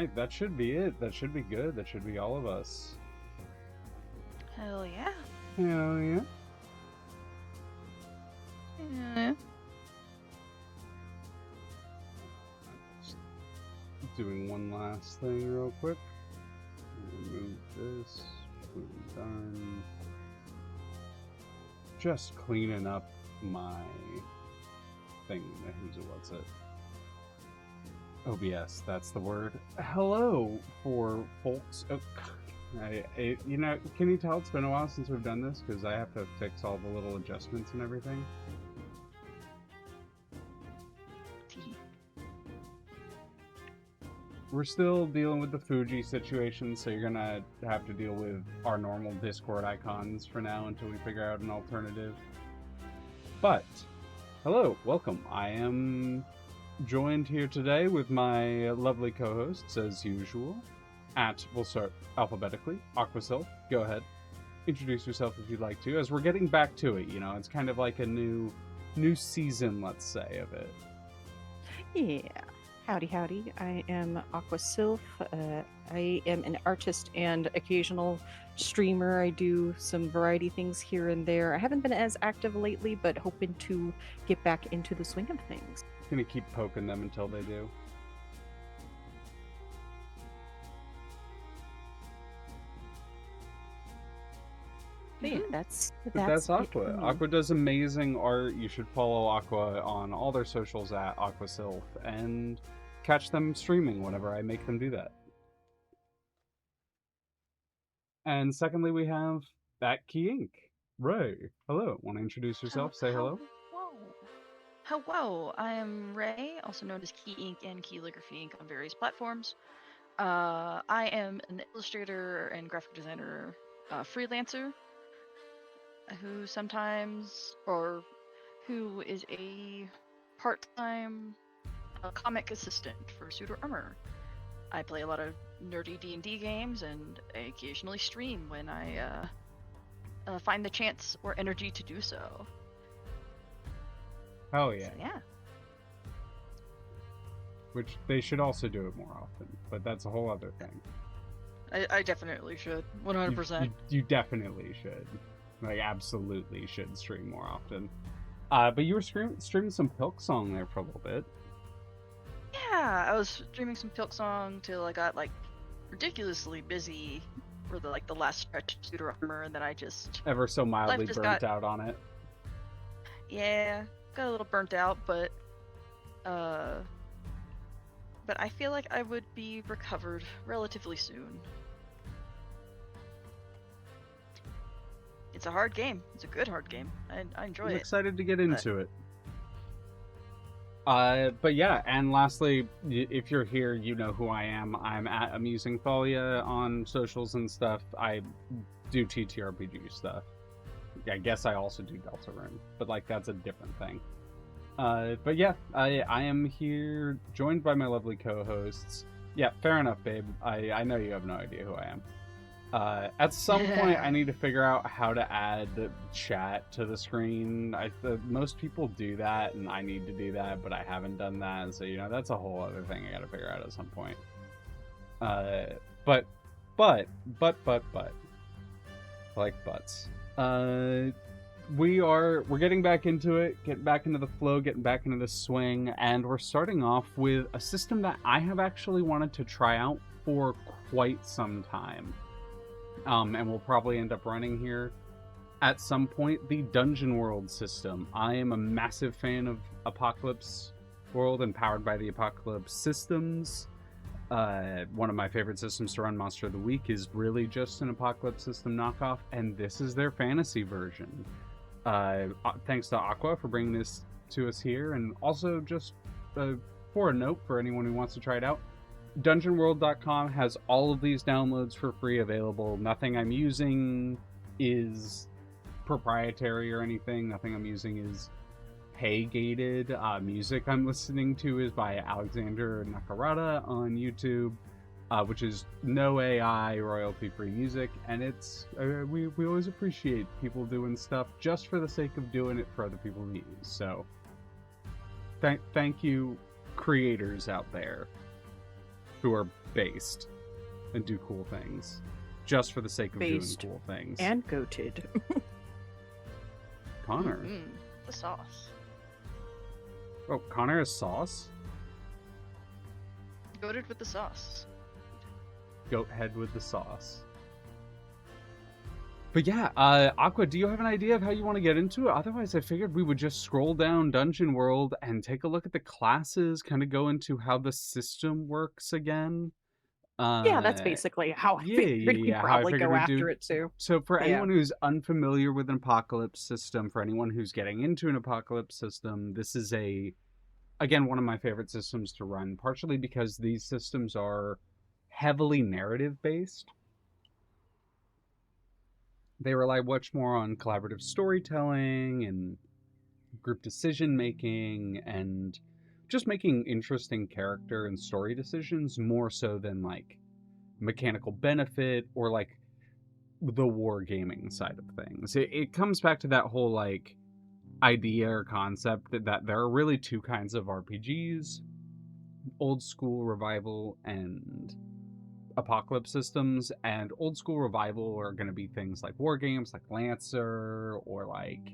Alright, that should be it. That should be good. That should be all of us. Hell yeah. Hell yeah. Yeah. Just doing one last thing real quick. Remove this. Done. Just cleaning up my thing. What's it? OBS, that's the word. Hello, for folks. Oh, you know, can you tell it's been a while since we've done this? Because I have to fix all the little adjustments and everything. We're still dealing with the Fuji situation, so you're gonna have to deal with our normal Discord icons for now until we figure out an alternative. But, hello, welcome. I am joined here today with my lovely co-hosts, as usual. We'll start alphabetically. Aquasilk, go ahead. Introduce yourself if you'd like to, as we're getting back to it, you know, it's kind of like a new season, let's say, of it. Yeah. Howdy. I am Aquasylph. I am an artist and occasional streamer. I do some variety things here and there. I haven't been as active lately, but hoping to get back into the swing of things. Gonna keep poking them until they do. But yeah, that's Aqua. it. Aqua does amazing art. You should follow Aqua on all their socials at Aquasylph and catch them streaming whenever I make them do that. And secondly, we have that Key Inc. Ray. Hello. Want to introduce yourself? Say hello. Hello, I am Ray, also known as Key Inc. and Keyligraphy Inc. on various platforms. I am an illustrator and graphic designer freelancer who is a part-time comic assistant for Suitor Armor. I play a lot of nerdy D&D games, and I occasionally stream when I find the chance or energy to do so. Oh yeah. So, yeah. Which they should also do it more often, but that's a whole other thing. I definitely should. 100%. You definitely should. Like, absolutely should stream more often. But you were streaming some Pilksong there for a little bit. Yeah, I was streaming some Pilksong till I got, like, ridiculously busy for the last stretch of Suitor Armor, and then I just... Ever so mildly burnt out on it. Yeah, got a little burnt out, but I feel like I would be recovered relatively soon. It's a hard game. It's a good hard game. I enjoy it. I'm excited to get into it. But yeah, and lastly, if you're here, you know who I am. I'm at Amusing Thalia on socials and stuff. I do T.R.P.G stuff. I guess I also do Deltarune, but like that's a different thing. But yeah, I am here joined by my lovely co-hosts. Yeah, fair enough, babe. I know you have no idea who I am. At some point, I need to figure out how to add chat to the screen. Most people do that, and I need to do that, but I haven't done that. So, you know, that's a whole other thing I gotta figure out at some point. But, I like butts. We're getting back into it, getting back into the flow, getting back into the swing, and we're starting off with a system that I have actually wanted to try out for quite some time. And we'll probably end up running here at some point, the Dungeon World system. I am a massive fan of Apocalypse World and Powered by the Apocalypse systems. One of my favorite systems to run Monster of the Week is really just an Apocalypse system knockoff, and this is their fantasy version. Thanks to Aqua for bringing this to us here, and also just for a note for anyone who wants to try it out, dungeonworld.com has all of these downloads for free available. Nothing I'm using is proprietary or anything. Nothing I'm using is pay-gated. Music I'm listening to is by Alexander Nakarada on YouTube, which is no AI, royalty-free music, and it's we always appreciate people doing stuff just for the sake of doing it for other people to use. So thank you, creators out there who are based and do cool things just for the sake of Based doing cool things. and goated. Connor. The sauce. Oh, Connor is sauce? Goated with the sauce. Goat head with the sauce. But yeah, Aqua, do you have an idea of how you want to get into it? Otherwise, I figured we would just scroll down Dungeon World and take a look at the classes, kind of go into how the system works again. Yeah, that's basically how I figured we'd How I probably figured go we'd do. after it too. So for Yeah. anyone who's unfamiliar with an apocalypse system, for anyone who's getting into an apocalypse system, this is again, one of my favorite systems to run, partially because these systems are heavily narrative based. They rely much more on collaborative storytelling and group decision making and just making interesting character and story decisions more so than like mechanical benefit or like the wargaming side of things. It comes back to that whole like idea or concept that there are really two kinds of RPGs: old school revival and apocalypse systems. And old school revival are going to be things like war games like Lancer, or like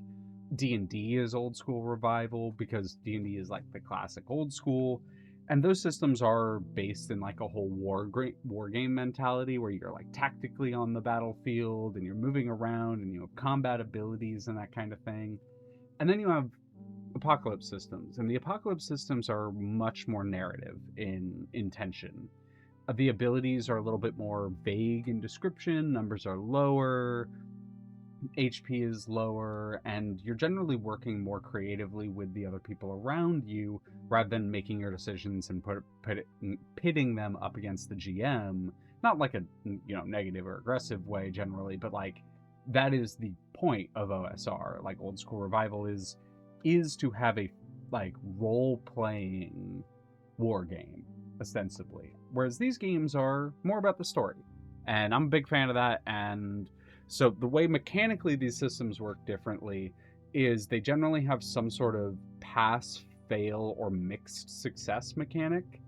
D&D is old school revival because D&D is like the classic old school, and those systems are based in like a whole war game mentality where you're like tactically on the battlefield and you're moving around and you have combat abilities and that kind of thing. And then you have apocalypse systems, and the apocalypse systems are much more narrative in intention. The abilities are a little bit more vague in description, numbers are lower, HP is lower, and you're generally working more creatively with the other people around you rather than making your decisions and pitting them up against the GM. Not like a negative or aggressive way generally, but like that is the point of OSR. Like old school revival is to have a like role playing war game ostensibly, whereas these games are more about the story, and I'm a big fan of that. And so the way mechanically these systems work differently is they generally have some sort of pass, fail, or mixed success mechanic,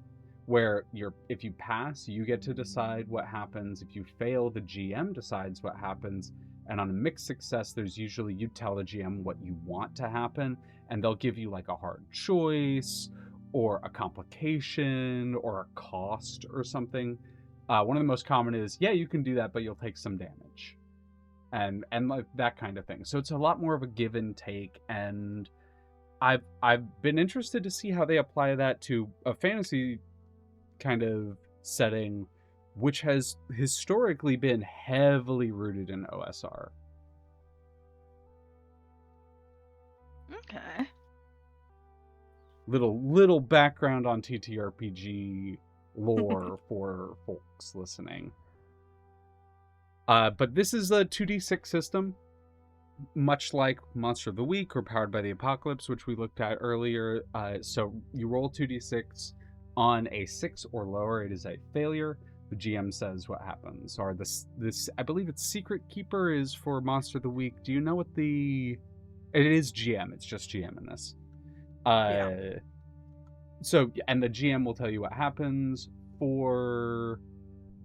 where if you pass, you get to decide what happens. If you fail, the GM decides what happens. And on a mixed success, there's usually you tell the GM what you want to happen, and they'll give you like a hard choice or a complication or a cost or something. One of the most common is, yeah, you can do that, but you'll take some damage. And like that kind of thing. So it's a lot more of a give and take, and I've been interested to see how they apply that to a fantasy kind of setting, which has historically been heavily rooted in OSR. Okay. Little background on TTRPG lore for folks listening. But this is a 2d6 system, much like Monster of the Week or Powered by the Apocalypse, which we looked at earlier. So you roll 2d6. On a 6 or lower, it is a failure. The GM says what happens. Or this I believe it's Secret Keeper is for Monster of the Week. Do you know what it is GM. It's just GM in this. Yeah. So, and the GM will tell you what happens. For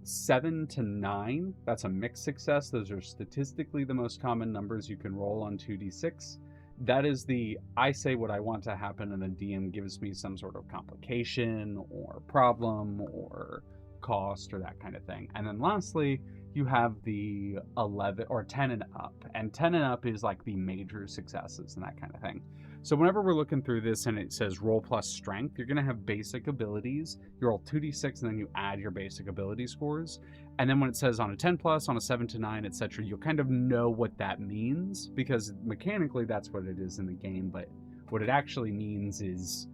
7 to 9, that's a mixed success. Those are statistically the most common numbers you can roll on 2d6. That is I say what I want to happen, and the DM gives me some sort of complication or problem or cost or that kind of thing. And then lastly, you have the 11 or 10 and up. And 10 and up is like the major successes and that kind of thing. So whenever we're looking through this and it says roll plus strength, you're going to have basic abilities. You roll 2d6 and then you add your basic ability scores. And then when it says on a 10 plus, on a 7 to 9, etc., you'll kind of know what that means, because mechanically that's what it is in the game. But what it actually means is,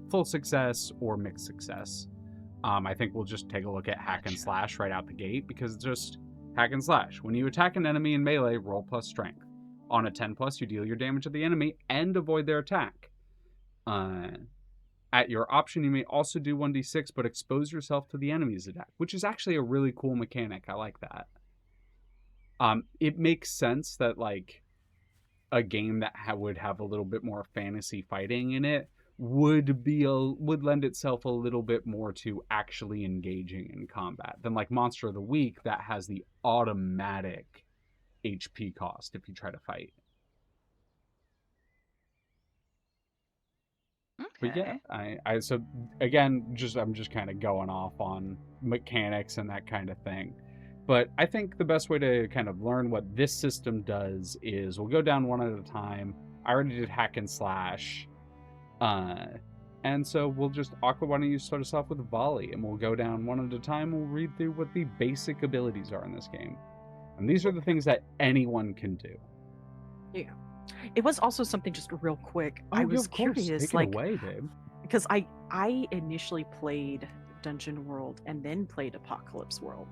full success or mixed success. I think we'll just take a look at hack and slash right out the gate, because it's just hack and slash. When you attack an enemy in melee, roll plus strength. On a 10 plus, you deal your damage to the enemy and avoid their attack. At your option, you may also do 1d6, but expose yourself to the enemy's attack, which is actually a really cool mechanic. I like that. It makes sense that like a game that would have a little bit more fantasy fighting in it would lend itself a little bit more to actually engaging in combat than like Monster of the Week that has the automatic HP cost if you try to fight. But yeah, Okay. I so again, I'm just kind of going off on mechanics and that kind of thing. But I think the best way to kind of learn what this system does is we'll go down one at a time. I already did hack and slash. Uh, and so we'll just, Aqua, why don't you start us off with volley, and we'll go down one at a time. We'll read through what the basic abilities are in this game. And these are the things that anyone can do. Yeah. It was also something just real quick. Oh, I yeah, was of course. curious, Take it away, babe. because I initially played Dungeon World and then played Apocalypse World.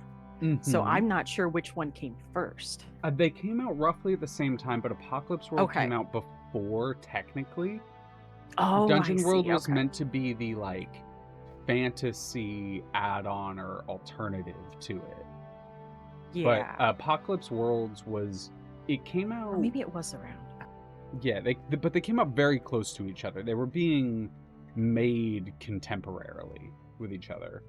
So I'm not sure which one came first. They came out roughly at the same time, but Apocalypse World Okay. came out before, technically. Oh, Dungeon I World see. was Okay. meant to be the, like, fantasy add-on or alternative to it. But Yeah. Apocalypse Worlds was... It came out... Or maybe it was around. Yeah, but they came out very close to each other. They were being made contemporarily with each other.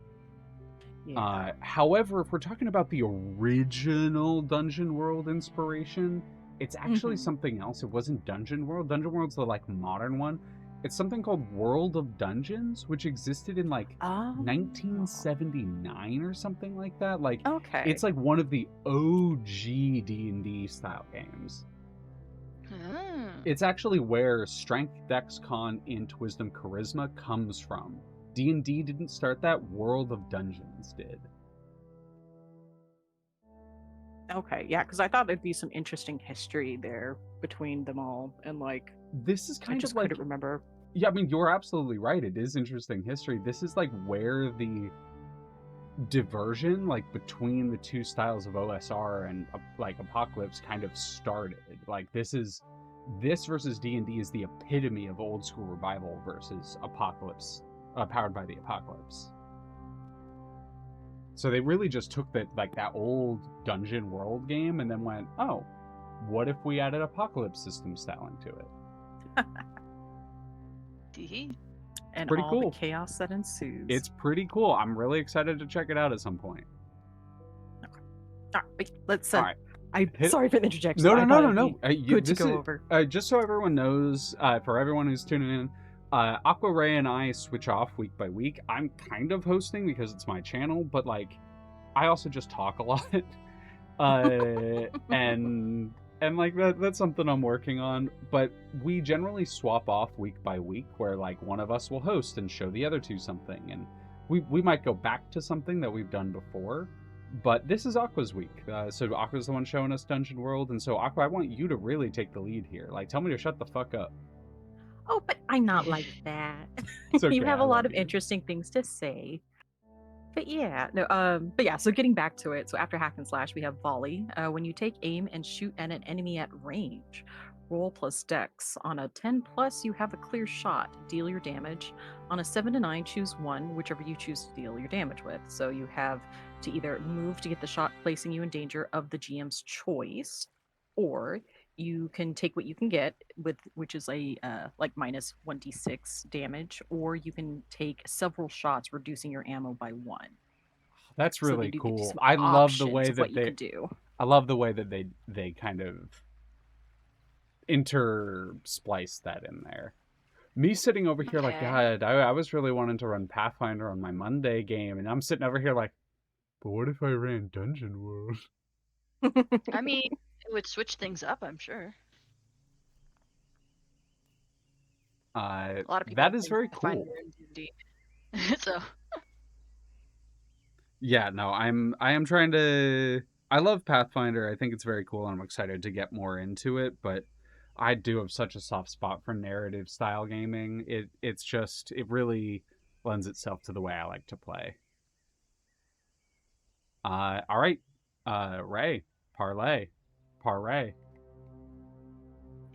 Yeah. However, if we're talking about the original Dungeon World inspiration, it's actually something else. It wasn't Dungeon World. Dungeon World's the like modern one. It's something called World of Dungeons, which existed in like Oh. 1979 or something like that. Like, Okay. it's like one of the OG D&D style games. It's actually where Strength, Dex, Con, Int, Wisdom, Charisma comes from. D&D didn't start that, World of Dungeons did. Okay, yeah, because I thought there'd be some interesting history there between them all, and like this is kind I just of like, couldn't remember. Yeah, I mean, you're absolutely right. It is interesting history. This is like where the diversion, like between the two styles of OSR and like Apocalypse, kind of started. Like this versus D&D is the epitome of old school revival versus Apocalypse, powered by the Apocalypse. So they really just took that old Dungeon World game and then went, oh, what if we added Apocalypse system styling to it? And pretty all cool. The chaos that ensues. It's pretty cool. I'm really excited to check it out at some point. Okay. All right, let's. All right. Sorry for the interjection. No. Good to go over. Just so everyone knows, for everyone who's tuning in, Aqua Ray and I switch off week by week. I'm kind of hosting because it's my channel, but like, I also just talk a lot, and like that's something I'm working on. But we generally swap off week by week, where like one of us will host and show the other two something, and we might go back to something that we've done before. But this is Aqua's week, so Aqua's the one showing us Dungeon World, and so Aqua, I want you to really take the lead here. Like, tell me to shut the fuck up. Oh, but I'm not like that. Okay, you have a lot of interesting things to say. But yeah, so getting back to it. So after hack and slash, we have volley. When you take aim and shoot at an enemy at range, roll plus dex. On a 10 plus, you have a clear shot. Deal your damage. On a 7 to 9, choose one, whichever you choose to deal your damage with. So you have to either move to get the shot placing you in danger of the GM's choice, or you can take what you can get with, which is a like minus 1d6 damage, or you can take several shots, reducing your ammo by 1. That's really so cool. I love the way that you can do. I love the way that they kind of intersplice that in there. Me sitting over here like, God, I was really wanting to run Pathfinder on my Monday game, and I'm sitting over here like, but what if I ran Dungeon World? I mean, it would switch things up, I'm sure. A lot of people that is very cool. So yeah, no, I am trying to. I love Pathfinder. I think it's very cool, and I'm excited to get more into it. But I do have such a soft spot for narrative style gaming. It's just, it really lends itself to the way I like to play. All right, Ray, parlay.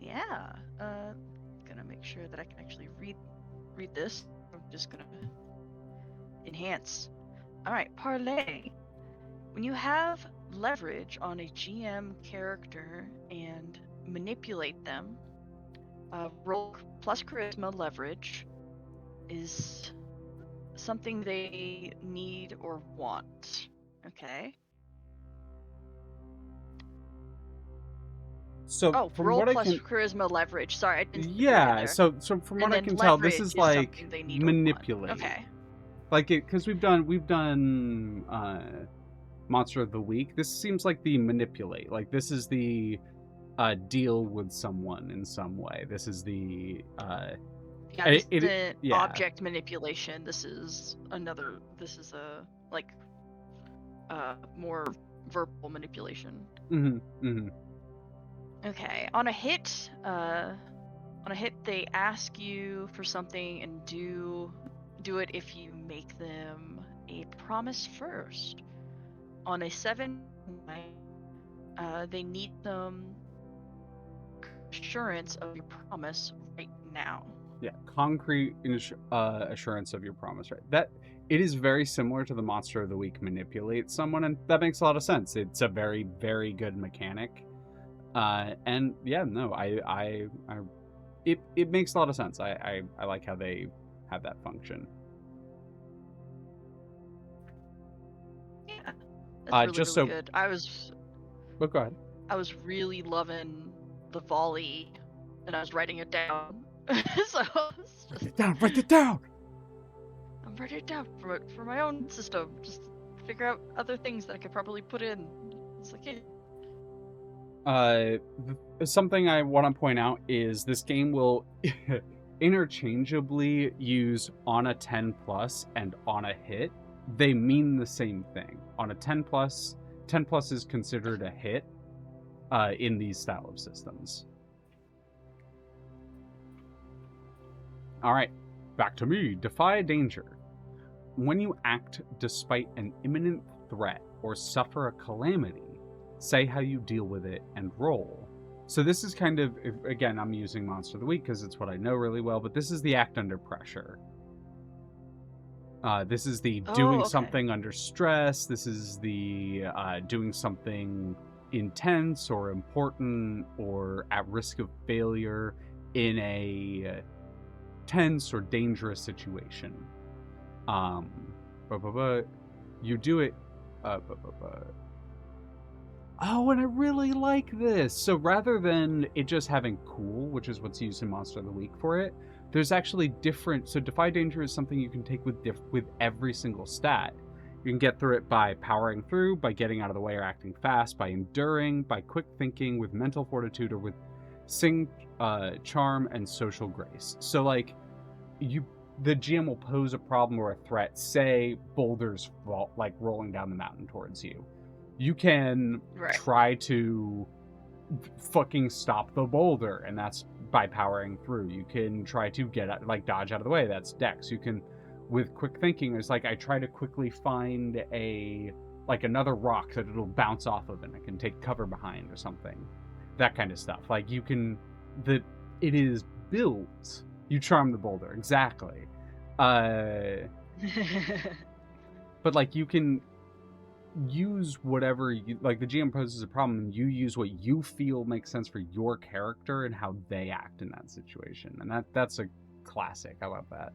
Yeah, gonna make sure that I can actually read this. I'm just gonna enhance. All right, parlay. When you have leverage on a GM character and manipulate them, roll plus charisma leverage is something they need or want. Okay. So Oh, from roll what I plus can, charisma leverage. Sorry, I didn't see the period yeah. there. So from what And I then can tell, this leverage is is like something they need or want. manipulate. Okay. Like it, because we've done Monster of the Week. This seems like the manipulate. Like this is the deal with someone in some way. This is the Yeah, this it isn't yeah. object manipulation. This is another. This is a like more verbal manipulation. Okay. On a hit, they ask you for something and do it if you make them a promise first. On a 7, they need some assurance of your promise right now. Yeah, concrete assurance of your promise, right? That it is very similar to the Monster of the Week manipulate someone, and that makes a lot of sense. It's a very, very good mechanic. And yeah, no, it makes a lot of sense. I like how they have that function. Yeah, that's just really so, good. but go ahead. I was really loving the volley, and I was writing it down. So it's Write just, it down. Write it down. I'm writing it down for my own system. Just figure out other things that I could probably put in. It's like, Something I want to point out is this game will interchangeably use on a 10 plus and on a hit. They mean the same thing. On a 10 plus is considered a hit in these style of systems. All right, back to me. Defy danger. When you act despite an imminent threat or suffer a calamity, say how you deal with it and roll. So this is kind of, again, I'm using Monster of the Week because it's what I know really well, but this is the act under pressure. This is the doing something under stress. This is the doing something intense or important or at risk of failure in a tense or dangerous situation. You do it. Oh, and I really like this. So rather than it just having cool, which is what's used in Monster of the Week for it, there's actually different. So Defy Danger is something you can take with every single stat. You can get through it by powering through, by getting out of the way or acting fast, by enduring, by quick thinking, with mental fortitude, or with sing, charm, and social grace. So like, the GM will pose a problem or a threat. Say boulders fall, like rolling down the mountain towards you. You can try to fucking stop the boulder, and that's by powering through. You can try to get like dodge out of the way. That's Dex. You can, with quick thinking, it's like I try to quickly find another rock that it'll bounce off of, and I can take cover behind or something. That kind of stuff. Like you can, it is built. You charm the boulder, exactly. But like you can use whatever you like. The GM poses a problem, and you use what you feel makes sense for your character and how they act in that situation. And that's a classic. I love that.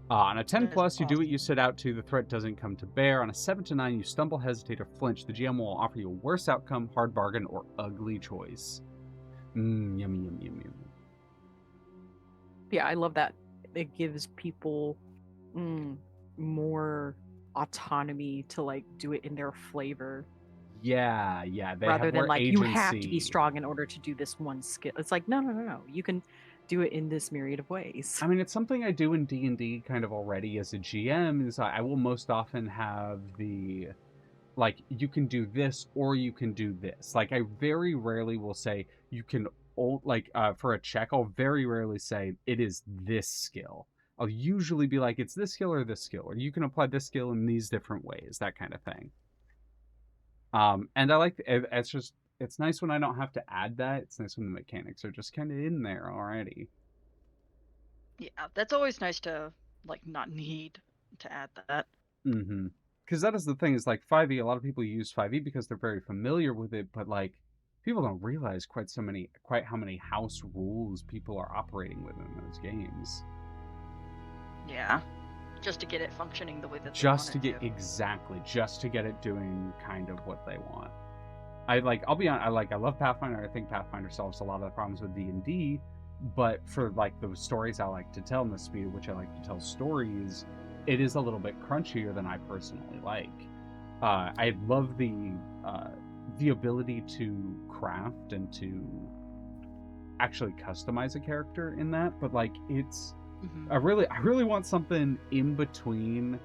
On a 10 plus, awesome. You do what you set out to. The threat doesn't come to bear. On a 7 to 9, you stumble, hesitate, or flinch. The GM will offer you a worse outcome, hard bargain, or ugly choice. Yummy, yummy, yummy, yummy. Yeah, I love that. It gives people more autonomy to like do it in their flavor. Yeah. They rather have than more like agency. You have to be strong in order to do this one skill. It's like no. You can do it in this myriad of ways. I mean, it's something I do in D&D kind of already as a GM. Is I will most often have the like you can do this or you can do this. Like I very rarely will say you can for a check. I'll very rarely say it is this skill. I'll usually be like it's this skill or this skill, or you can apply this skill in these different ways. That kind of thing. And I like it's nice when I don't have to add that. It's nice when the mechanics are just kind of in there already. Yeah, that's always nice to like not need to add that. Because that is the thing, is like 5e, a lot of people use 5e because they're very familiar with it, but like people don't realize quite how many house rules people are operating within those games. Yeah. Just to get it functioning the way that Just to they get want just to get it doing kind of what they want. I'll be honest, I love Pathfinder. I think Pathfinder solves a lot of the problems with D&D, but for like the stories I like to tell and the speed at which I like to tell stories, it is a little bit crunchier than I personally like. I love the ability to craft and to actually customize a character in that, but like it's Mm-hmm. I really want something in between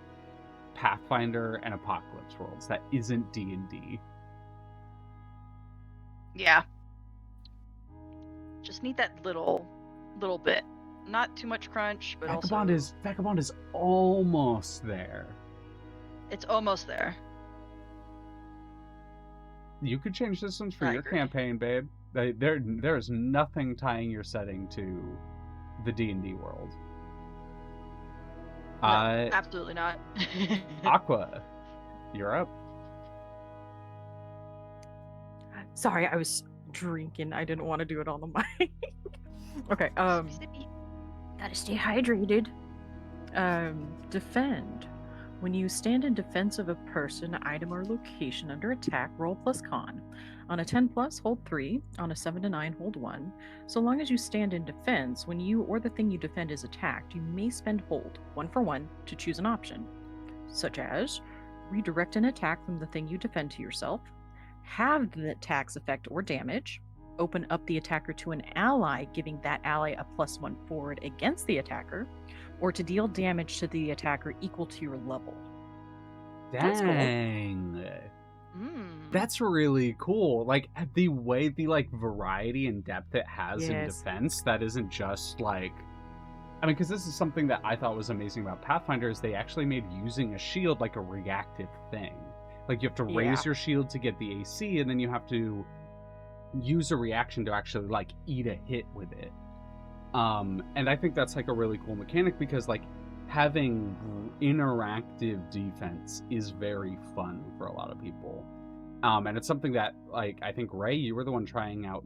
Pathfinder and Apocalypse Worlds that isn't D&D. Yeah. Just need that little bit. Not too much crunch, but Vagabond is almost there. It's almost there. You could change systems for I your agree. campaign, babe. There's nothing tying your setting to the D&D world. No, absolutely not. Aqua, you're up. Sorry, I was drinking. I didn't want to do it on the mic. Okay. Gotta stay hydrated. Defend. When you stand in defense of a person, item, or location under attack, roll plus con. On a 10 plus, hold 3. On a 7 to 9, hold 1. So long as you stand in defense, when you or the thing you defend is attacked, you may spend hold, 1 for 1, to choose an option, such as redirect an attack from the thing you defend to yourself, have the attack's effect or damage, open up the attacker to an ally, giving that ally a +1 forward against the attacker, or to deal damage to the attacker equal to your level. That's cool. Dang. That's really cool. Like the way the like variety and depth it has in Yes. defense, that isn't just like because this is something that I thought was amazing about Pathfinder is they actually made using a shield like a reactive thing. Like you have to raise your shield to get the AC, and then you have to use a reaction to actually like eat a hit with it. And I think that's like a really cool mechanic because like having interactive defense is very fun for a lot of people. And it's something that like I think Ray, you were the one trying out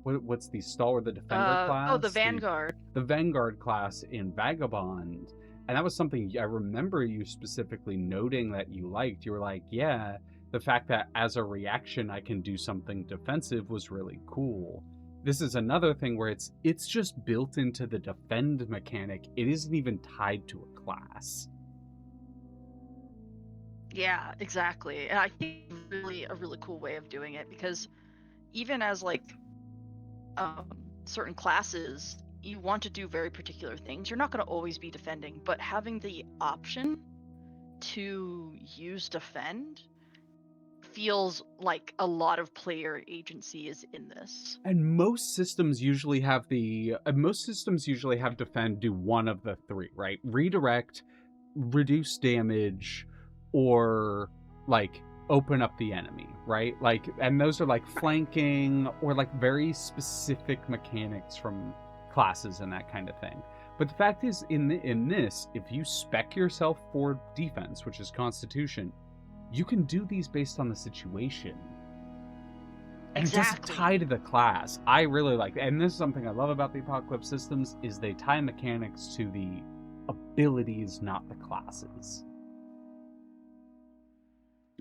what's the stalwart, the defender class? Oh, the Vanguard. The Vanguard class in Vagabond. And that was something I remember you specifically noting that you liked. You were like, yeah, the fact that as a reaction I can do something defensive was really cool. This is another thing where it's just built into the defend mechanic. It isn't even tied to a class. Yeah, exactly. And I think really a really cool way of doing it because even as like certain classes, you want to do very particular things. You're not going to always be defending, but having the option to use defend feels like a lot of player agency is in this. And most systems usually have defend do one of the three, right? Redirect, reduce damage, or like open up the enemy, right? Like, and those are like flanking or like very specific mechanics from classes and that kind of thing. But the fact is, in this, if you spec yourself for defense, which is Constitution, you can do these based on the situation. And it doesn't tie to the class. I really like that. And this is something I love about the Apocalypse systems is they tie mechanics to the abilities, not the classes.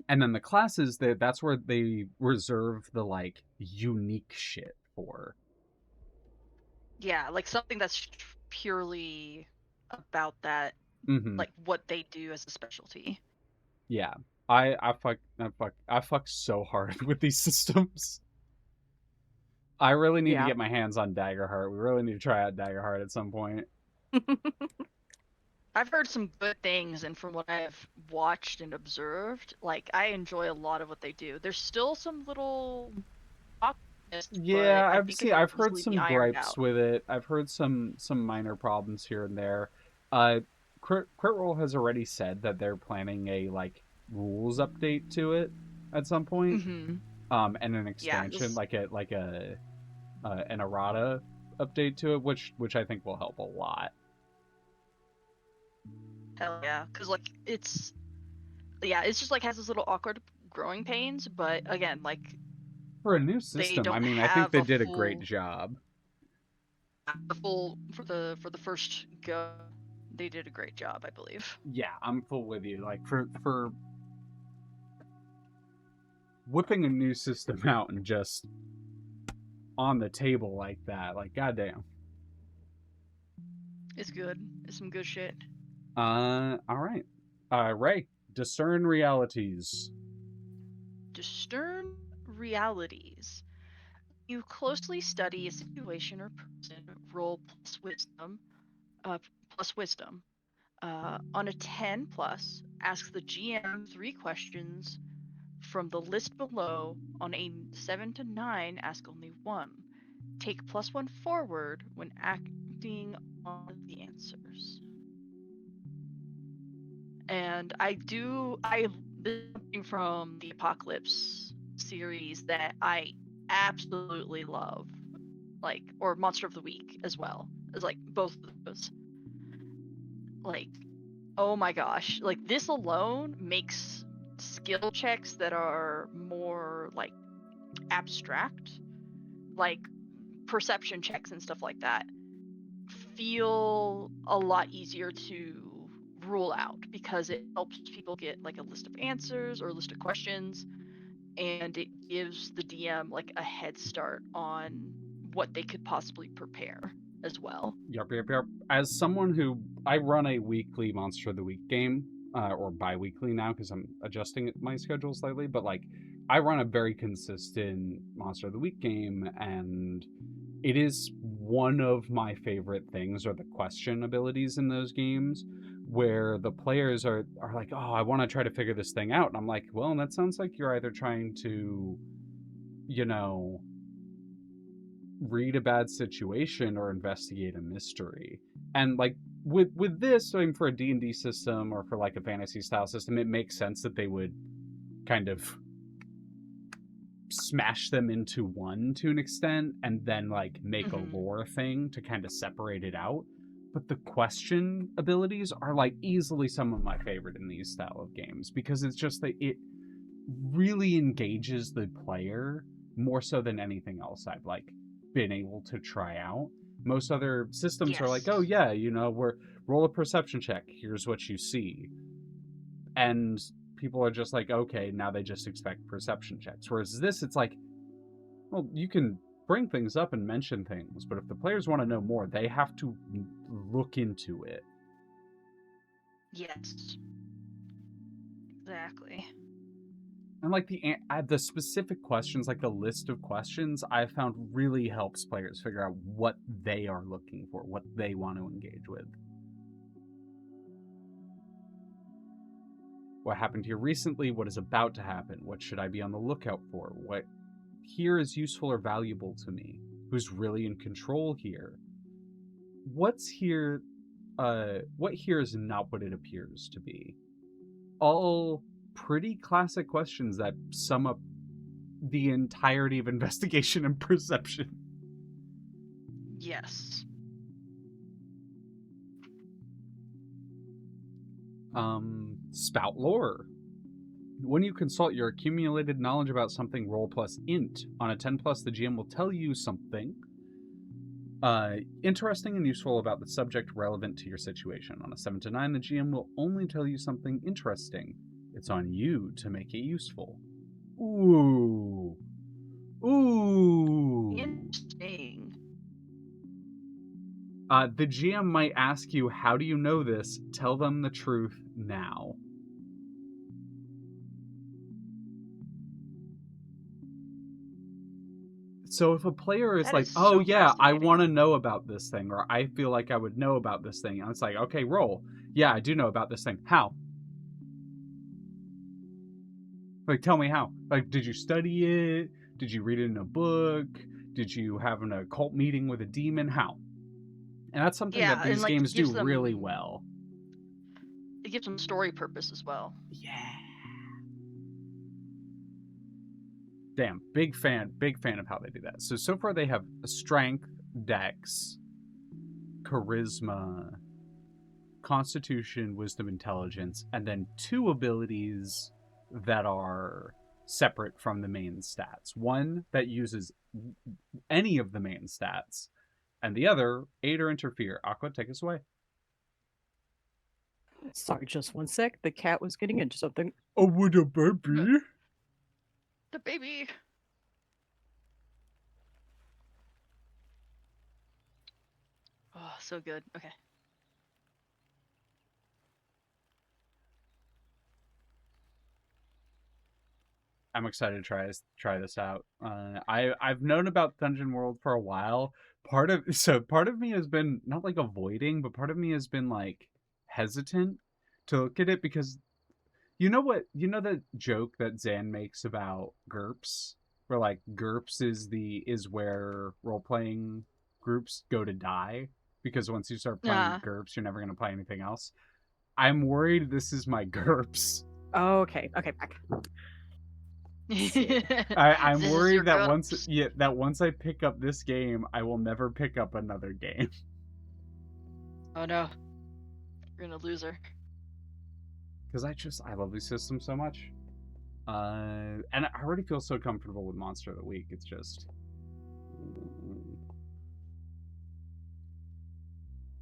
And then the classes, that's where they reserve the like unique shit for. Yeah, like something that's purely about that, like what they do as a specialty. Yeah, I fuck so hard with these systems. I really need to get my hands on Daggerheart. We really need to try out Daggerheart at some point. I've heard some good things, and from what I've watched and observed, like I enjoy a lot of what they do. There's still some little yeah, I've heard some gripes with it. I've heard some minor problems here and there. Crit Roll has already said that they're planning a like rules update to it at some point. And an expansion, like an errata update to it, which I think will help a lot. Hell yeah, because like it's yeah, it's just like has this little awkward growing pains, but again, like For a new they system, I don't mean, I think have they a did a great full job. for the first go. They did a great job, I believe. Yeah, I'm full with you. Like for whipping a new system out and just on the table like that, like goddamn. It's good. It's some good shit. All right. Ray, discern realities. Discern realities. You closely study a situation or person, roll uh, plus wisdom. On a 10 plus, ask the GM 3 questions from the list below. On a 7 to 9, ask only one. Take +1 forward when acting on the answers. And this is something from the Apocalypse series that I absolutely love. Like, or Monster of the Week as well. It's like both of those. Like, oh my gosh. Like, this alone makes skill checks that are more like abstract, like perception checks and stuff like that, feel a lot easier to rule out because it helps people get like a list of answers or a list of questions, and it gives the DM like a head start on what they could possibly prepare as well. Yep. As someone who I run a weekly Monster of the Week game, or bi-weekly now because I'm adjusting my schedule slightly, but like I run a very consistent Monster of the Week game, and it is one of my favorite things are the question abilities in those games where the players are like, oh, I want to try to figure this thing out. And I'm like, well, that sounds like you're either trying to, you know, read a bad situation or investigate a mystery. And like with this, I mean, for a D&D system or for like a fantasy style system, it makes sense that they would kind of smash them into one to an extent and then like make a lore thing to kind of separate it out. But the question abilities are like easily some of my favorite in these style of games because it's just that it really engages the player more so than anything else I've like been able to try out. Most other systems are like, oh Yes. yeah, you know, we're roll a perception check, here's what you see. And people are just like, okay, now they just expect perception checks. Whereas this, it's like, well, you can bring things up and mention things, but if the players want to know more, they have to look into it. Yes. Exactly. And like the specific questions, like the list of questions, I've found really helps players figure out what they are looking for, what they want to engage with. What happened here recently? What is about to happen? What should I be on the lookout for? What here is useful or valuable to me? Who's really in control here? What's here? What here is not what it appears to be. All pretty classic questions that sum up the entirety of investigation and perception. Yes. Spout lore. When you consult your accumulated knowledge about something, roll plus int. On a 10 plus, the GM will tell you something interesting and useful about the subject relevant to your situation. On a 7 to 9, the GM will only tell you something interesting. It's on you to make it useful. Ooh. Ooh. Interesting. The GM might ask you, how do you know this? Tell them the truth now. So if a player is That like, is oh so yeah, I fascinating. want to know about this thing, or I feel like I would know about this thing, and it's like, okay, roll. Yeah, I do know about this thing. How? Like, tell me how. Like, did you study it? Did you read it in a book? Did you have an occult meeting with a demon? How? And that's something that Yeah, and these like games do really well. it gives them story purpose as well. Yeah. Damn, big fan of how they do that. So far they have strength, dex, charisma, Constitution, Wisdom, Intelligence, and then 2 abilities that are separate from the main stats. One that uses any of the main stats, and the other, Aid or Interfere. Aqua, take us away. Sorry, just one sec. The cat was getting into something. Oh, what a baby! The baby. Oh, so good. Okay. I'm excited to try this out. I've known about Dungeon World for a while. Part of me has been not like avoiding, but part of me has been like hesitant to look at it because you know that joke that Zan makes about GURPS, where like GURPS is where role playing groups go to die because once you start playing GURPS, you're never gonna play anything else. I'm worried this is my GURPS. Okay, back. I'm This is worried your that GURPS. once I pick up this game, I will never pick up another game. Oh no. You're gonna lose her. Because I love these systems so much. And I already feel so comfortable with Monster of the Week. It's just...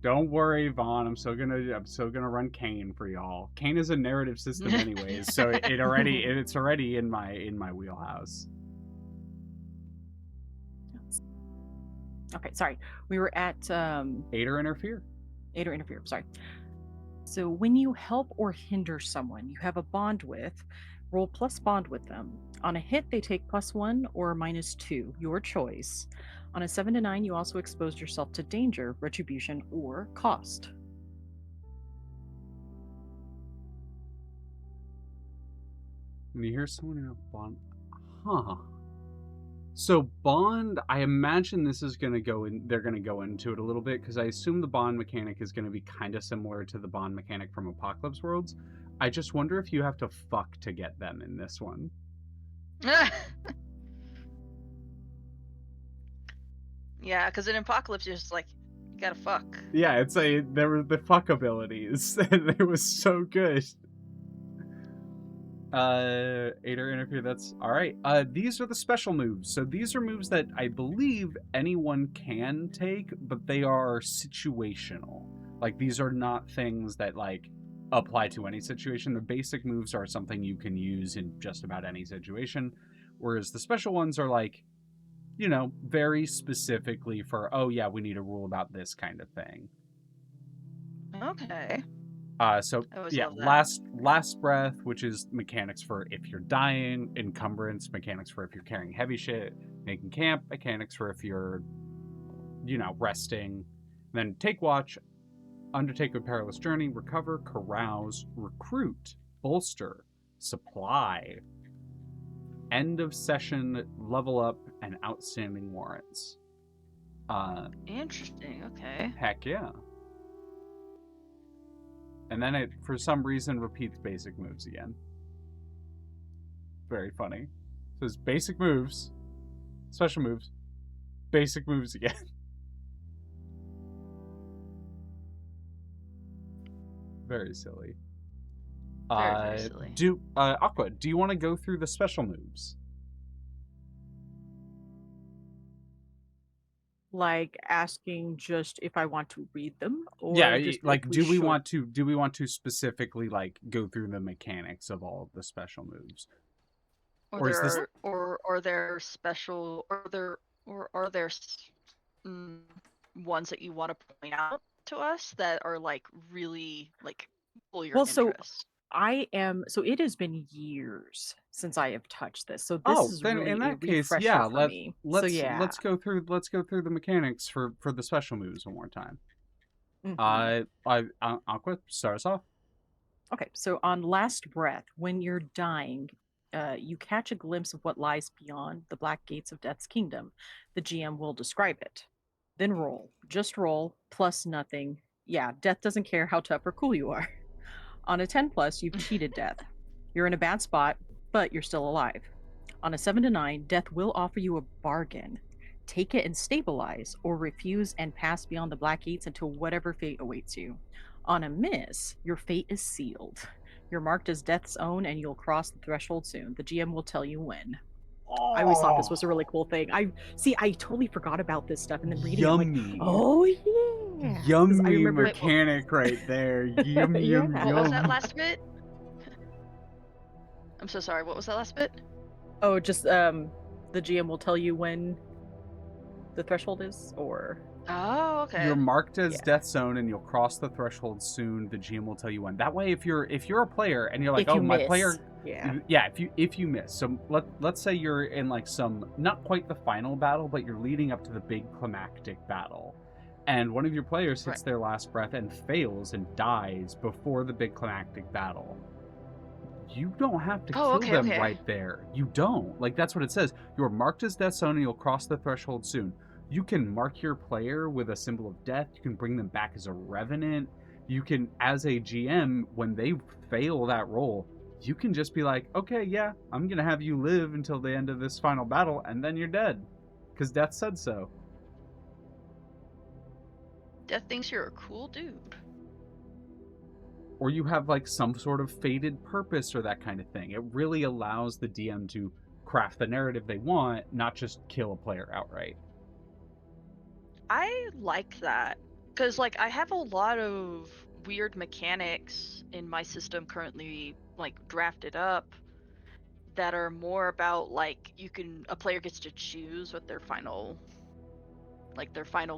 Don't worry, Vaughn. I'm still gonna run Kane for y'all. Kane is a narrative system anyways, so it's already in my wheelhouse. Okay, sorry. We were at Aid or Interfere. Aid or Interfere, sorry. So when you help or hinder someone you have a bond with, roll plus bond with them. On a hit, they take +1 or -2, your choice. On a 7 to 9, you also exposed yourself to danger, retribution, or cost. When you hear someone in a bond, huh? So bond, I imagine this is gonna go in. They're gonna go into it a little bit because I assume the bond mechanic is gonna be kind of similar to the bond mechanic from Apocalypse Worlds. I just wonder if you have to fuck to get them in this one. Yeah, because in Apocalypse, you're just like, you gotta fuck. Yeah, there were the fuck abilities, and it was so good. Aid or Interfere, that's all right. These are the special moves. So these are moves that I believe anyone can take, but they are situational. Like these are not things that like apply to any situation. The basic moves are something you can use in just about any situation, whereas the special ones are like, very specifically for, oh yeah, we need a rule about this kind of thing. Okay. So I always yeah, love that. last breath, which is mechanics for if you're dying, encumbrance, mechanics for if you're carrying heavy shit, making camp, mechanics for if you're, resting. Then take watch, undertake a perilous journey, recover, carouse, recruit, bolster, supply, end of session, level up, and outstanding warrants. Interesting. Okay. Heck yeah. And then it, for some reason, repeats basic moves again. Very funny. So it's basic moves, special moves, basic moves again. Very silly. Very silly. Aqua, do you want to go through the special moves? Like asking just if I want to read them, or Yeah, just like we do we should? want to specifically like go through the mechanics of all of the special moves? Or is this are there special are there ones that you want to point out to us that are like really like pull your interest? So it has been years since I have touched this. So this Oh, is then really in a that case, refresher yeah, for me. let's go through the mechanics for the special moves one more time. Aqua, start us off. Okay, so on last breath, when you're dying, you catch a glimpse of what lies beyond the black gates of Death's kingdom. The GM will describe it. Then roll. Just roll, plus nothing. Yeah, Death doesn't care how tough or cool you are. On a 10 plus, you've cheated Death. You're in a bad spot, but you're still alive. On a 7 to 9, Death will offer you a bargain. Take it and stabilize, or refuse and pass beyond the black gates until whatever fate awaits you. On a miss, your fate is sealed. You're marked as Death's Own and you'll cross the threshold soon. The GM will tell you when. I always thought this was a really Oh, cool thing. I totally forgot about this stuff, and then reading it, I'm like, yummy. "Oh, yeah," because I Yummy remember Wait, mechanic right there. Yum, yum, yeah. what was that yum. last bit? I'm so sorry. What was that last bit? Oh, just, the GM will tell you when the threshold is, or Oh, You're okay. marked as yeah. Death Zone and you'll cross the threshold soon. The GM will tell you when. That way if you're a player and you're like, If "Oh, you my miss. player." Yeah. Yeah, if you miss. So let's say you're in like some, not quite the final battle, but you're leading up to the big climactic battle. And one of your players Right. hits their last breath and fails and dies before the big climactic battle. You don't have to Oh, kill okay, them okay. right there. You don't. Like, that's what it says. You're marked as Death Zone and you'll cross the threshold soon. You can mark your player with a symbol of death. You can bring them back as a revenant. You can, as a GM, when they fail that roll, you can just be like, okay, yeah, I'm going to have you live until the end of this final battle, and then you're dead. Because Death said so. Death thinks you're a cool dude. Or you have like some sort of fated purpose or that kind of thing. It really allows the DM to craft the narrative they want, not just kill a player outright. I like that because, like, I have a lot of weird mechanics in my system currently, like, drafted up that are more about like a player gets to choose what their final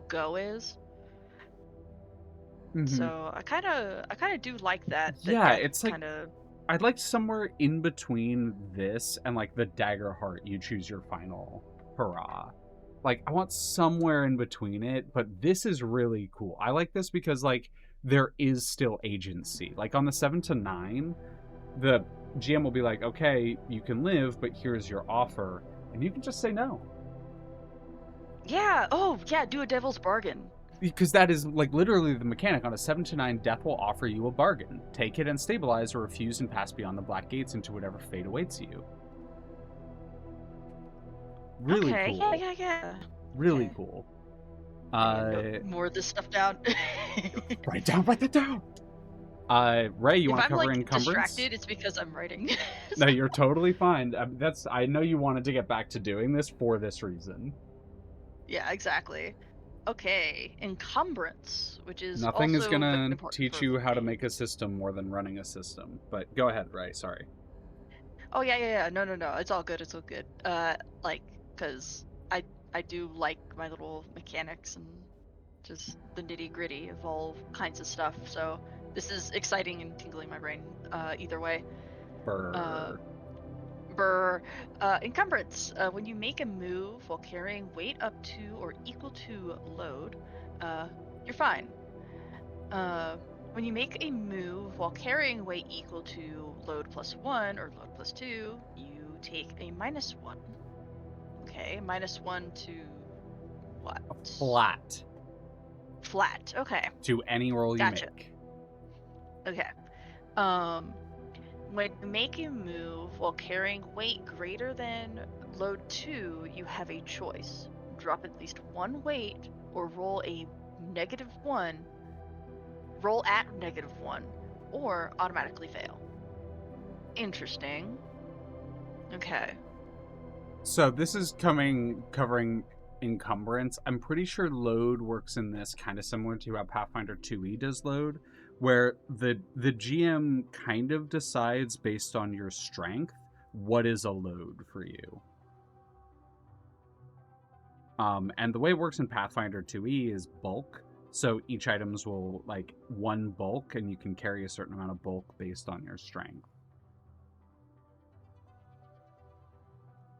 go is. Mm-hmm. So I kind of do like that Yeah, death it's like kind of. I'd like somewhere in between this and like the dagger heart. You choose your final hurrah. Like I want somewhere in between it, but this is really cool. I like this because like there is still agency. Like on the 7 to 9, the GM will be like, "Okay, you can live, but here's your offer." And you can just say no. Yeah. Oh, yeah. Do a devil's bargain. Because that is like literally the mechanic. On a 7 to 9, death will offer you a bargain. Take it and stabilize, or refuse and pass beyond the black gates into whatever fate awaits you. Really Okay. Yeah. cool. Yeah. Yeah. Really Okay. cool. I need to Uh, note more of this stuff down. write it down. Ray, you If want to I'm cover like encumbrance? distracted, it's because I'm writing. No, you're totally fine. I know you wanted to get back to doing this for this reason. Yeah, exactly. Okay, encumbrance, which is Nothing is also very gonna important teach for you how to me. make a system more than running a system. But go ahead, Ray. Sorry. Oh yeah, yeah, yeah. No, no, no. It's all good. It's all good. Like, cause I do like my little mechanics and just the nitty gritty of all kinds of stuff. So this is exciting and tingling my brain. Either way. Uh, Brr. Burr. Encumbrance. When you make a move while carrying weight up to or equal to load, uh, you're fine. Uh, when you make a move while carrying weight equal to load +1 or load +2, you take a -1. Okay, -1 to what? Flat Flat. Okay, to any roll you gotcha. make. Okay. Um, when you make a move while carrying weight greater than load 2, you have a choice. Drop at least one weight or -1, roll at -1, or automatically fail. Interesting. Okay. So this is covering encumbrance. I'm pretty sure load works in this kind of similar to how Pathfinder 2e does load, where the GM kind of decides based on your strength what is a load for you. And the way it works in Pathfinder 2e is bulk. So each items will like one bulk, and you can carry a certain amount of bulk based on your strength.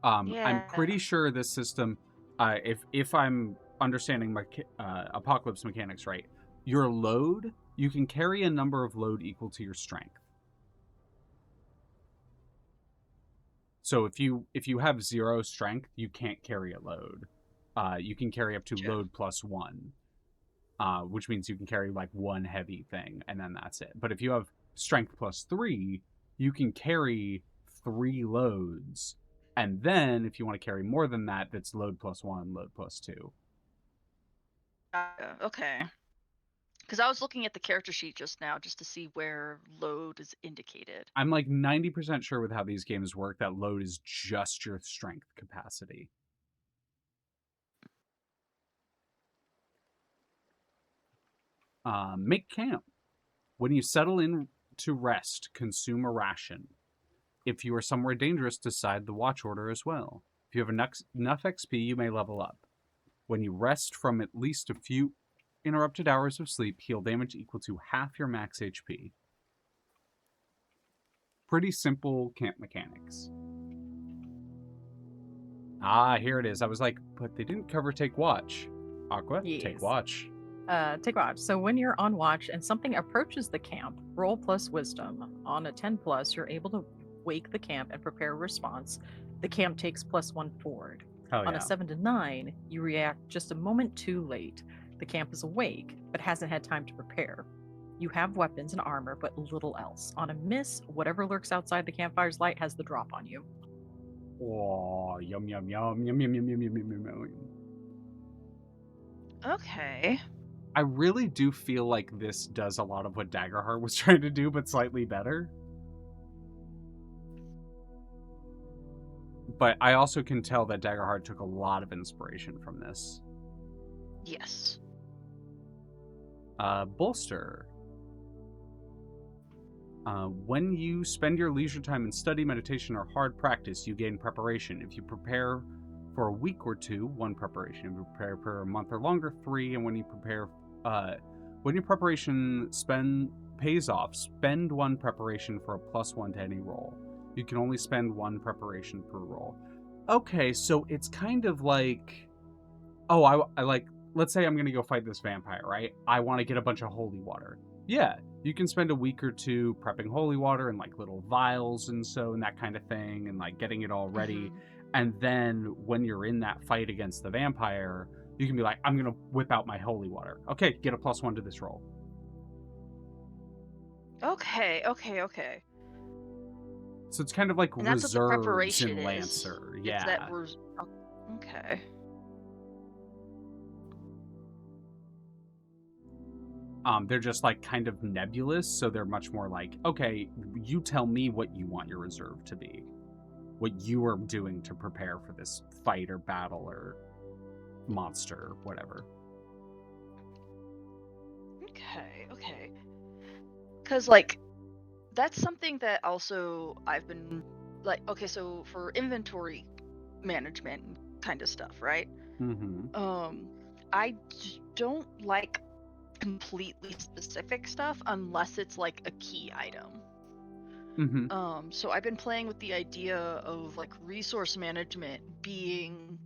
I'm Yeah. pretty sure this system, if I'm understanding my apocalypse mechanics right, your load, you can carry a number of load equal to your strength. So if you have 0 strength, you can't carry a load. You can carry up to Gotcha. load +1, which means you can carry like one heavy thing, and then that's it. But if you have strength +3, you can carry 3 loads. And then if you want to carry more than that, that's load +1, load +2. Okay. Because I was looking at the character sheet just now just to see where load is indicated. I'm like 90% sure with how these games work that load is just your strength capacity. Make camp. When you settle in to rest, consume a ration. If you are somewhere dangerous, decide the watch order as well. If you have enough XP, you may level up. When you rest from at least a few interrupted hours of sleep, heal damage equal to half your max HP. Pretty simple camp mechanics. Ah, here it is. I was like, but they didn't cover take watch. Aqua, Yes. take watch. Take watch. So when you're on watch and something approaches the camp, roll plus wisdom. On a 10 plus, you're able to wake the camp and prepare a response. The camp takes +1 forward. Oh, On yeah. a 7 to 9, you react just a moment too late. The camp is awake, but hasn't had time to prepare. You have weapons and armor, but little else. On a miss, whatever lurks outside the campfire's light has the drop on you. Oh, yum, yum, yum, yum, yum, yum, yum, yum, yum, yum. Okay. I really do feel like this does a lot of what Daggerheart was trying to do, but slightly better. But I also can tell that Daggerheart took a lot of inspiration from this. Yes. Bolster. When you spend your leisure time in study, meditation, or hard practice, you gain preparation. If you prepare for a week or 2, 1 preparation. If you prepare for a month or longer, 3. And when you prepare, when your preparation pays off, spend 1 preparation for a +1 to any roll. You can only spend 1 preparation per roll. Okay, so it's kind of like, oh, I like, let's say I'm gonna go fight this vampire, right? I want to get a bunch of holy water. Yeah, you can spend a week or 2 prepping holy water in like little vials and that kind of thing, and like getting it all ready. Mhm. And then when you're in that fight against the vampire, you can be like, I'm gonna whip out my holy water. Okay, get a +1 to this roll. Okay. So it's kind of like And that's what the reserves preparation in is. Lancer. It's Yeah. that okay. They're just like kind of nebulous, so they're much more like, okay, you tell me what you want your reserve to be, what you are doing to prepare for this fight or battle or monster or whatever. Okay. Because like that's something that also I've been like, okay, so for inventory management kind of stuff, right? Mm-hmm. I don't like completely specific stuff unless it's like a key item. Mm-hmm. So I've been playing with the idea of like resource management being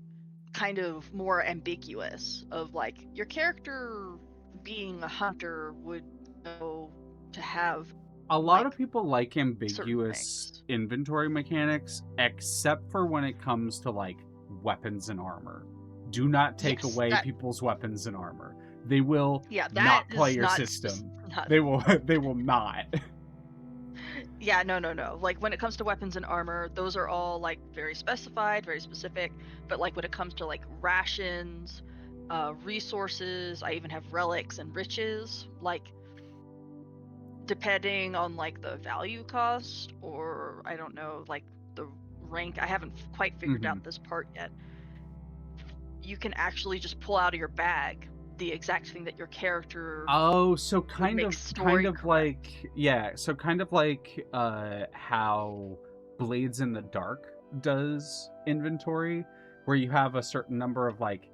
kind of more ambiguous, of like your character being a hunter would know to have A lot like of people like certain ambiguous things. inventory mechanics, except for when it comes to like weapons and armor. Do not take Yes, away that people's weapons and armor. They will that not play is your not system. not They will not. yeah, no. Like when it comes to weapons and armor, those are all like very specified, very specific. But like when it comes to like rations, resources, I even have relics and riches. Like depending on like the value cost, or I don't know, like the rank. I haven't quite figured Mm-hmm. out this part yet. You can actually just pull out of your bag the exact thing that your character Oh, so would kind make of story correct. like, yeah, so kind of like how Blades in the Dark does inventory, where you have a certain number of like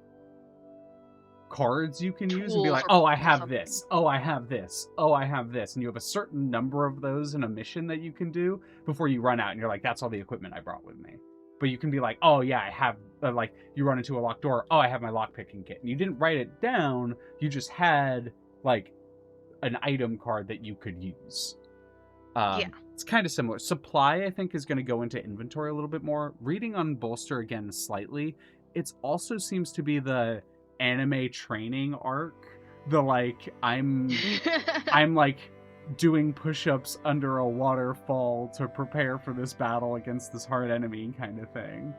cards you can use and be Tools like, or oh, I have something. this, oh, I have this, oh, I have this, and you have a certain number of those in a mission that you can do before you run out, and you're like, that's all the equipment I brought with me. But you can be like, oh yeah, I have, like, you run into a locked door, oh, I have my lockpicking kit, and you didn't write it down, you just had like an item card that you could use. Yeah. It's kind of similar. Supply, I think, is going to go into inventory a little bit more. Reading on Bolster again slightly, it also seems to be the anime training arc. The like, I'm like doing push-ups under a waterfall to prepare for this battle against this hard enemy kind of thing.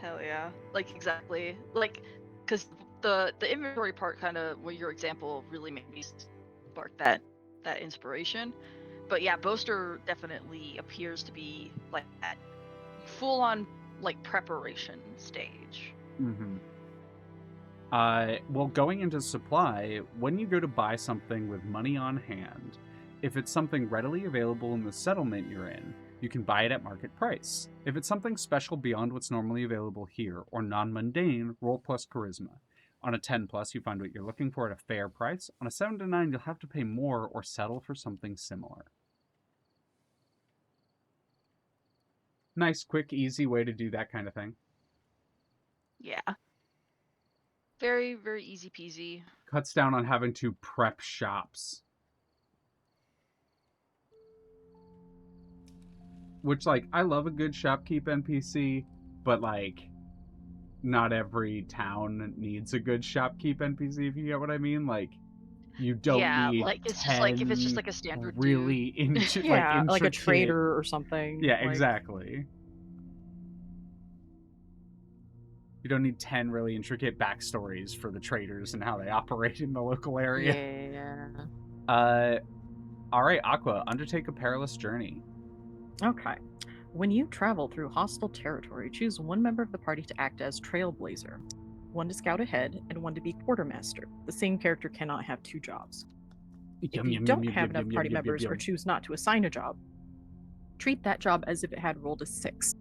Hell yeah. Like exactly. Like cuz the inventory part kind of, well, your example really made me spark that inspiration. But yeah, Boaster definitely appears to be like that full on like preparation stage. Mm-hmm. Well, going into supply, when you go to buy something with money on hand, if it's something readily available in the settlement you're in, you can buy it at market price. If it's something special beyond what's normally available here or non-mundane, roll plus charisma. On a 10 plus, you find what you're looking for at a fair price. On a 7 to 9, you'll have to pay more or settle for something similar. Nice, quick, easy way to do that kind of thing. Yeah. Very, very easy peasy. Cuts down on having to prep shops. Which, like, I love a good shopkeep NPC, but, like, not every town needs a good shopkeep NPC, if you get what I mean. Like, you don't Yeah, need like it's 10 just like if it's just like a standard really dude. like Yeah, like a intricate... trader or something. Yeah, like... exactly. You don't need 10 really intricate backstories for the traders and how they operate in the local area. Yeah. All right, Aqua, undertake a perilous journey. Okay. When you travel through hostile territory, choose one member of the party to act as trailblazer, one to scout ahead, and one to be quartermaster. The same character cannot have two jobs. If you don't have enough party members or choose not to assign a job, treat that job as if it had rolled a 6.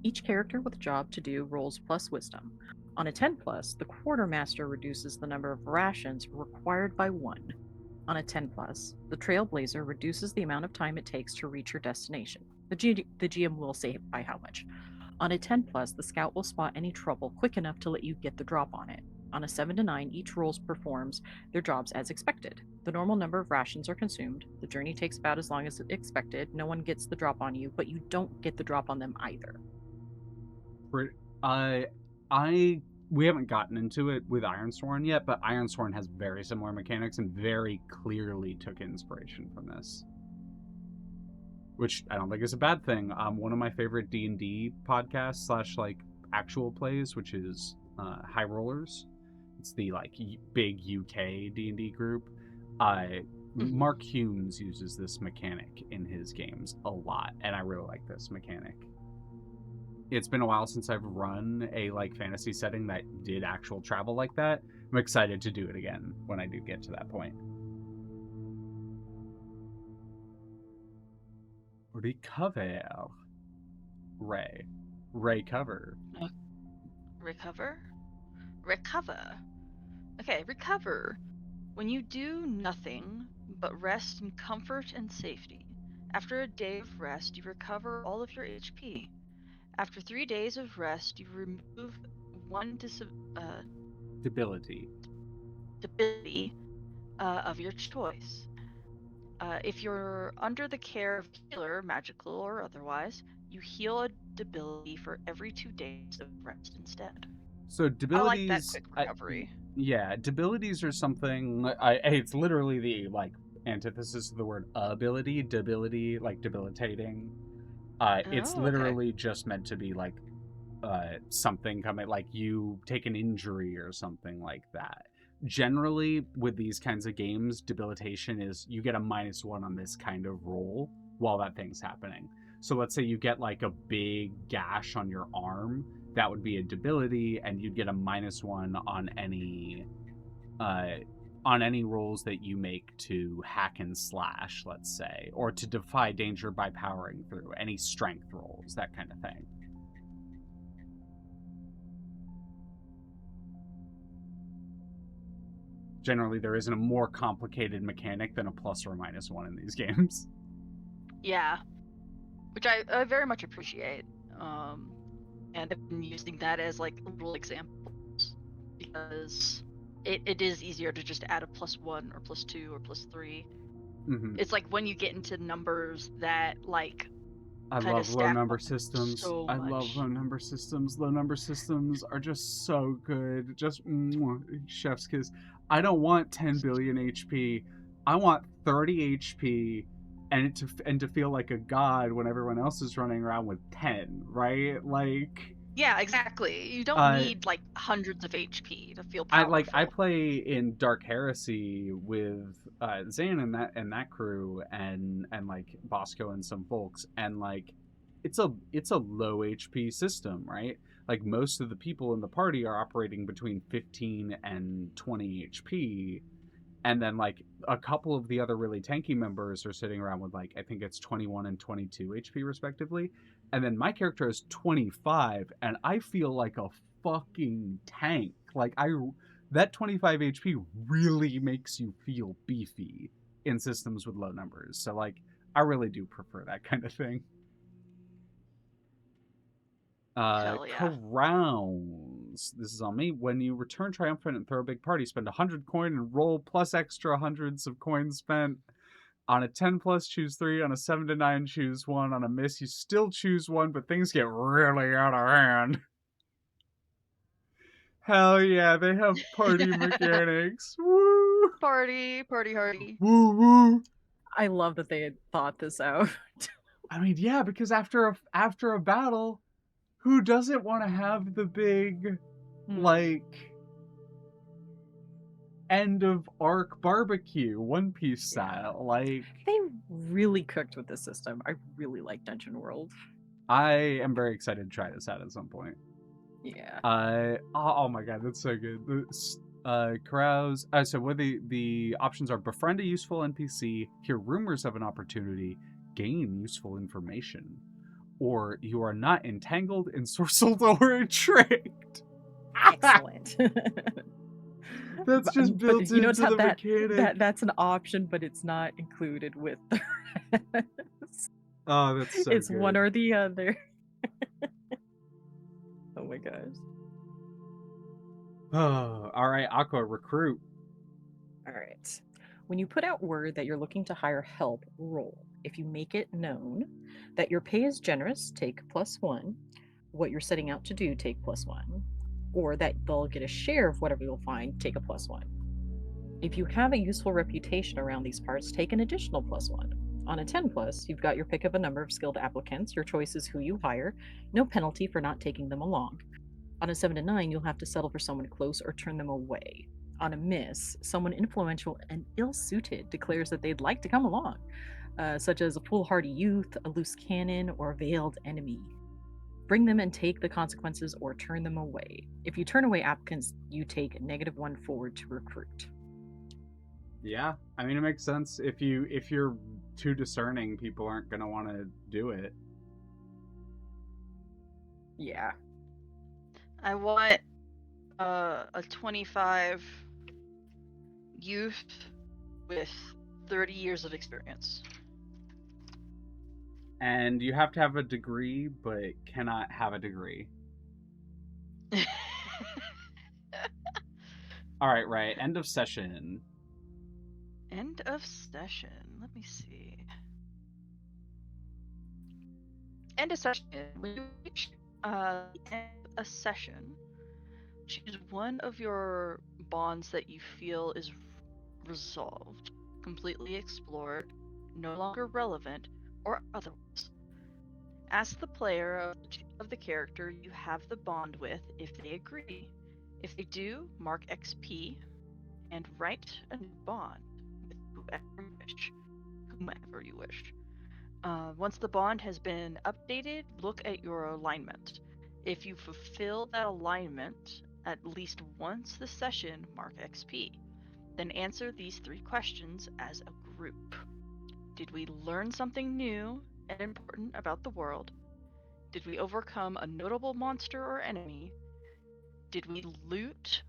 Each character with a job to do rolls plus wisdom. On a 10 plus, the quartermaster reduces the number of rations required by 1. On a 10 plus, the trailblazer reduces the amount of time it takes to reach your destination. The GM will say by how much. On a 10 plus, the scout will spot any trouble quick enough to let you get the drop on it. On a 7 to 9, each role performs their jobs as expected. The normal number of rations are consumed. The journey takes about as long as expected. No one gets the drop on you, but you don't get the drop on them either. We haven't gotten into it with Ironsworn yet, but Ironsworn has very similar mechanics and very clearly took inspiration from this, which I don't think is a bad thing. One of my favorite D&D podcasts / like actual plays, which is High Rollers. It's the like big UK D&D group. Mark Humes uses this mechanic in his games a lot, and I really like this mechanic. It's been a while since I've run a like fantasy setting that did actual travel like that. I'm excited to do it again when I do get to that point. Recover. Recover. Recover. Okay, recover. When you do nothing but rest in comfort and safety. After a day of rest, you recover all of your HP. After 3 days of rest, you remove one debility of your choice. If you're under the care of a healer, magical or otherwise, you heal a debility for every 2 days of rest instead. So debilities, I like that quick recovery. Yeah, debilities are something. It's literally the like antithesis of the word ability. Debility, like debilitating. It's literally just meant to be like something coming, like you take an injury or something like that. Generally, with these kinds of games, debilitation is you get a -1 on this kind of roll while that thing's happening. So let's say you get like a big gash on your arm, that would be a debility, and you'd get a -1 on any rolls that you make to hack and slash, let's say, or to defy danger by powering through, any strength rolls, that kind of thing. Generally, there isn't a more complicated mechanic than a plus or -1 in these games. Yeah, which I very much appreciate. And I've been using that as like little examples because it is easier to just add a +1 or +2 or +3. Mm-hmm. It's like when you get into numbers that like I love low number systems. I love low number systems. Low number systems are just so good. Just chef's kiss. I don't want 10 billion HP. I want 30 HP and to feel like a god when everyone else is running around with 10, right? Like Yeah, exactly. You don't Uh, need like hundreds of HP to feel I powerful. play in Dark Heresy with Zane and that crew and like Bosco and some folks, and like it's a low HP system, right? Like most of the people in the party are operating between 15 and 20 HP, and then like a couple of the other really tanky members are sitting around with like I think it's 21 and 22 HP respectively, and then my character is 25 and I feel like a fucking tank. Like I that 25 HP really makes you feel beefy in systems with low numbers. So like I really do prefer that kind of thing. Hell yeah. Crowns. This is on me. When you return triumphant and throw a big party, spend 100 coin and roll plus extra hundreds of coins spent. On a 10 plus, choose 3. On a 7 to 9, choose 1. On a miss, you still choose 1, but things get really out of hand. Hell yeah, they have party mechanics. Woo! Party hardy. Woo woo! I love that they had thought this out. I mean, yeah, because after a battle, who doesn't want to have the big, like, end of arc barbecue, One Piece style? Like, They really cooked with this system. I really like Dungeon World. I am very excited to try this out at some point. Yeah. Oh my god, that's so good. Carouse. So what the options are: befriend a useful NPC, hear rumors of an opportunity, gain useful information, or you are not entangled, ensorcelled, or tricked. Excellent. That's just built you into the that mechanic. that's an option, but it's not included with the rest. Oh, that's so It's good. one or the other. Oh my gosh. Oh, all right, Aqua, recruit. All right. When you put out word that you're looking to hire help, roll. If you make it known that your pay is generous, take +1. What you're setting out to do, take +1. Or that they'll get a share of whatever you'll find, take a +1. If you have a useful reputation around these parts, take an additional +1. On a 10 plus, you've got your pick of a number of skilled applicants. Your choice is who you hire. No penalty for not taking them along. On a 7 to 9, you'll have to settle for someone close or turn them away. On a miss, someone influential and ill-suited declares that they'd like to come along, such as a foolhardy youth, a loose cannon, or a veiled enemy. Bring them and take the consequences or turn them away. If you turn away applicants, you take -1 forward to recruit. Yeah, I mean it makes sense. If you're too discerning, people aren't gonna want to do it. Yeah. I want a 25 youth with 30 years of experience. And you have to have a degree, but cannot have a degree. All right. End of session. End of session. Let me see. End of session. When you reach the end of a session, choose one of your bonds that you feel is resolved, completely explored, no longer relevant, or otherwise. Ask the player of the character you have the bond with if they agree. If they do, mark XP and write a new bond with whomever you wish. Once the bond has been updated, look at your alignment. If you fulfill that alignment at least once this session, mark XP. Then answer these 3 questions as a group. Did we learn something new and important about the world? Did we overcome a notable monster or enemy? Did we loot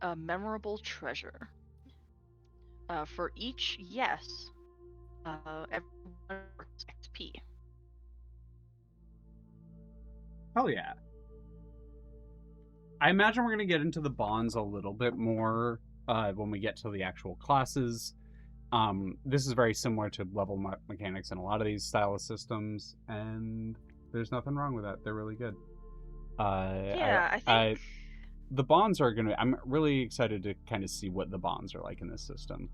a memorable treasure? For each yes, everyone marks XP. Hell yeah. I imagine we're going to get into the bonds a little bit more when we get to the actual classes. This is very similar to level mechanics in a lot of these style of systems, and there's nothing wrong with that. They're really good. I think the bonds are gonna. I'm really excited to kind of see what the bonds are like in this system.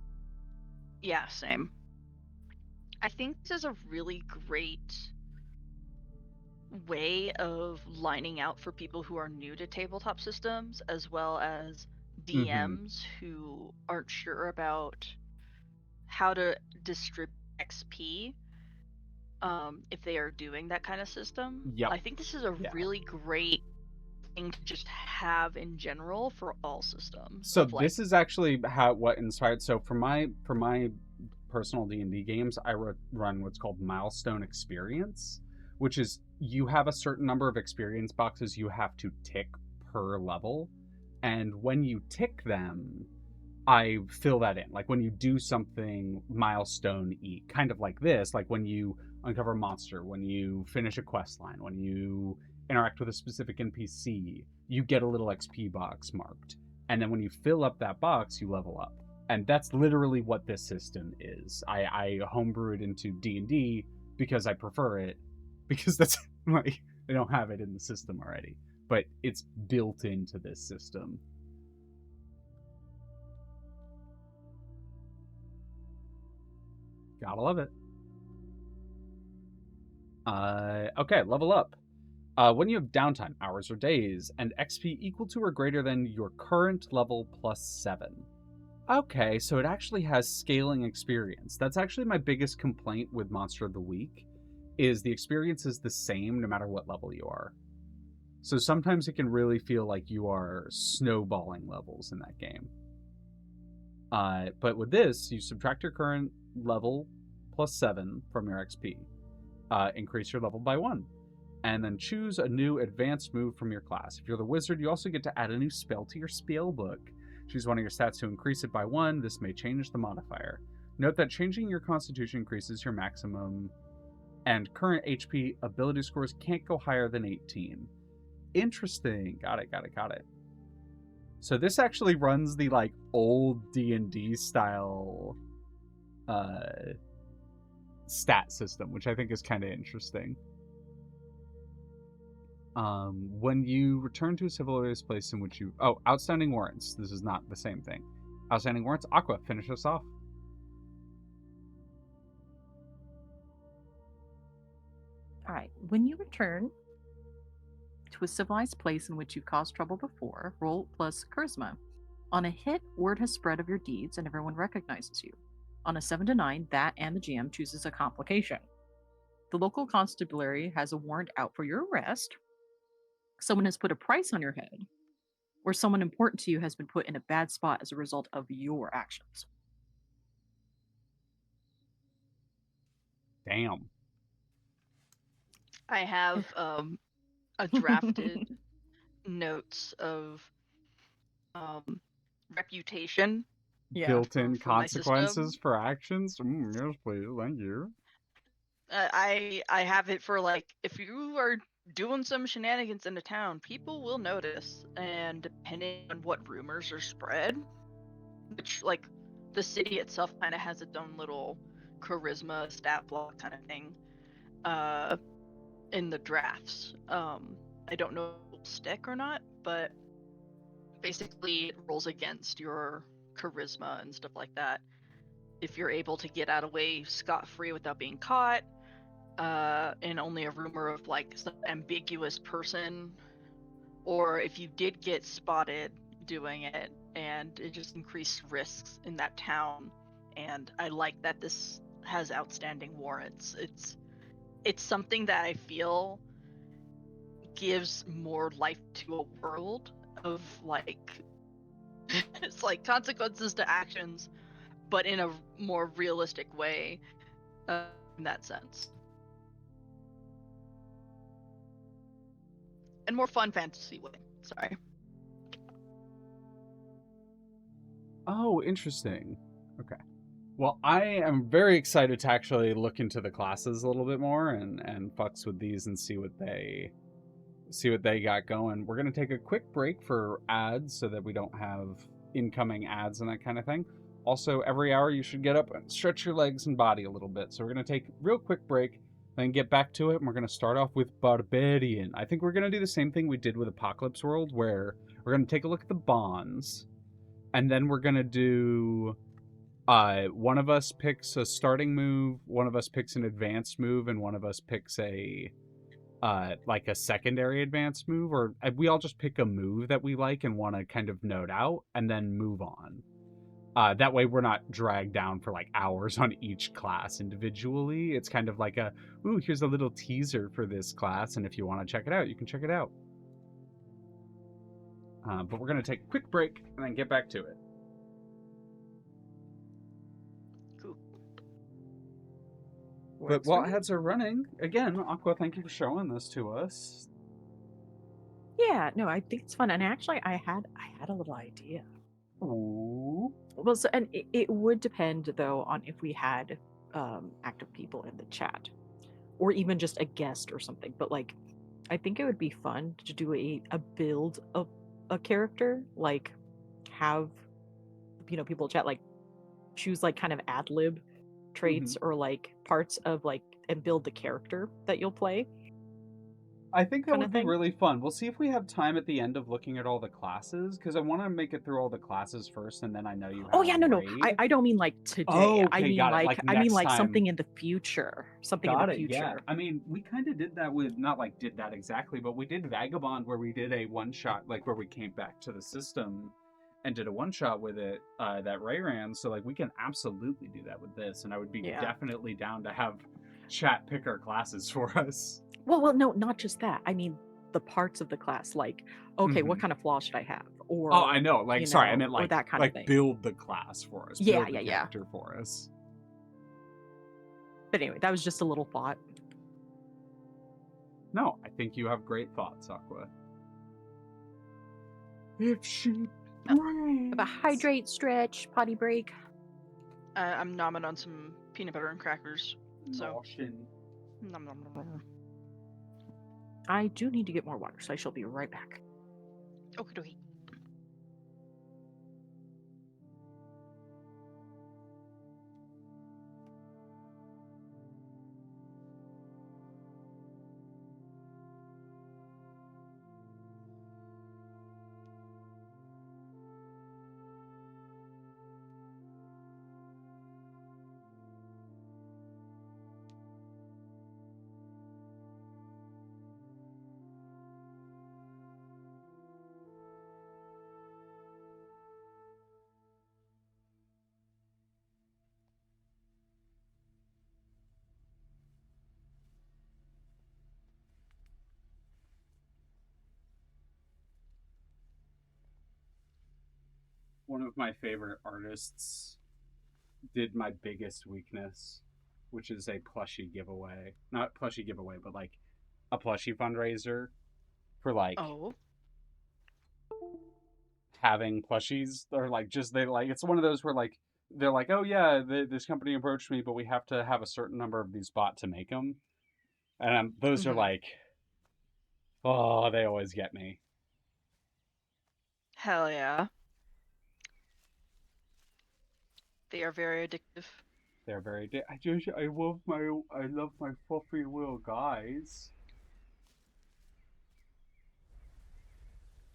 Yeah, same. I think this is a really great way of lining out for people who are new to tabletop systems, as well as Mm-hmm. DMs who aren't sure about how to distribute XP if they are doing that kind of system. Yep. I think this is a Yeah. really great thing to just have in general for all systems So of like. this is actually what inspired. So for my personal D&D games, I run what's called milestone experience, which is you have a certain number of experience boxes you have to tick per level, and when you tick them, I fill that in. Like when you do something milestone-y, kind of like this, like when you uncover a monster, when you finish a quest line, when you interact with a specific NPC, you get a little XP box marked. And then when you fill up that box, you level up. And that's literally what this system is. I homebrew it into D&D because I prefer it, because that's like I don't have it in the system already, but it's built into this system. Gotta love it. Okay, level up. When you have downtime, hours or days, and XP equal to or greater than your current level plus 7. Okay, so it actually has scaling experience. That's actually my biggest complaint with Monster of the Week, is the experience is the same no matter what level you are. So sometimes it can really feel like you are snowballing levels in that game. But with this, you subtract your current level plus 7 from your XP. Increase your level by 1. And then choose a new advanced move from your class. If you're the wizard, you also get to add a new spell to your spell book. Choose one of your stats to increase it by 1. This may change the modifier. Note that changing your constitution increases your maximum and current HP ability scores can't go higher than 18. Interesting. Got it. So this actually runs the like old D&D style stat system, which I think is kind of interesting. When you return to a civilized place in which you... Oh, outstanding warrants. This is not the same thing. Outstanding warrants. Aqua, finish us off. All right. When you return to a civilized place in which you've caused trouble before, roll plus charisma. On a hit, word has spread of your deeds and everyone recognizes you. On a 7 to 9, that and the GM chooses a complication. The local constabulary has a warrant out for your arrest. Someone has put a price on your head, or someone important to you has been put in a bad spot as a result of your actions. Damn. I have a drafted notes of reputation Yeah. Built-in for my system. consequences for actions? Yes, please. Thank you. I have it for like, if you are doing some shenanigans in the town, people will notice, and depending on what rumors are spread, which like the city itself kind of has its own little charisma stat block kind of thing in the drafts. I don't know if it will stick or not, but basically it rolls against your charisma and stuff like that. If you're able to get out of the way scot-free without being caught, and only a rumor of like some ambiguous person, or if you did get spotted doing it, and it just increased risks in that town. And I like that this has outstanding warrants. It's something that I feel gives more life to a world of like it's like consequences to actions, but in a more realistic way, in that sense, and more fun fantasy way. Sorry. Oh, interesting. Okay. Well, I am very excited to actually look into the classes a little bit more and fucks with these and see what they got going. We're gonna take a quick break for ads so that we don't have incoming ads and that kind of thing. Also, every hour you should get up and stretch your legs and body a little bit. So we're gonna take a real quick break, then get back to it, and we're gonna start off with Barbarian. I think we're gonna do the same thing we did with Apocalypse World, where we're gonna take a look at the bonds, and then we're gonna do one of us picks a starting move, one of us picks an advanced move, and one of us picks a like a secondary advanced move, or we all just pick a move that we like and want to kind of note out and then move on. That way we're not dragged down for like hours on each class individually. It's kind of like ooh, here's a little teaser for this class, and if you want to check it out, you can check it out. But we're going to take a quick break and then get back to it. Cool. But while ads are running, again, Aqua, thank you for showing this to us. Yeah, no, I think it's fun. And actually, I had a little idea. Ooh. Well, so, and it would depend though on if we had active people in the chat, or even just a guest or something. But like, I think it would be fun to do a build of a character, like have people chat, like choose like kind of ad lib traits or like parts of like, and build the character that you'll play. I think that Kinda would be thing. really fun. We'll see if we have time at the end of looking at all the classes, because I want to make it through all the classes first, and then I know you have Oh yeah, no, raid. I don't mean like today. Oh, I okay, mean got it. like Like I mean next like time. something in the future. Something in Got the it, yeah. future. I mean, we kind of did that with, not like did that exactly, but we did Vagabond, where we did a one-shot, like where we came back to the system and did a one-shot with it, that Ray ran, so like we can absolutely do that with this, and I would be definitely down to have chat pick our classes for us. Well, no, not just that. I mean, the parts of the class, like, okay, what kind of flaw should I have? Or Oh, I know. Like, sorry, I meant or like that kind of thing. build the class for us. Yeah, build the character for us. But anyway, that was just a little thought. No, I think you have great thoughts, Aqua. If she breaks. Have a hydrate, stretch, potty break. I'm nomming on some peanut butter and crackers. So. Nom, nom, nom, nom. I do need to get more water, so I shall be right back. Okie dokie. One of my favorite artists did my biggest weakness, which is a plushie giveaway. Not plushie giveaway, but like a plushie fundraiser for like having plushies, or like just they like, it's one of those where like they're like, oh yeah, this company approached me, but we have to have a certain number of these bought to make them, and those are like, oh, they always get me. Hell yeah. They are very addictive. They're very I love my fluffy little guys.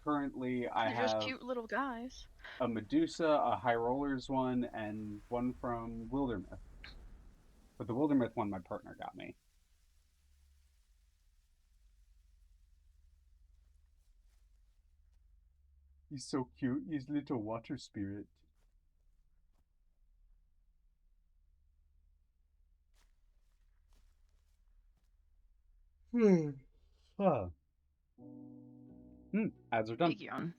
Currently, I They're have just cute little guys. a Medusa, a High Rollers one, and one from Wildermyth. But the Wildermyth one my partner got me. He's so cute. He's little water spirit. Ads are done. Big yawn.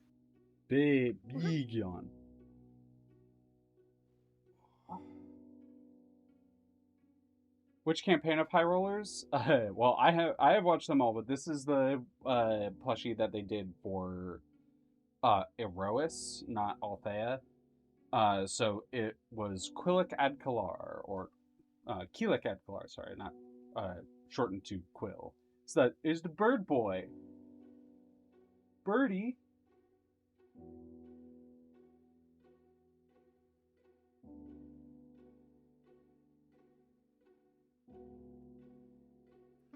Big yawn. Which campaign of High Rollers? Well, I have watched them all, but this is the plushie that they did for Erois, not Althea. So it was Quillic Adkalar, or Keelik Adkalar, sorry, not shortened to Quill. So that is the bird boy. Birdie.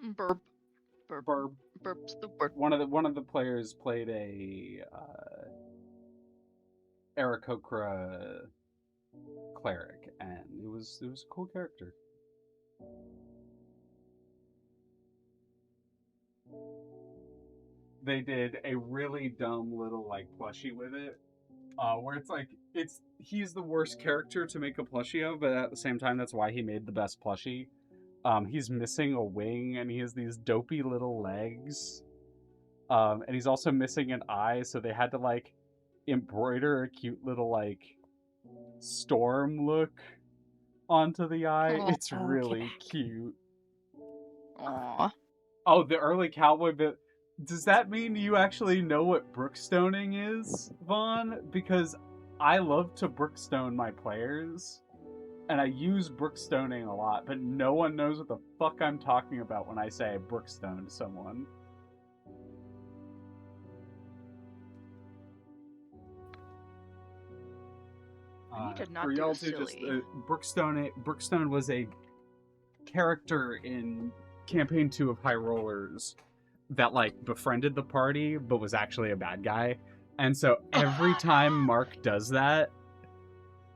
Burp. Burb. Burp's the word. One of the players played a Aarakocra cleric, and it was a cool character. they did a really dumb little like plushie with it, where he's the worst character to make a plushie of, but at the same time, that's why he made the best plushie. He's missing a wing, and he has these dopey little legs. And he's also missing an eye, so they had to like embroider a cute little like storm look onto the eye. Oh, It's okay. really cute. aw. Oh, the early cowboy bit. Does that mean you actually know what brookstoning is, Vaughn? Because I love to brookstone my players, and I use brookstoning a lot, but no one knows what the fuck I'm talking about when I say I brookstone someone. I need to not For do y'all a to just silly. Brookstone was a character in campaign 2 of High Rollers that like befriended the party but was actually a bad guy. And so every time Mark does that,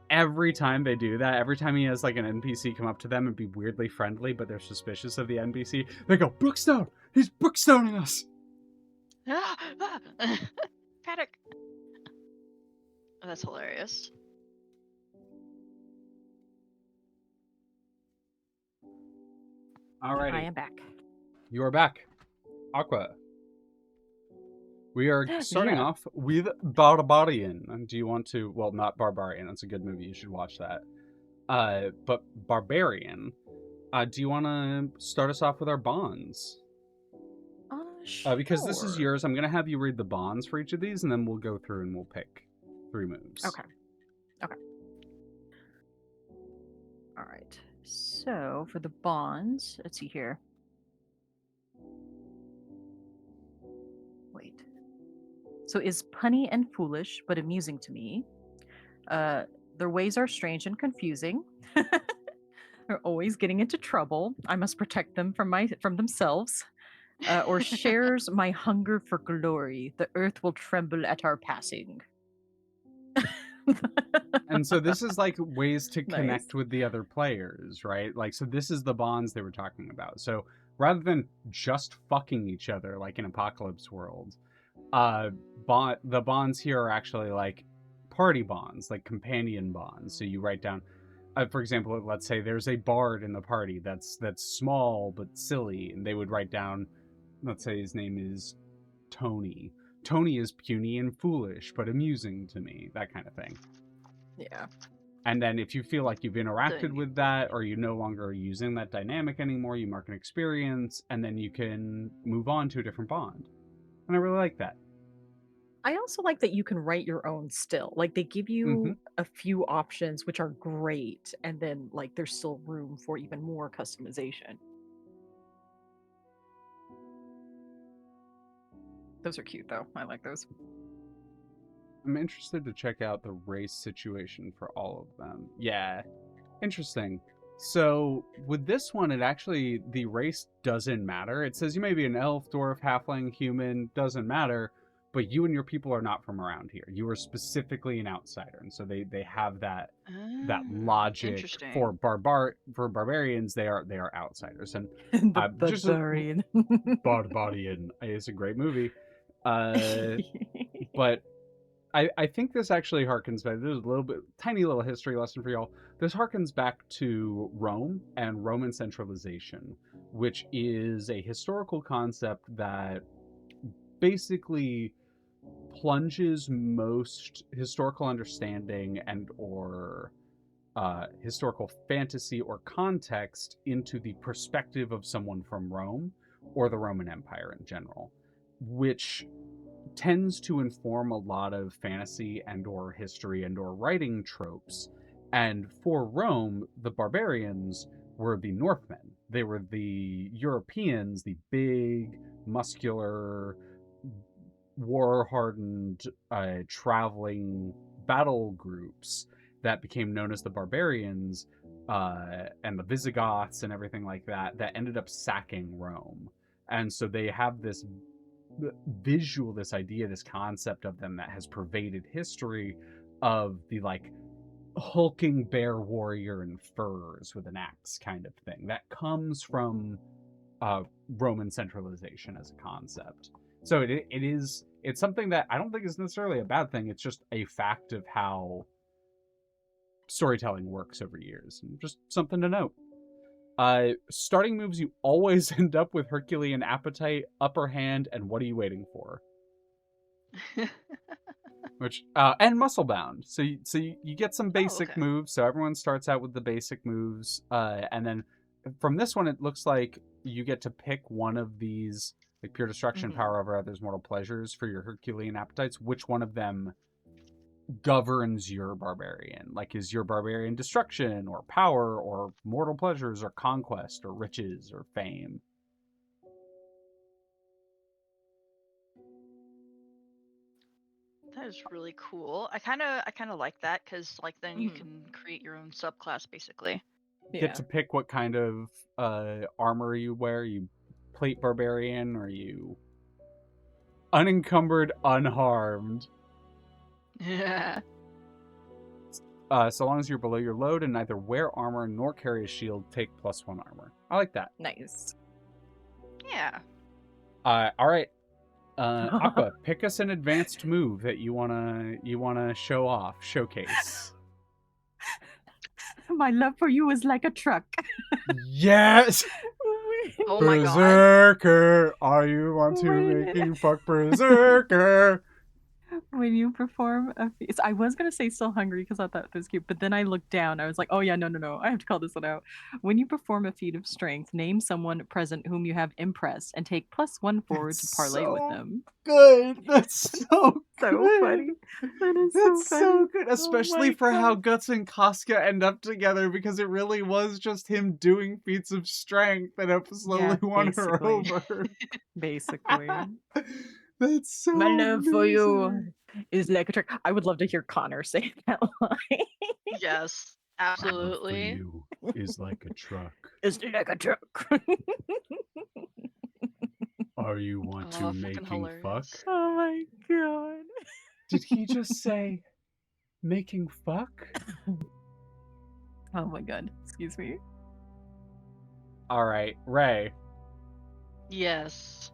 every time they do that, every time he has like an NPC come up to them and be weirdly friendly but they're suspicious of the NPC, they go, Brookstone! He's brookstoning us! Paddock. That's hilarious. Alrighty. I am back. You are back. Aqua. We are starting Yeah. off with Barbarian. Do you want to... Well, not Barbarian. It's a good movie. You should watch that. But Barbarian. Do you want to start us off with our bonds? Sure. Because this is yours, I'm going to have you read the bonds for each of these, and then we'll go through and we'll pick 3 moves. Okay. All right. So for the bonds, let's see here. Wait. So is punny and foolish, but amusing to me. Their ways are strange and confusing. They're always getting into trouble. I must protect them from themselves. Or shares my hunger for glory. The earth will tremble at our passing. And so this is like ways to Nice. connect with the other players, right? Like, so this is the bonds they were talking about. So rather than just fucking each other like in Apocalypse World, the bonds here are actually like party bonds, like companion bonds. So you write down, for example, let's say there's a bard in the party that's small but silly, and they would write down, let's say his name is Tony. Tony is puny and foolish, but amusing to me, that kind of thing. Yeah. And then if you feel like you've interacted with that, or you no longer are using that dynamic anymore, you mark an experience, and then you can move on to a different bond. And I really like that. I also like that you can write your own still. Like they give you a few options, which are great, and then like there's still room for even more customization. Those are cute though. I like those. I'm interested to check out the race situation for all of them. Yeah, interesting. So with this one, it actually, the race doesn't matter. It says you may be an elf, dwarf, halfling, human, doesn't matter, but you and your people are not from around here. You are specifically an outsider, and so they have that logic for barbarians. They are outsiders, and The just barbarian. Barbarian is a great movie, but I think this actually harkens back. There's a little bit, tiny little history lesson for y'all. This harkens back to Rome and Roman centralization, which is a historical concept that basically plunges most historical understanding and or historical fantasy or context into the perspective of someone from Rome or the Roman Empire in general, which tends to inform a lot of fantasy and or history and or writing tropes. And for Rome, the barbarians were the Northmen. They were the Europeans, the big, muscular, war-hardened, traveling battle groups that became known as the barbarians, and the Visigoths and everything like that, that ended up sacking Rome. And so they have this visual, this idea, this concept of them that has pervaded history, of the like hulking bear warrior in furs with an axe kind of thing that comes from Roman centralization as a concept. So it's something that I don't think is necessarily a bad thing. It's just a fact of how storytelling works over years, and just something to note. Starting moves, you always end up with Herculean Appetite, Upper Hand, and What Are You Waiting For? Which and Muscle Bound. So you get some basic okay. moves. So everyone starts out with the basic moves, and then from this one, it looks like you get to pick one of these, like Pure Destruction, Mhm. Power Over Others, Mortal Pleasures for your Herculean Appetites. Which one of them governs your barbarian? Like, is your barbarian destruction or power or mortal pleasures or conquest or riches or fame? That is really cool. I kind of like that because like then you Mhm. can create your own subclass basically. Get Yeah. to pick what kind of armor you wear. You plate barbarian, or you unencumbered, unharmed. Yeah. So long as you're below your load and neither wear armor nor carry a shield, take +1 armor. I like that. Nice. Yeah. All right. Aqua, pick us an advanced move that you wanna show off, showcase. My love for you is like a truck. Yes, Oh my god. Berserker. Are you want to When- making fuck Berserker? When you perform a feat, I was gonna say still hungry because I thought that was cute, but then I looked down. I was like, oh yeah, no, I have to call this one out. When you perform a feat of strength, name someone present whom you have impressed and take +1 forward to That's parlay with so them. good. That's so So good. funny. That is That's so so funny. good, Oh especially my for how God. Guts and Casca end up together, because it really was just him doing feats of strength that have slowly Yeah, won her basically. over. Basically. That's so My love for amazing. you is like a truck. I would love to hear Connor say that line. Yes. My love for Absolutely. you is like a truck. It's like a truck. Are you want Oh, to fucking making hilarious. fuck? Oh my God. Did he just say making fuck? Oh my God. Excuse me. All right, Ray, Yes.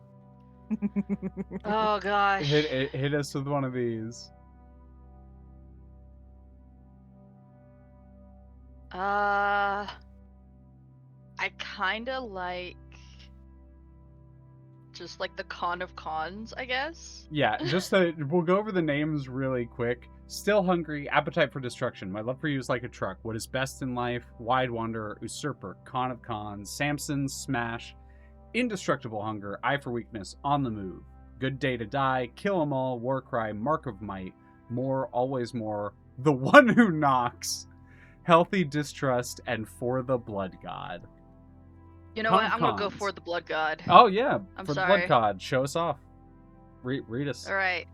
Oh gosh. hit us with one of these. I kind of like just like the con of cons, I guess. Yeah, we'll go over the names really quick. Still hungry, appetite for destruction. My love for you is like a truck. What is best in life? Wide wanderer, usurper, con of cons, Samson, smash, indestructible hunger, eye for weakness, on the move, good day to die, kill 'em all, war cry, mark of might, more, always more, the one who knocks, healthy distrust, and for the blood god. You know Con what? of I'm gonna go cons. for the blood god. Oh yeah, I'm for the blood sorry. god. Show us off. Read us. All right.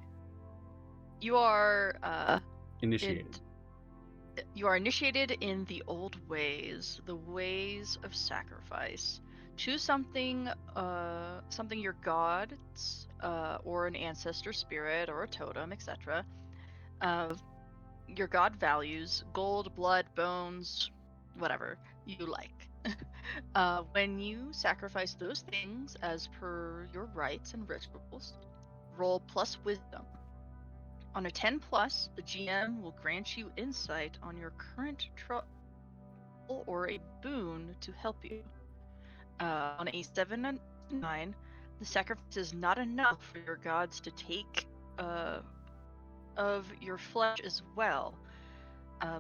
You are Initiated. you are initiated in the old ways, the ways of sacrifice. Choose something your gods or an ancestor spirit or a totem, etc. Your god values, gold, blood, bones, whatever you like. When you sacrifice those things as per your rites and rituals, roll plus wisdom. On a 10 plus, the GM will grant you insight on your current trouble or a boon to help you. On a 7 and 9, the sacrifice is not enough for your gods to take of your flesh as well,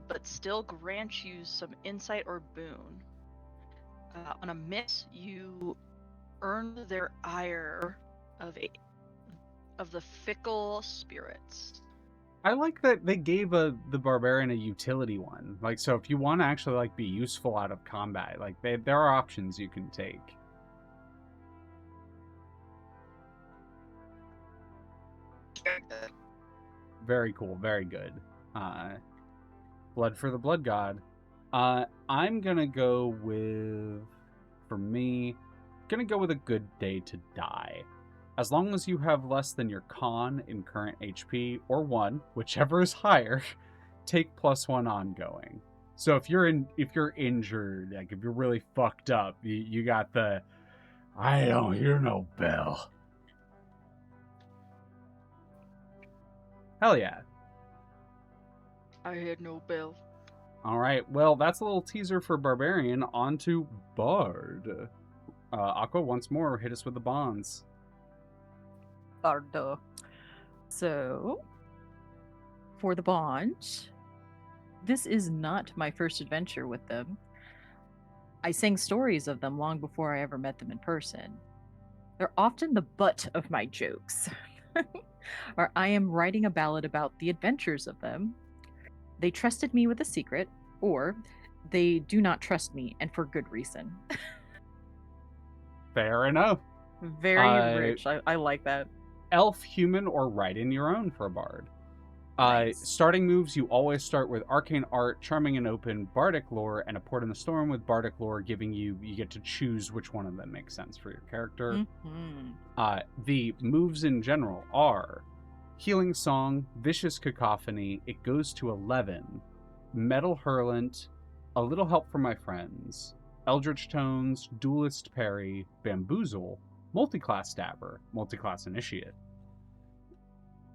but still grant you some insight or boon. On a miss, you earn their ire of the fickle spirits. I like that they gave the barbarian a utility one. Like, so if you want to actually like be useful out of combat, like there are options you can take. Very good. Very cool, very good. Blood for the blood god. I'm gonna go with, for me, gonna go with a good day to die. As long as you have less than your con in current HP, or 1, whichever is higher, take +1 ongoing. So if you're injured, like if you're really fucked up, you got the I don't hear no bell. Hell yeah. I had no bell. All right. Well, that's a little teaser for Barbarian. On to Bard. Aqua, once more, hit us with the bonds. Bardo. So, for the bond, this is not my first adventure with them. I sang stories of them long before I ever met them in person. They're often the butt of my jokes. Or I am writing a ballad about the adventures of them. They trusted me with a secret, or they do not trust me, and for good reason. Fair enough. Very rich. I like that. Elf, human, or write in your own for a bard. Nice. Starting moves, you always start with Arcane Art, Charming and Open, Bardic Lore, and A Port in the Storm with Bardic Lore, giving you get to choose which one of them makes sense for your character. Mm-hmm. The moves in general are Healing Song, Vicious Cacophony, It Goes to 11, Metal Hurlant, A Little Help from My Friends, Eldritch Tones, Duelist Parry, Bamboozle, Multiclass Stabber, Multiclass Initiate,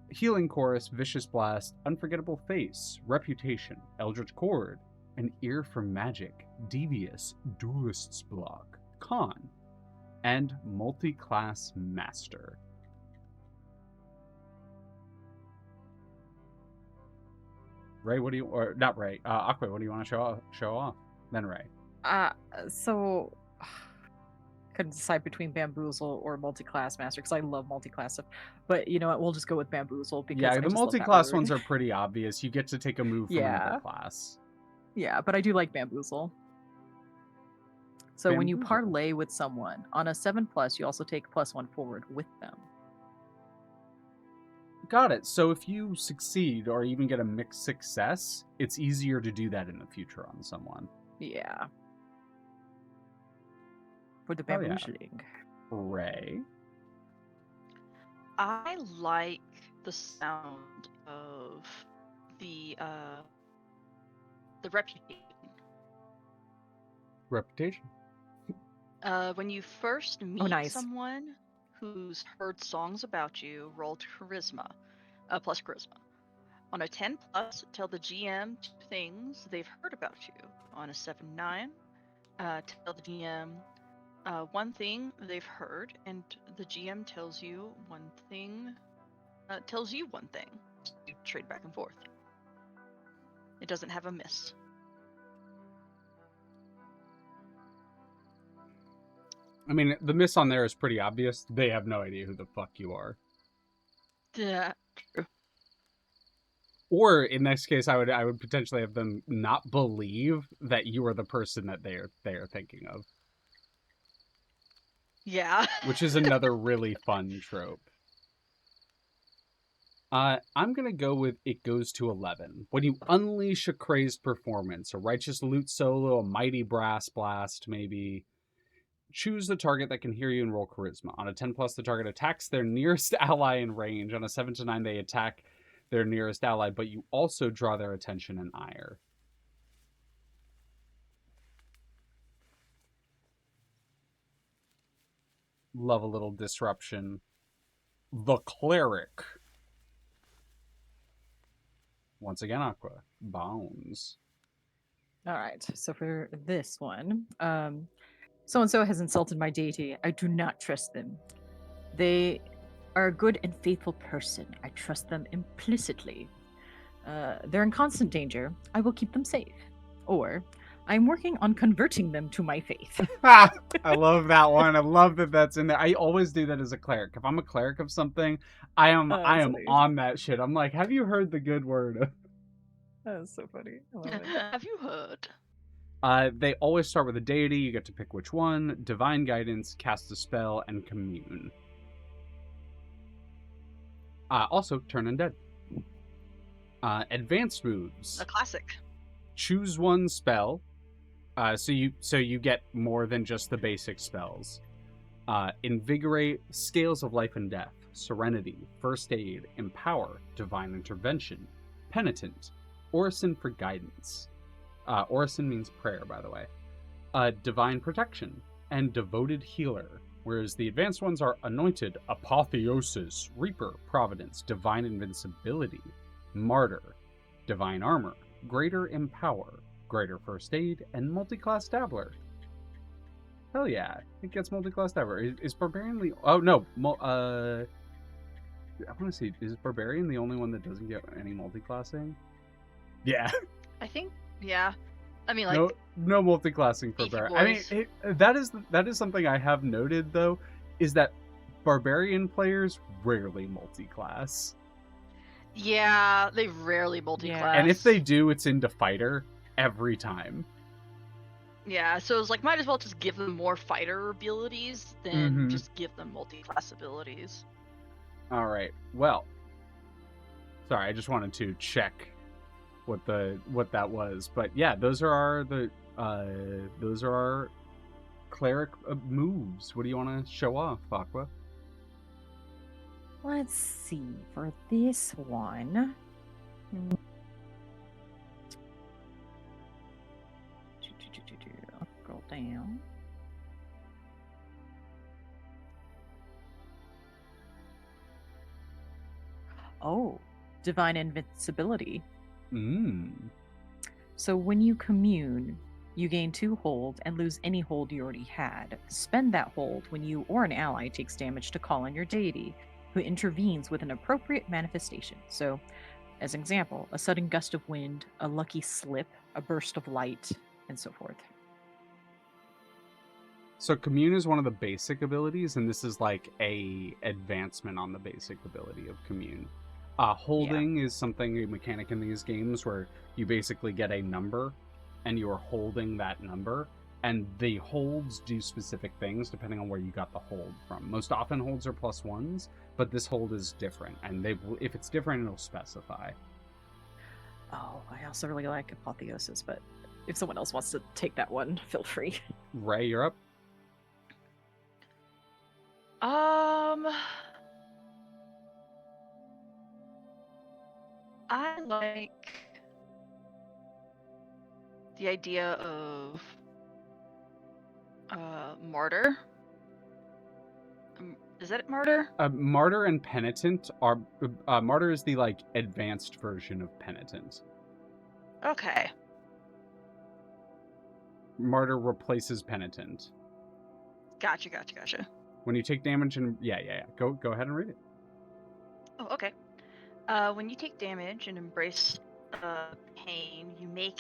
Healing Chorus, Vicious Blast, Unforgettable Face, Reputation, Eldritch Chord, An Ear for Magic, Devious, Duelist's Block, Con, and Multiclass Master. Ray, what do you, or not Ray, Aqua, what do you want to show off? Then Ray. So couldn't decide between Bamboozle or Multiclass Master because I love multi-class stuff. But you know what? We'll just go with Bamboozle because Yeah, I the just love that multi-class word. ones are pretty obvious. You get to take a move from another class. Yeah, but I do like Bamboozle. So when you Bamboozle. parlay with someone on a 7+, you also take +1 forward with them. Got it. So if you succeed or even get a mixed success, it's easier to do that in the future on someone. Yeah. For the Oh, yeah. bamboozling. Ray. I like the sound of the reputation. Reputation. When you first meet nice. someone who's heard songs about you, roll charisma, plus charisma. On a 10+, tell the GM 2 things they've heard about you. On a 7-9, tell the GM 1 thing they've heard, and the GM tells you 1 thing. Tells you 1 thing. So you trade back and forth. It doesn't have a miss. I mean, the miss on there is pretty obvious. They have no idea who the fuck you are. Yeah, true. Or in this case, I would potentially have them not believe that you are the person that they are thinking of. Yeah. Which is another really fun trope. I'm gonna go with It Goes to 11. When you unleash a crazed performance, a righteous lute solo, a mighty brass blast, maybe, choose the target that can hear you and roll charisma. On a 10+, the target attacks their nearest ally in range. On a 7-9, they attack their nearest ally, but you also draw their attention and ire. Love a little disruption. The Cleric. Once again, Aqua. Bounds. All right. So for this one, so-and-so has insulted my deity. I do not trust them. They are a good and faithful person. I trust them implicitly. They're in constant danger. I will keep them safe. Or, I'm working on converting them to my faith. I love that one. I love that that's in there. I always do that as a cleric. If I'm a cleric of something, I am on that shit. I'm like, have you heard the good word? That's so funny. I love it. Have you heard? They always start with a deity. You get to pick which one. Divine Guidance, Cast a Spell, and Commune. Also, Turn Undead. Advanced moves. A classic. Choose one spell. So you get more than just the basic spells. Invigorate, Scales of Life and Death, Serenity, First Aid, Empower, Divine Intervention, Penitent, Orison for Guidance. Orison means prayer, by the way. Divine Protection, and Devoted Healer. Whereas the advanced ones are Anointed, Apotheosis, Reaper, Providence, Divine Invincibility, Martyr, Divine Armor, Greater Empower, Greater First Aid, and Multiclass Dabbler. Hell yeah, it gets Multiclass Dabbler. Is Barbarian the... Oh, no. I want to see, is Barbarian the only one that doesn't get any multiclassing? Yeah. I think, yeah. I mean, like, no multiclassing for Beefy Barbarian. I mean, that is something I have noted, though, is that Barbarian players rarely multiclass. yeah, they rarely multiclass. Yeah. And if they do, it's into Fighter every time. Yeah, so it's like, might as well just give them more fighter abilities than Mhm. just give them multi-class abilities. All right. Well, sorry, I just wanted to check what that was, but yeah, those are our cleric moves. What do you want to show off, Aqua? Let's see, for this one. I'll scroll down. Oh, Divine Invincibility. So when you commune, you gain 2 hold and lose any hold you already had. Spend that hold when you or an ally takes damage to call on your deity, who intervenes with an appropriate manifestation. So, as an example, a sudden gust of wind, a lucky slip, a burst of light, and so forth. So Commune is one of the basic abilities, and this is like a advancement on the basic ability of Commune. Holding is something, a mechanic in these games where you basically get a number, and you are holding that number, and the holds do specific things depending on where you got the hold from. Most often holds are +1s, but this hold is different, and if it's different, it'll specify. Oh, I also really like Apotheosis, but if someone else wants to take that one, feel free. Ray, you're up. I like the idea of Martyr. Is that Martyr? Martyr and Penitent are... Martyr is the, like, advanced version of Penitent. Okay. Martyr replaces Penitent. Gotcha. When you take damage and... Yeah. Go ahead and read it. Oh, okay. When you take damage and embrace pain, you may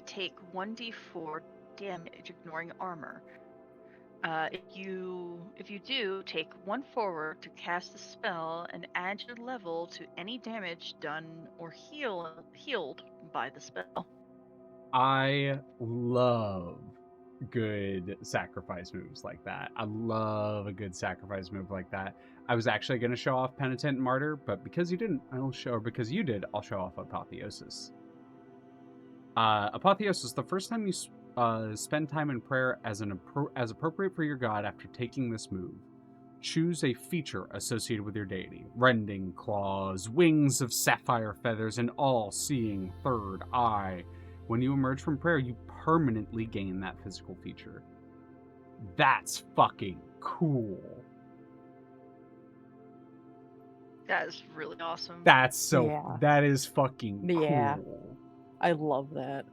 take 1d4 damage, ignoring armor. If you do, take 1 forward to cast the spell and add your level to any damage done or healed by the spell. I love good sacrifice moves like that. I love a good sacrifice move like that. I was actually going to show off Penitent and Martyr, but because you didn't, because you did, I'll show off Apotheosis. Apotheosis, the first time you spend time in prayer as appropriate for your god after taking this move, choose a feature associated with your deity. Rending claws, wings of sapphire feathers, and all-seeing third eye. When you emerge from prayer, you permanently gain that physical feature. That's fucking cool. That is really awesome. That is fucking cool. Yeah. I love that.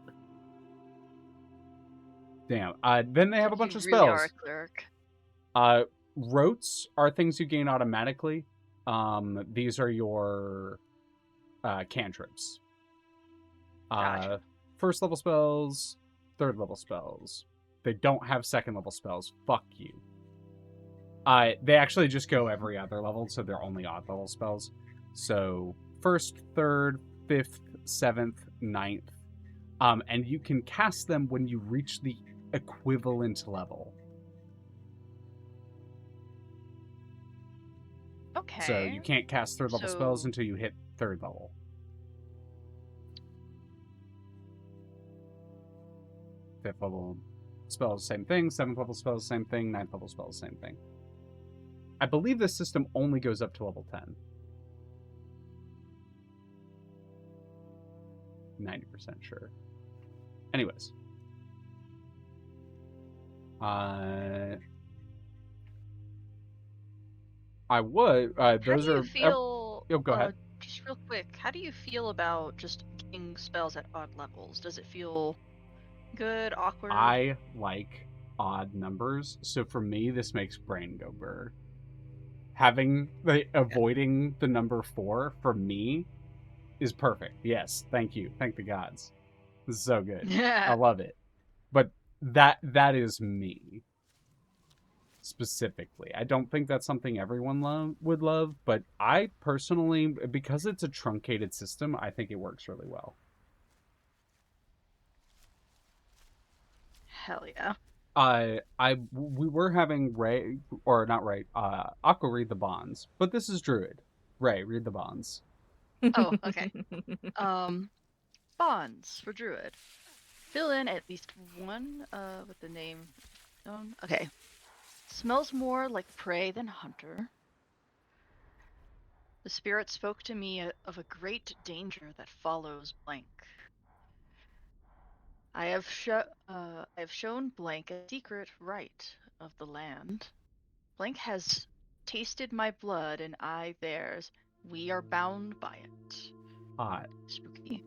Damn. Then they have a bunch of really spells. Are a cleric. Rotes are things you gain automatically. These are your cantrips. Gotcha. First level spells, third level spells. They don't have second level spells. Fuck you. They actually just go every other level, so they're only odd level spells. So first, third, fifth, seventh, ninth. And you can cast them when you reach the equivalent level. Okay. So you can't cast third level spells until you hit third level. Fifth level spells, same thing. Seventh level spells, same thing. Ninth level spells, same thing. I believe this system only goes up to level 10. 90% sure. Anyways. I would. How Those do you are. feel? Oh, go ahead. Just real quick, how do you feel about just getting spells at odd levels? Does it feel good, awkward? I like odd numbers, so for me, this makes brain go burr. Having avoiding the number 4 for me is perfect. Yes, thank you, thank the gods. This is so good. I Yeah. love it. But that is me specifically. I don't think that's something everyone would love, but I personally, because it's a truncated system, I think it works really well. Hell yeah. We were having Ray, or not Ray, Aqua read the bonds, but this is Druid. Ray, read the bonds. Oh, okay. Bonds for Druid. Fill in at least one with the name known. Okay. Smells more like prey than hunter. The spirit spoke to me of a great danger that follows blank. I have shown blank a secret right of the land. Blank has tasted my blood and I theirs. We are bound by it. Hot. Spooky.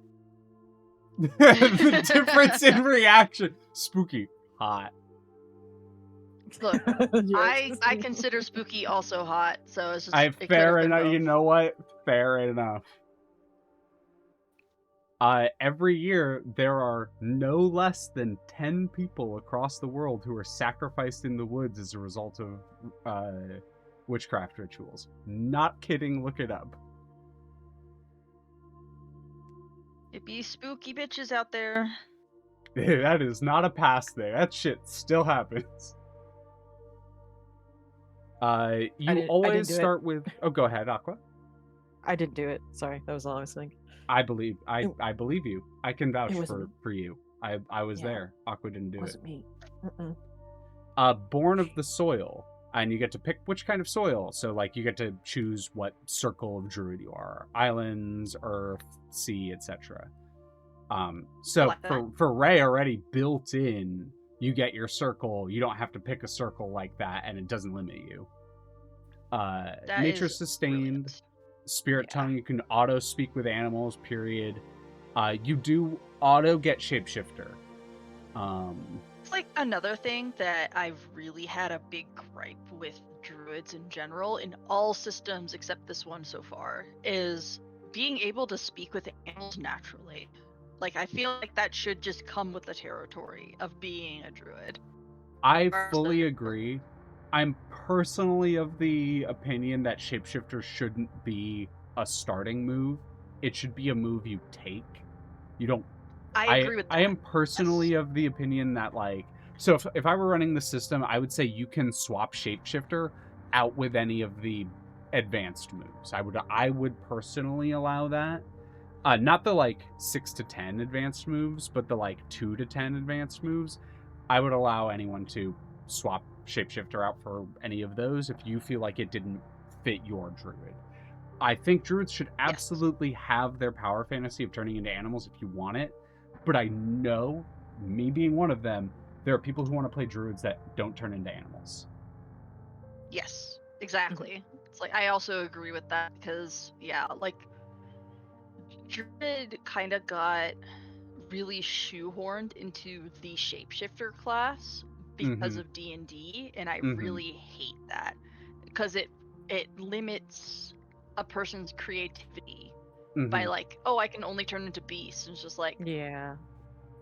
The difference in reaction. Spooky. Hot. Look, Yes. I consider spooky also hot, so it's just it could Fair have been enough. both. You know what? Fair enough. Every year, there are no less than 10 people across the world who are sacrificed in the woods as a result of witchcraft rituals. Not kidding, look it up. It be spooky bitches out there. That is not a past thing. That shit still happens. You I didn't always do it. start with. Oh, go ahead, Aqua. I didn't do it. Sorry, that was all I was thinking. I believe you. I can vouch It wasn't for you. I was Yeah. there. Aqua didn't do It it. wasn't me. Mm-mm. Born of the soil, and you get to pick which kind of soil. So, like, you get to choose what circle of druid you are: islands, earth, sea, etc. So Like that. for Ray already built in, you get your circle. You don't have to pick a circle like that, and it doesn't limit you. That Nature is sustained. brilliant. Spirit Yeah. tongue, you can auto speak with animals, period. You do auto get shapeshifter. It's like another thing that I've really had a big gripe with druids in general in all systems except this one so far is being able to speak with animals naturally. Like I feel like that should just come with the territory of being a druid. I fully agree. I'm personally of the opinion that shapeshifter shouldn't be a starting move. It should be a move you take. You don't. I agree with that. I am personally of the opinion that, like, so if I were running the system, I would say you can swap shapeshifter out with any of the advanced moves. I would personally allow that. Not the like 6 to 10 advanced moves, but the like 2 to 10 advanced moves. I would allow anyone to swap shapeshifter out for any of those if you feel like it didn't fit your druid. I think druids should absolutely have their power fantasy of turning into animals if you want it, but I know, me being one of them, there are people who want to play druids that don't turn into animals. Yes, exactly. It's like I also agree with that because yeah, like druid kind of got really shoehorned into the shapeshifter class because of D&D, and I really hate that because it limits a person's creativity by like, oh, I can only turn into beasts. And it's just like, Yeah.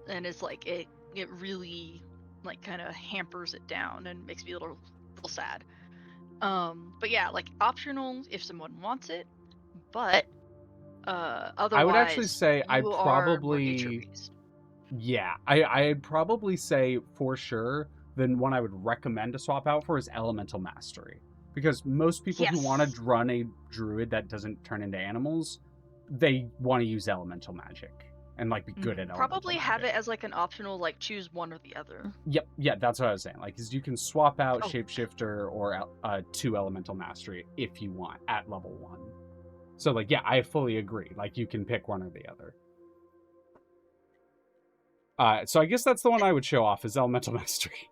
and it's like it really like kind of hampers it down and makes me a little sad. But yeah, like optional if someone wants it, but otherwise I would actually say I you are more probably nature-based. Yeah, I'd probably say for sure the one I would recommend to swap out for is Elemental Mastery. Because most people who want Yes. to run a druid that doesn't turn into animals, they want to use elemental magic and like be good at elemental Probably magic. have it as like an optional, like choose one or the other. Yep, yeah, that's what I was saying. Like, is you can swap out Oh. Shapeshifter or 2 Elemental Mastery if you want at level 1. So, like, yeah, I fully agree. Like, you can pick one or the other. So I guess that's the one I would show off is Elemental Mastery.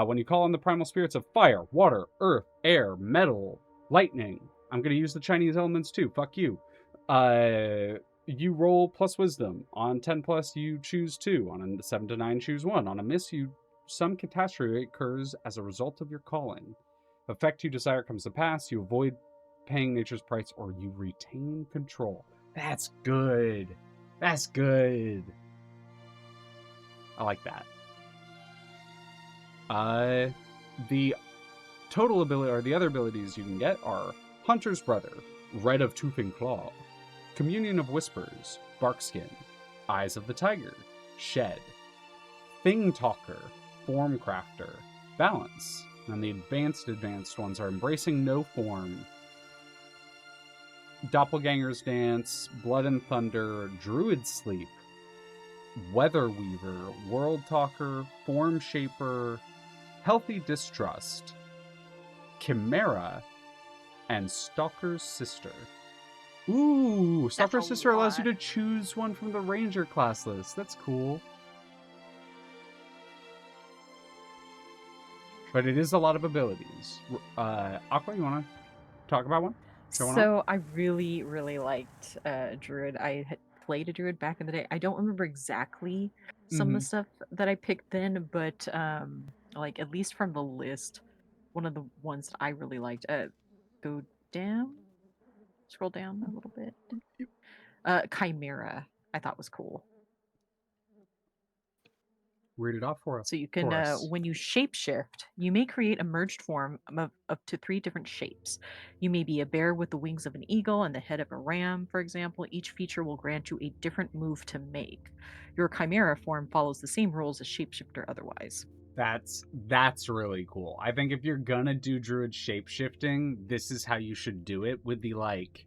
When you call on the primal spirits of fire, water, earth, air, metal, lightning. I'm going to use the Chinese elements too. Fuck you. You roll plus wisdom. On 10 plus, you choose 2. On a 7 to 9, choose 1. On a miss, some catastrophe occurs as a result of your calling. Effect you desire comes to pass. You avoid paying nature's price, or you retain control. That's good. That's good. I like that. The total ability, or the other abilities you can get are Hunter's Brother, Red of Tooth and Claw, Communion of Whispers, Barkskin, Eyes of the Tiger, Shed, Thing Talker, Form Crafter, Balance. And the advanced ones are Embracing No Form, Doppelganger's Dance, Blood and Thunder, Druid Sleep, Weather Weaver, World Talker, Form Shaper, Healthy Distrust, Chimera, and Stalker's Sister. Ooh, Stalker's Sister allows you to choose one from the Ranger class list. That's cool. But it is a lot of abilities. Aqua, you want to talk about one? So I really, really liked Druid. I had played a Druid back in the day. I don't remember exactly some of the stuff that I picked then, but like at least from the list, one of the ones that I really liked. Go down, scroll down a little bit. Chimera, I thought was cool. Read it off for us. So you can, when you shapeshift, you may create a merged form of up to 3 different shapes. You may be a bear with the wings of an eagle and the head of a ram, for example. Each feature will grant you a different move to make. Your chimera form follows the same rules as shapeshifter otherwise. That's really cool. I think if you're gonna do druid shapeshifting, this is how you should do it, with the like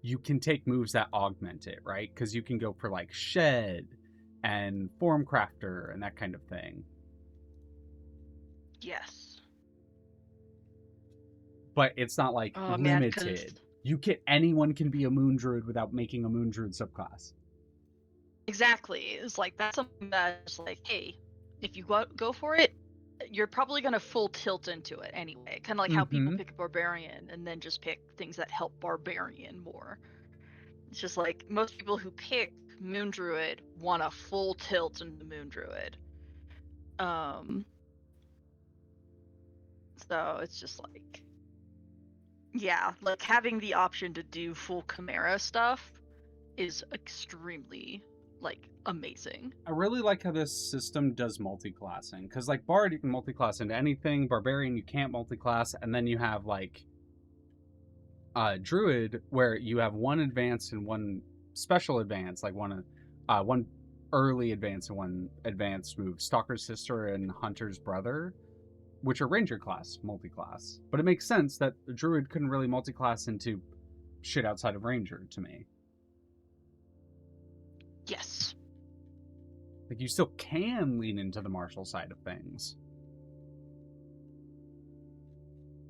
you can take moves that augment it, right? Because you can go for like shed and form crafter and that kind of thing. Yes. But it's not like limited. Anyone can be a moon druid without making a moon druid subclass. Exactly. It's like that's something that's like, hey, if you go for it, you're probably gonna full tilt into it anyway. Kind of like how people pick a barbarian and then just pick things that help barbarian more. It's just like most people who pick moon druid want a full tilt into moon druid. So it's just like, yeah, like having the option to do full chimera stuff is extremely like amazing. I really like how this system does multi-classing, because like bard you can multi-class into anything, barbarian you can't multi-class, and then you have like druid where you have one advanced and one special advance, like one early advance and one advanced move, Stalker's Sister and Hunter's Brother, which are ranger class multi-class. But it makes sense that the druid couldn't really multi-class into shit outside of ranger to me. Yes. Like, you still can lean into the martial side of things,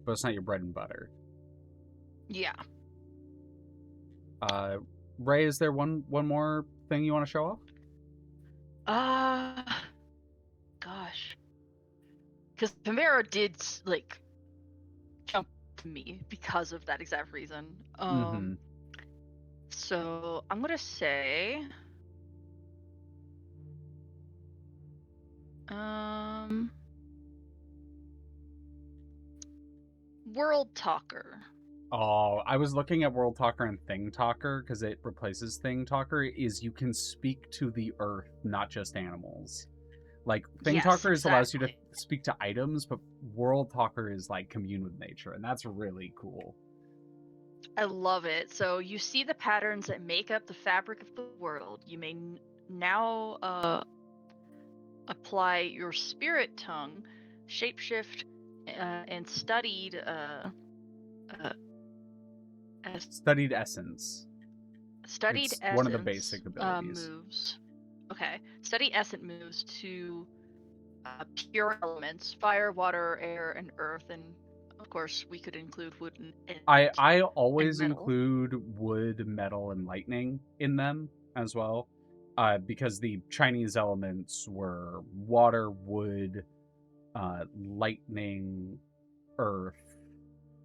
but it's not your bread and butter. Yeah. Ray, is there one more thing you want to show off? Gosh. Because Chimera did, like, jump to me because of that exact reason. So, I'm gonna say... World Talker. Oh, I was looking at World Talker and Thing Talker because it replaces Thing Talker. Is you can speak to the earth, not just animals. Like Thing Talker allows you to speak to items, but World Talker is like commune with nature, and that's really cool. I love it. So you see the patterns that make up the fabric of the world. You may now apply your spirit tongue, shapeshift, and studied studied essence. Studied it's essence. One of the basic abilities. Moves. Okay. Study essence moves to pure elements: fire, water, air, and earth, and of course we could include wood and I always include wood, metal, and lightning in them as well, because the Chinese elements were water, wood, lightning, earth,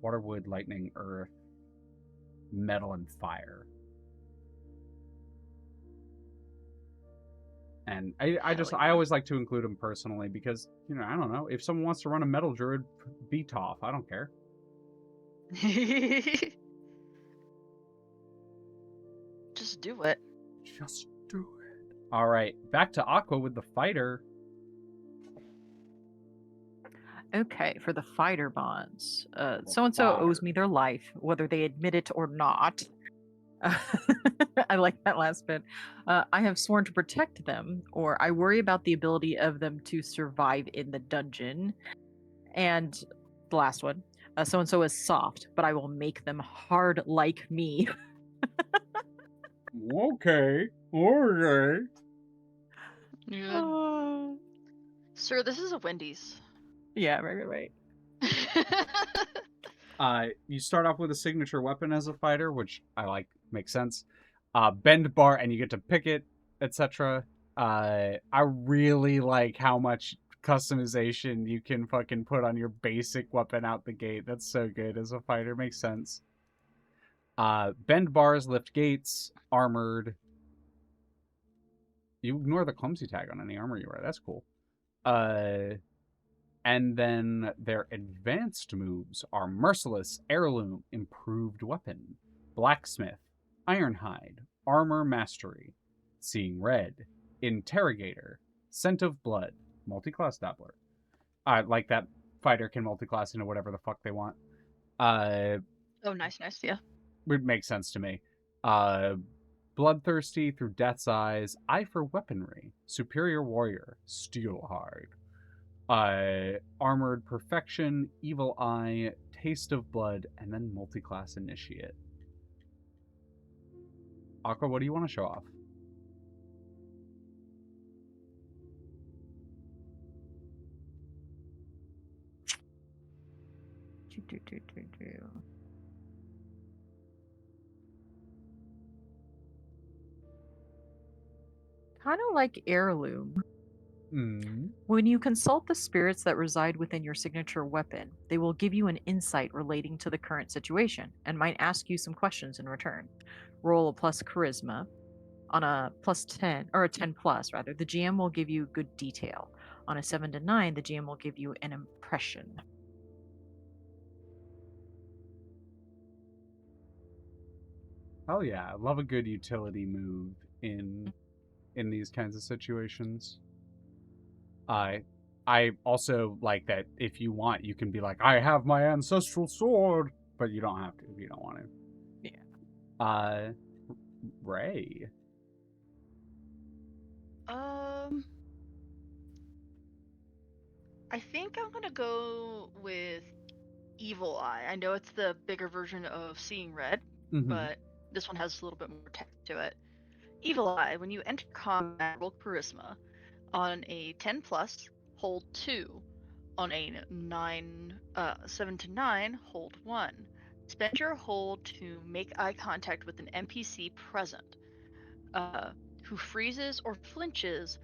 water, wood, lightning, earth, metal, and fire. And I always like to include them personally because, I don't know. If someone wants to run a metal druid, beat off. I don't care. Just do it. Just do it. All right, back to Aqua with the fighter. Okay, for the fighter bonds, so-and-so owes me their life, whether they admit it or not. I like that last bit. I have sworn to protect them, or I worry about the ability of them to survive in the dungeon. And the last one, so-and-so is soft, but I will make them hard like me. Okay. Yeah. Sir, this is a Wendy's. Yeah, right. You start off with a signature weapon as a fighter, which I like, makes sense. Bend bar, and you get to pick it, etc. I really like how much customization you can fucking put on your basic weapon out the gate. That's so good as a fighter, makes sense. Bend bars, lift gates, armored. You ignore the clumsy tag on any armor you wear. That's cool. And then their advanced moves are Merciless, Heirloom, Improved Weapon, Blacksmith, Ironhide, Armor Mastery, Seeing Red, Interrogator, Scent of Blood, Multiclass Dabbler. Like that fighter can multiclass into whatever the fuck they want. Oh, nice, yeah. It makes sense to me. Bloodthirsty through Death's Eyes, Eye for Weaponry, Superior Warrior, Steelhide. Armored Perfection, Evil Eye, Taste of Blood, and then Multiclass Initiate. Aqua, what do you want to show off? Kind of like Heirloom. Mm. When you consult the spirits that reside within your signature weapon, they will give you an insight relating to the current situation and might ask you some questions in return. Roll a plus charisma. On a plus 10, or a 10 plus rather, the GM will give you good detail. On a 7 to 9, the GM will give you an impression. Oh yeah, I love a good utility move in these kinds of situations. I also like that if you want, you can be like, I have my ancestral sword, but you don't have to if you don't want to. Yeah. Ray. I think I'm gonna go with Evil Eye. I know it's the bigger version of Seeing Red, but this one has a little bit more text to it. Evil Eye, when you enter combat, roll Charisma. On a 10 plus, hold 2. On a 7 to 9, hold 1. Spend your hold to make eye contact with an NPC present, who freezes or flinches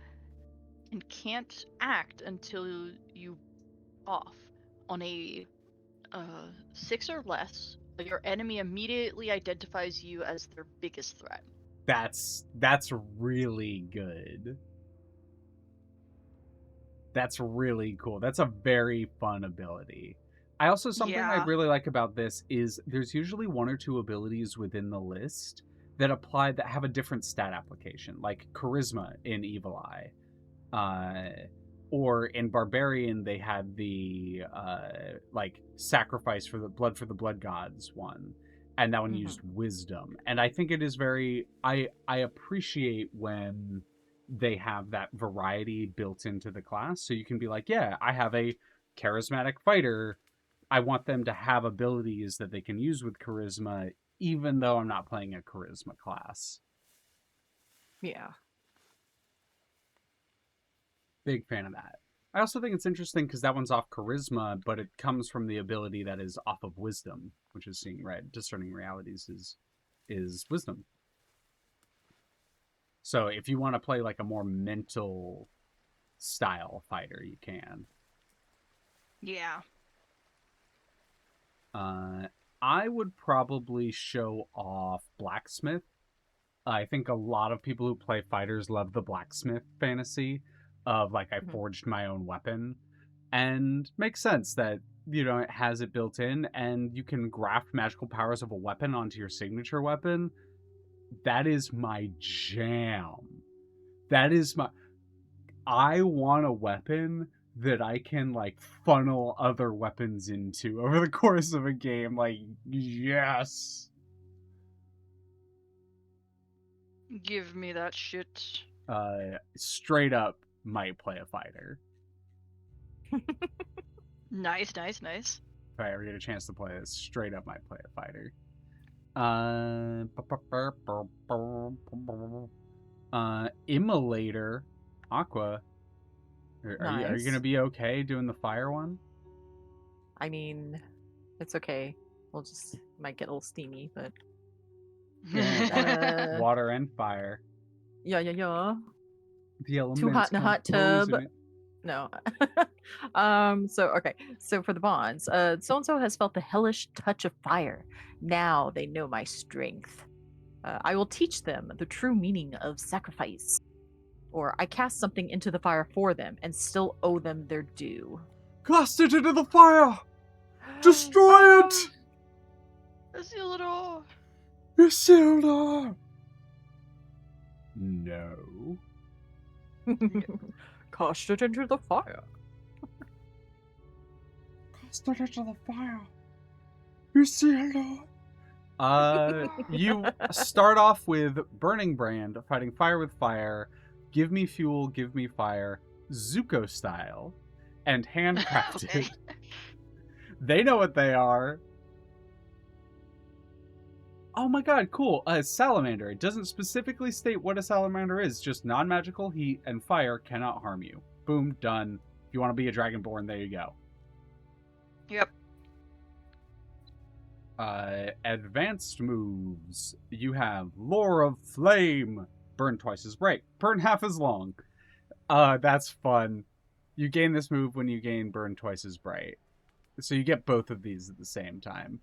and can't act until you off. On a 6 or less, your enemy immediately identifies you as their biggest threat. That's really good. That's really cool. That's a very fun ability. I also, something I really like about this is there's usually one or two abilities within the list that apply that have a different stat application, like Charisma in Evil Eye. Or in Barbarian, they had the like Sacrifice for the Blood Gods one, and that one used Wisdom. And I think it is very I appreciate when they have that variety built into the class, so you can be like, yeah, I have a charismatic fighter. I want them to have abilities that they can use with charisma, even though I'm not playing a charisma class. Yeah. Big fan of that. I also think it's interesting because that one's off charisma, but it comes from the ability that is off of wisdom, which is Seeing Red. Discerning realities is wisdom. So if you want to play like a more mental style fighter, you can. Yeah. I would probably show off blacksmith. I think a lot of people who play fighters love the blacksmith fantasy of like I Mhm. forged my own weapon, and makes sense that it has it built in, and you can graft magical powers of a weapon onto your signature weapon. That is my jam. That is my. I want a weapon that I can like funnel other weapons into over the course of a game. Like, yes. Give me that shit. Straight up might play a fighter. Nice, nice, nice. If I ever get a chance to play this, straight up might play a fighter. Immolator, Aqua. Are you gonna Nice. be okay doing the fire one? I mean, it's okay. We'll just might get a little steamy, but Yeah, water and fire. yeah. The Too hot elements in a hot compose tub. in it. No. So okay. So for the bonds, so and so has felt the hellish touch of fire. Now they know my strength. I will teach them the true meaning of sacrifice. Or I cast something into the fire for them and still owe them their due. Cast it into the fire! Destroy Oh, it! Isildur. Isildur! No. Cast it into the fire. Cast it into the fire. Isildur! You start off with Burning Brand, fighting fire with fire, Give Me Fuel, Give Me Fire, Zuko style, and handcrafted. Okay. They know what they are. Oh my god, cool. Salamander. It doesn't specifically state what a salamander is, just non-magical, heat, and fire cannot harm you. Boom, done. If you want to be a Dragonborn, there you go. Yep. Advanced moves. You have Lore of Flame. Burn twice as bright. Burn half as long. That's fun. You gain this move when you gain Burn twice as bright. So you get both of these at the same time.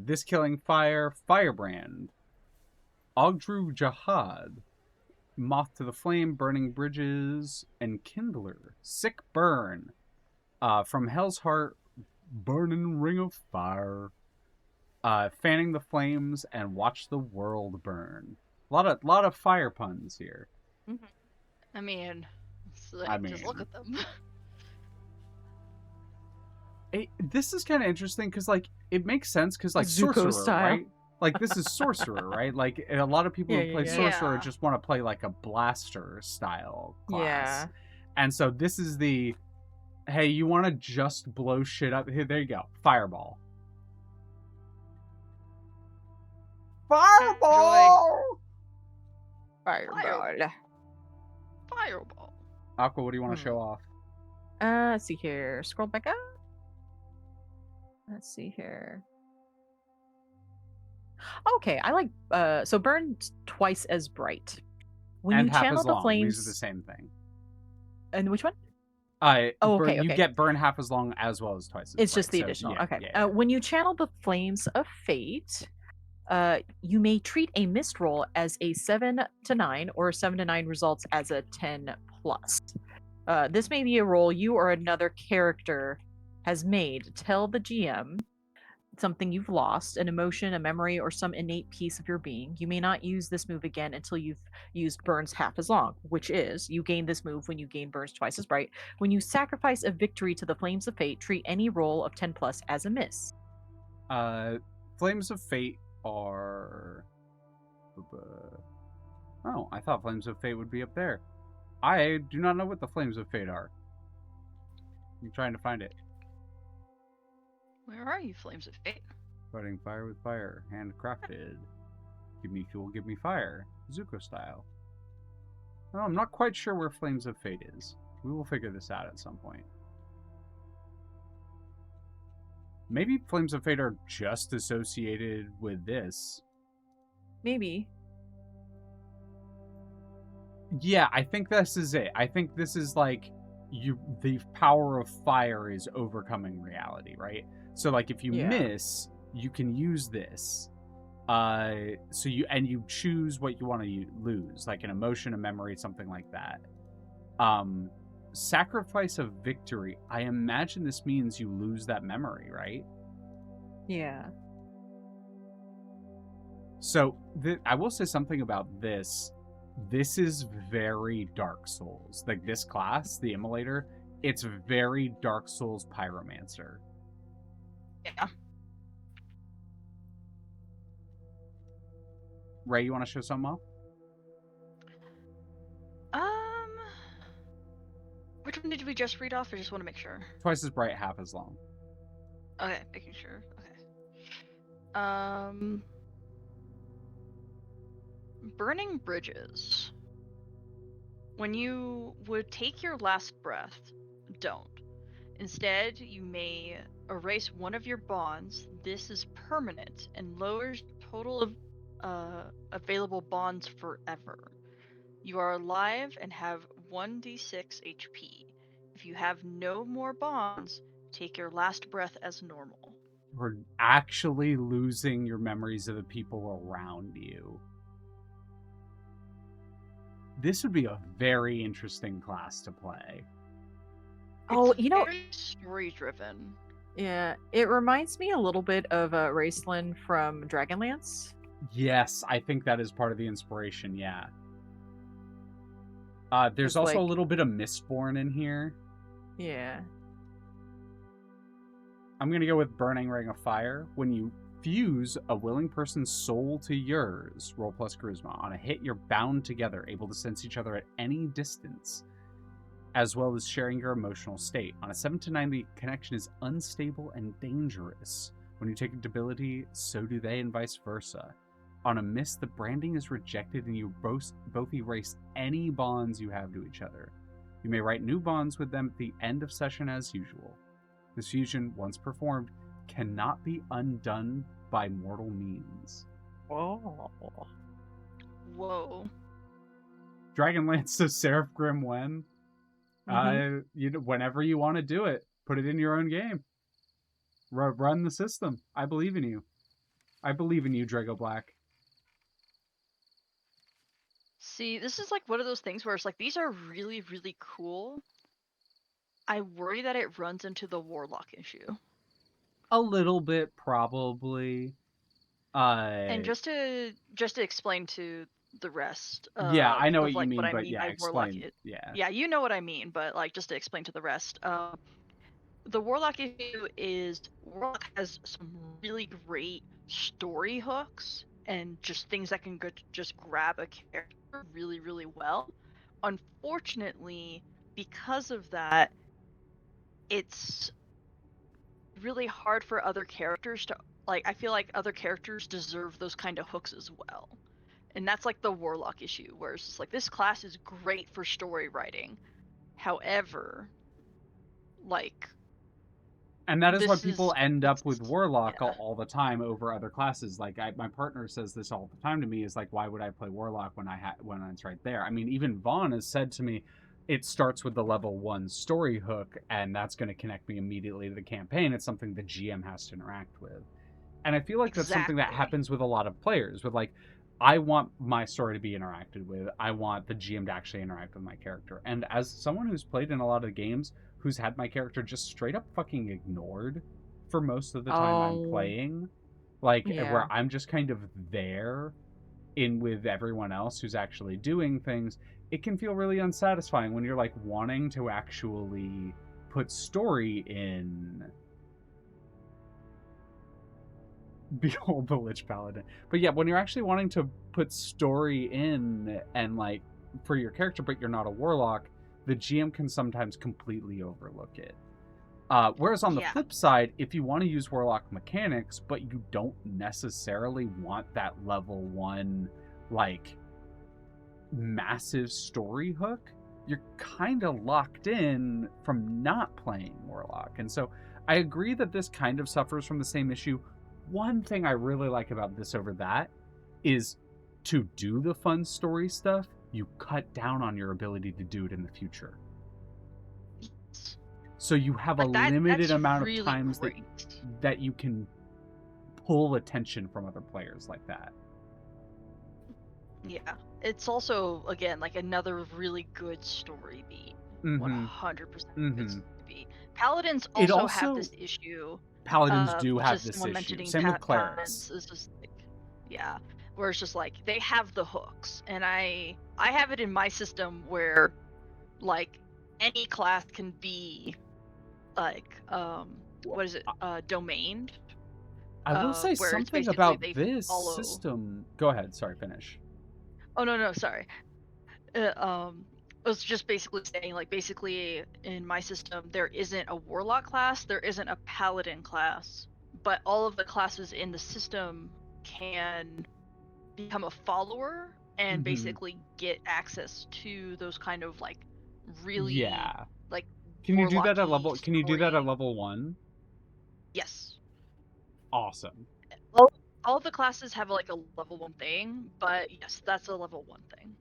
This Killing Fire, Firebrand. Ogdru Jahad. Moth to the Flame, Burning Bridges, and Kindler. Sick Burn. From Hell's Heart, Burning Ring of Fire. Fanning the Flames and Watch the World Burn. A lot of fire puns here. I mean, it's like, just look at them. This is kind of interesting because, like, it makes sense because, like, Zuko sorcerer, style. right? Like, this is sorcerer, right? Like, a lot of people who play Yeah. sorcerer Yeah. just want to play like a blaster style class. Yeah. And so this is the, hey, you want to just blow shit up? Here, there you go, fireball. Fireball. Fireball. Fireball. Aqua, what do you want to show off? Let's see here. Scroll back up. Let's see here. Okay, I like so burn twice as bright. When And you half channel as the long. flames, These are the same thing. and which one? Oh, okay, You okay. get burn half as long as well as twice as It's bright, just the so, additional. yeah, Okay. yeah. When you channel the flames of fate, you may treat a missed roll as a 7 to 9 or 7 to 9 results as a 10 plus. This may be a roll you or another character has made. Tell the GM something you've lost, an emotion, a memory, or some innate piece of your being. You may not use this move again until you've used burns half as long, which is you gain this move when you gain burns twice as bright. When you sacrifice a victory to the flames of fate, treat any roll of 10 plus as a miss. Flames of Fate are... Oh, I thought Flames of Fate would be up there. I do not know what the Flames of Fate are. I'm trying to find it. Where are you, Flames of Fate? Fighting fire with fire, handcrafted. Give me fuel, give me fire. Zuko style. Oh, I'm not quite sure where Flames of Fate is. We will figure this out at some point. Maybe Flames of Fate are just associated with this. Maybe. Yeah, I think this is it. I think this is like the power of fire is overcoming reality, right? So like if you Yeah. miss, you can use this. So you choose what you want to lose, like an emotion, a memory, something like that. Sacrifice of victory. I imagine this means you lose that memory, right? Yeah. So I will say something about this. This is very Dark Souls. Like this class, the Immolator, it's very Dark Souls Pyromancer. Yeah. Ray, you want to show something off? Which one did we just read off? I just want to make sure. Twice as bright, half as long. Okay, making sure. Okay. Burning bridges. When you would take your last breath, don't. Instead, you may erase one of your bonds. This is permanent and lowers the total of available bonds forever. You are alive and have 1d6 HP. If you have no more bonds, take your last breath as normal. You're actually losing your memories of the people around you. This would be a very interesting class to play. Oh, It's very story driven. Yeah, it reminds me a little bit of Raceland from Dragonlance. Yes, I think that is part of the inspiration, yeah. There's It's also a like- little bit of Mistborn in here. Yeah. I'm going to go with Burning Ring of Fire. When you fuse a willing person's soul to yours, roll plus charisma. On a hit, you're bound together, able to sense each other at any distance, as well as sharing your emotional state. On a 7 to 9, the connection is unstable and dangerous. When you take a debility, so do they, and vice versa. On a miss, the branding is rejected and you both erase any bonds you have to each other. You may write new bonds with them at the end of session as usual. This fusion, once performed, cannot be undone by mortal means. Oh. Whoa. Dragonlance says Seraph Grim when? Mhm. Whenever you want to do it, put it in your own game. Run the system. I believe in you. I believe in you, Drago Black. See, this is like one of those things where it's like, these are really, really cool. I worry that it runs into the Warlock issue. A little bit, probably. And just to explain to the rest, yeah, I know what like you mean, what I but mean yeah, by Warlock. explain. Yeah. Yeah, you know what I mean, but like just to explain to the rest, the Warlock issue is Warlock has some really great story hooks and just things that can just grab a character really, really well. Unfortunately, because of that, it's really hard for other characters to, like, I feel like other characters deserve those kind of hooks as well. And that's like the Warlock issue, where it's just like, this class is great for story writing. However, like, And that is why this people is end up with it's Warlock yeah. all the time over other classes. Like my partner says this all the time to me, is like, why would I play Warlock when when it's right there? I mean, even Vaughn has said to me, it starts with the level 1 story hook, and that's going to connect me immediately to the campaign. It's something the GM has to interact with. And I feel like that's something that Exactly. happens with a lot of players, with like, I want my story to be interacted with. I want the GM to actually interact with my character. And as someone who's played in a lot of games, who's had my character just straight up fucking ignored for most of the time I'm playing, like Yeah. where I'm just kind of there in with everyone else who's actually doing things, it can feel really unsatisfying when you're like wanting to actually put story in. Behold the Lich Paladin. But yeah, when you're actually wanting to put story in and like for your character, but you're not a warlock, the GM can sometimes completely overlook it. Whereas on the flip side, if you want to use warlock mechanics, but you don't necessarily want that level 1 like massive story hook, you're kind of locked in from not playing warlock. And so I agree that this kind of suffers from the same issue. One thing I really like about this over that is, to do the fun story stuff, you cut down on your ability to do it in the future. So you have a Like that. limited That's amount of really times great. that you can pull attention from other players like that. Yeah. It's also, again, like another really good story beat. Mm-hmm. 100% good Mm-hmm. story beat. Paladins It also have also this issue. Paladins do have Just this someone issue. mentioning Same with paladins clerics. is just like, yeah, where it's just like they have the hooks, and I have it in my system where like any class can be like what is it domained, I will say where it's something basically about they this follow. system. Go ahead. Sorry, finish. Oh no, sorry. I was just basically saying, like, basically in my system, there isn't a warlock class, there isn't a paladin class, but all of the classes in the system can become a follower and Mm-hmm. basically get access to those kind of like really Yeah. like Can you do that at warlocky level? Can you do that at story. level 1? Yes. Awesome. All, all of the classes have like a level 1 thing, but yes, that's a level 1 thing.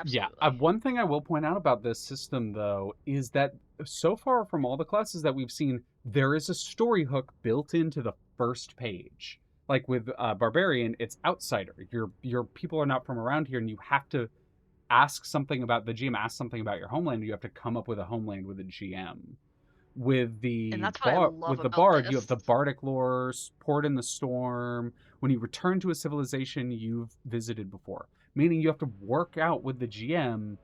Yeah. Absolutely. One thing I will point out about this system, though, is that so far from all the classes that we've seen, there is a story hook built into the first page. Like with Barbarian, it's outsider. Your people are not from around here, and you have to ask something about the GM. Ask something about your homeland. You have to come up with a homeland with a GM. And that's what I love With the about bard, you have this. the bardic lore, port in the storm. When you return to a civilization you've visited before, meaning you have to work out with the GM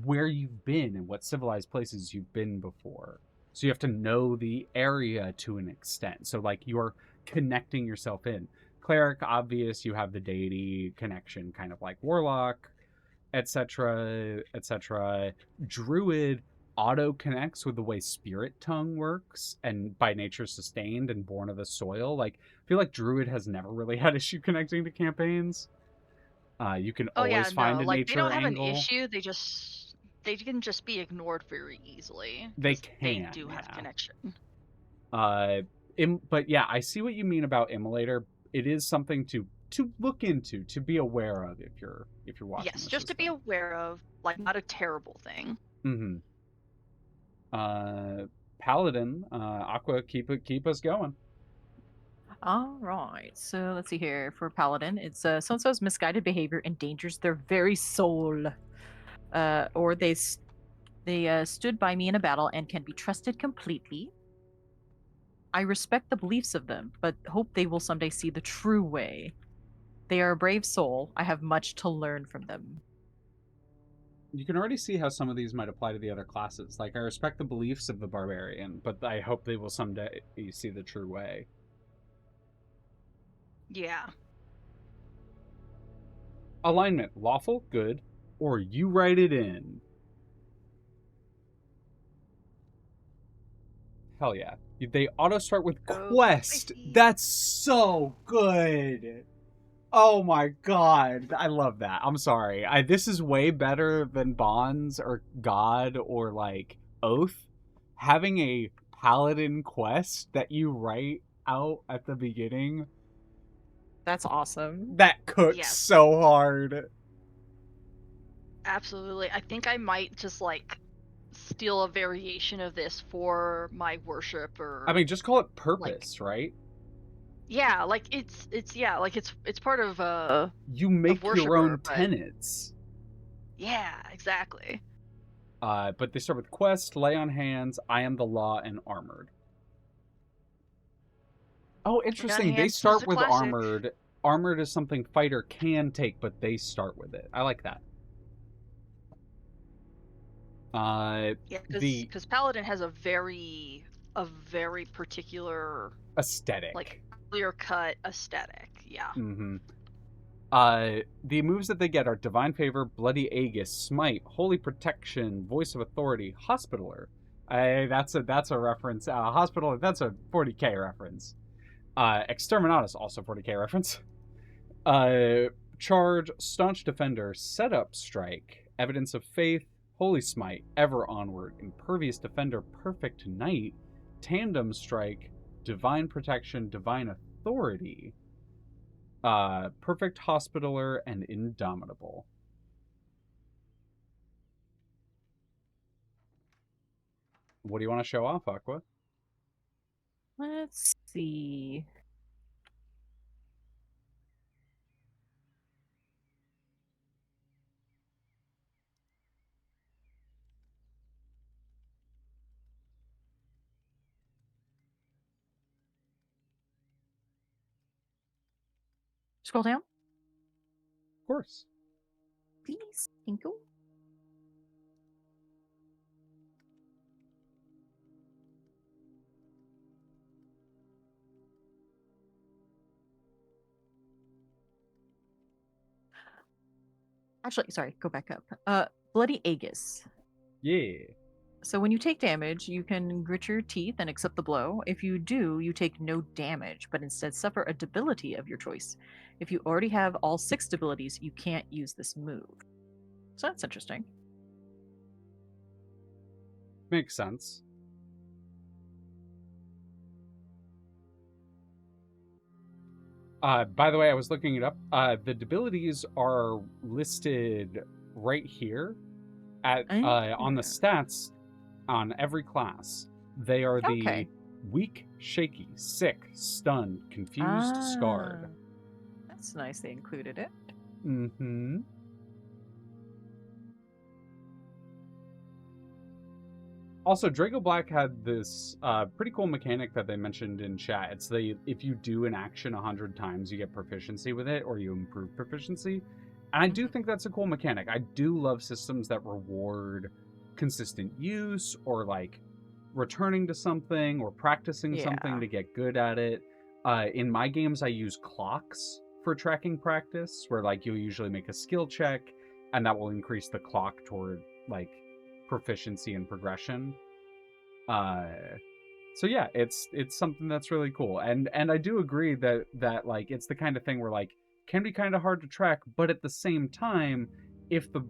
where you've been and what civilized places you've been before. So you have to know the area to an extent. So like you're connecting yourself in. Cleric, obvious, you have the deity connection, kind of like warlock, etc., etc. Druid auto connects with the way spirit tongue works and by nature sustained and born of the soil. Like I feel like Druid has never really had issue connecting to campaigns. You can Oh yeah, always find no, a like they nature don't have an angle. issue. They can just be ignored very easily They because they can, do have yeah. connection. Uh, but yeah, I see what you mean about Immolator. It is something to look into, to be aware of if you're watching Yes, the just to be system. aware of, like not a terrible thing. Mm-hmm. Paladin, Aqua, keep us going. All right. So let's see here. For Paladin, it's so and so's misguided behavior endangers their very soul. Or they stood by me in a battle and can be trusted completely. I respect the beliefs of them, but hope they will someday see the true way. They are a brave soul. I have much to learn from them. You can already see how some of these might apply to the other classes. Like I respect the beliefs of the barbarian, but I hope they will someday see the true way. Yeah. Alignment, lawful, good, or you write it in. Hell yeah. They auto start with Go quest. spicy. That's so good. Oh my god. I love that. I'm sorry. This is way better than Bonds or God or like Oath. Having a paladin quest that you write out at the beginning, That's awesome. that cooks Yes, so hard. absolutely. I think I might just like steal a variation of this for my worship I or mean, just call it like purpose, right? yeah, like it's yeah, like it's part You of make your own worshiper, but tenets. yeah, exactly. But they start with quest, lay on hands, I am the law, and armored. Oh, Lay on interesting. They hands is start a with classic. armored. Armored is something fighter can take, but they start with it. I like that. Uh, Yeah, the because Paladin has a very particular like aesthetic. clear cut aesthetic. Yeah. Mm-hmm. The moves that they get are Divine Favor, Bloody Aegis, Smite, Holy Protection, Voice of Authority, Hospitaler. That's a reference. Hospitaler. That's a 40k reference. Exterminatus also 40k reference. Charge, Staunch Defender, Setup Strike, Evidence of Faith, Holy Smite, Ever Onward, Impervious Defender, Perfect Knight, Tandem Strike, Divine Protection, Divine Authority, Perfect Hospitaler, and Indomitable. What do you want to show off, Aqua? Let's see. Scroll down, Of course. please. Thank you. Actually, sorry, go back up. Bloody Aegis. Yeah. So when you take damage, you can grit your teeth and accept the blow. If you do, you take no damage, but instead suffer a debility of your choice. If you already have all 6 debilities, you can't use this move. So that's interesting. Makes sense. By the way, I was looking it up. The debilities are listed right here at on the stats on every class. They are the Okay. weak, shaky, sick, stunned, confused, scarred. That's nice they included it. Mm-hmm. Also, Draco Black had this pretty cool mechanic that they mentioned in chat. It's if you do an action 100 times, you get proficiency with it, or you improve proficiency. And I do think that's a cool mechanic. I do love systems that reward consistent use, or like returning to something, or practicing something to get good at it. In my games, I use clocks for tracking practice, where like you'll usually make a skill check, and that will increase the clock toward like proficiency and progression. So yeah, it's something that's really cool, and I do agree that like it's the kind of thing where like can be kind of hard to track, but at the same time, if the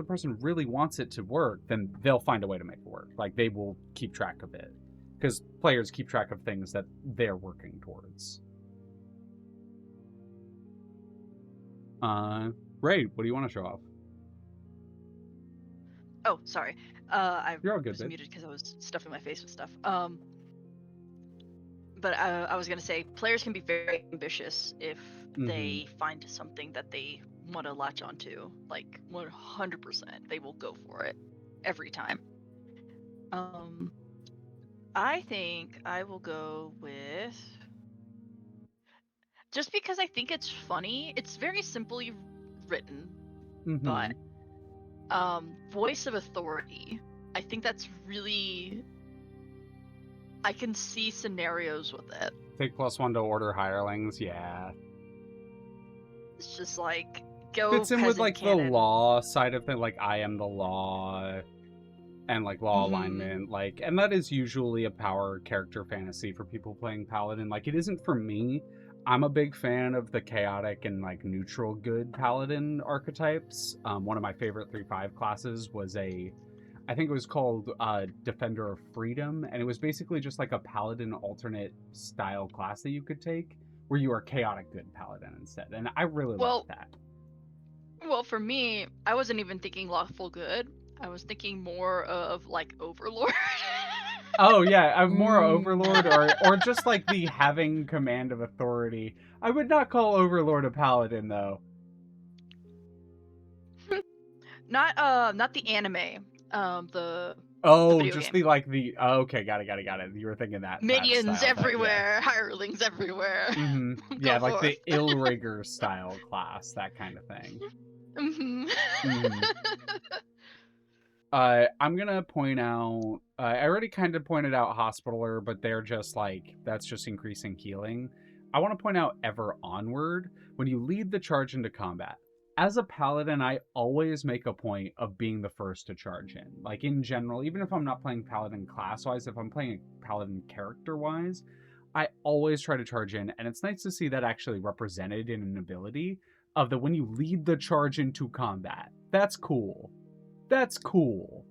person really wants it to work, then they'll find a way to make it work. Like they will keep track of it because players keep track of things that they're working towards. Ray, what do you want to show off? Oh, sorry. I You're all good, was babe. muted because I was stuffing my face with stuff. But I was gonna say players can be very ambitious if they find something that they want to latch onto. Like 100%, they will go for it every time. I think I will go with, just because I think it's funny. It's very simply written, but voice of authority. I think that's really, I can see scenarios with it. Take +1 to order hirelings, yeah. It's just like, go Fits in with like cannon. the law side of it, like I am the law, and like law alignment, like, and that is usually a power character fantasy for people playing paladin. Like it isn't for me. I'm a big fan of the chaotic and like neutral good paladin archetypes. One of my favorite 3/5 classes was I think it was called Defender of Freedom, and it was basically just like a paladin alternate style class that you could take, where you are chaotic good paladin instead, and I really like that. Well, for me, I wasn't even thinking lawful good. I was thinking more of like overlord. Oh yeah, I'm more overlord, or just like the having command of authority. I would not call overlord a paladin though. Not the anime. The video just game. Okay, got it. You were thinking that Minions that style, everywhere, hirelings everywhere. Yeah, like the Illrigger style class, that kind of thing. I'm gonna point out. I already kind of pointed out Hospitaler, but they're just like that's just increasing healing. I want to point out Ever Onward. When you lead the charge into combat, as a paladin, I always make a point of being the first to charge in. Like in general, even if I'm not playing paladin class-wise, if I'm playing paladin character-wise, I always try to charge in, and it's nice to see that actually represented in an ability of the when you lead the charge into combat. That's cool. That's cool.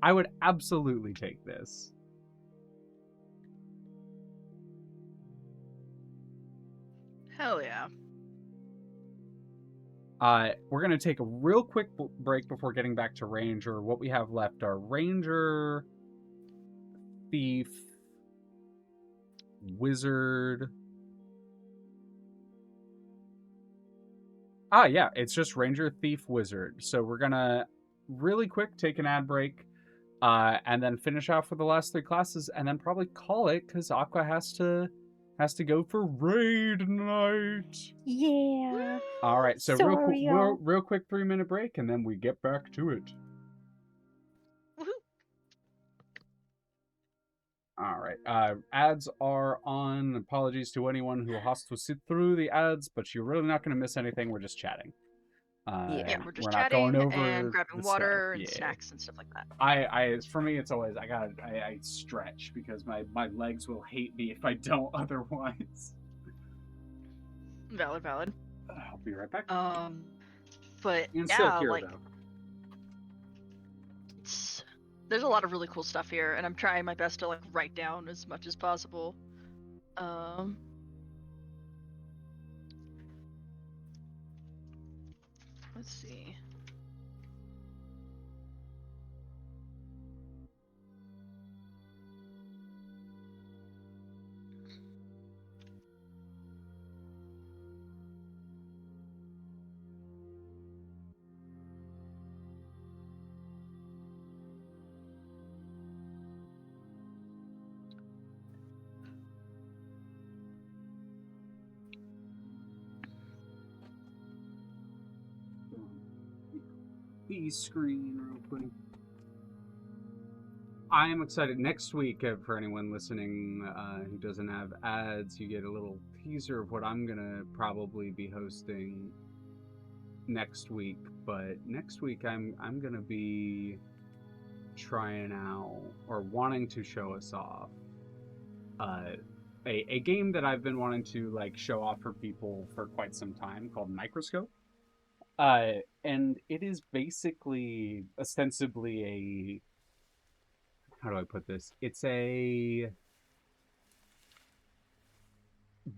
I would absolutely take this. Hell yeah. We're going to take a real quick break before getting back to Ranger. What we have left are Ranger, thief, wizard. Ah, yeah, it's just ranger, thief, wizard. So we're gonna really quick take an ad break, and then finish off with the last 3 classes, and then probably call it because Aqua has to go for raid night. Yeah. All right, so Sorry, y'all. real quick 3-minute break, and then we get back to it. Woohoo! All right. Ads are on. Apologies to anyone who has to sit through the ads, but you're really not going to miss anything. We're just chatting. Yeah, we're just not going chatting over and grabbing the water stuff. and Yeah. snacks and stuff like that. For me, it's always I stretch because my legs will hate me if I don't otherwise. Valid. I'll be right back. But And still yeah, here like though. there's a lot of really cool stuff here, and I'm trying my best to like write down as much as possible. Let's see. The screen real quick. I am excited. Next week, for anyone listening who doesn't have ads, you get a little teaser of what I'm gonna probably be hosting next week. But next week, I'm gonna be trying out or wanting to show us off a game that I've been wanting to like show off for people for quite some time called Microscope. And it is basically ostensibly a, how do I put this? It's a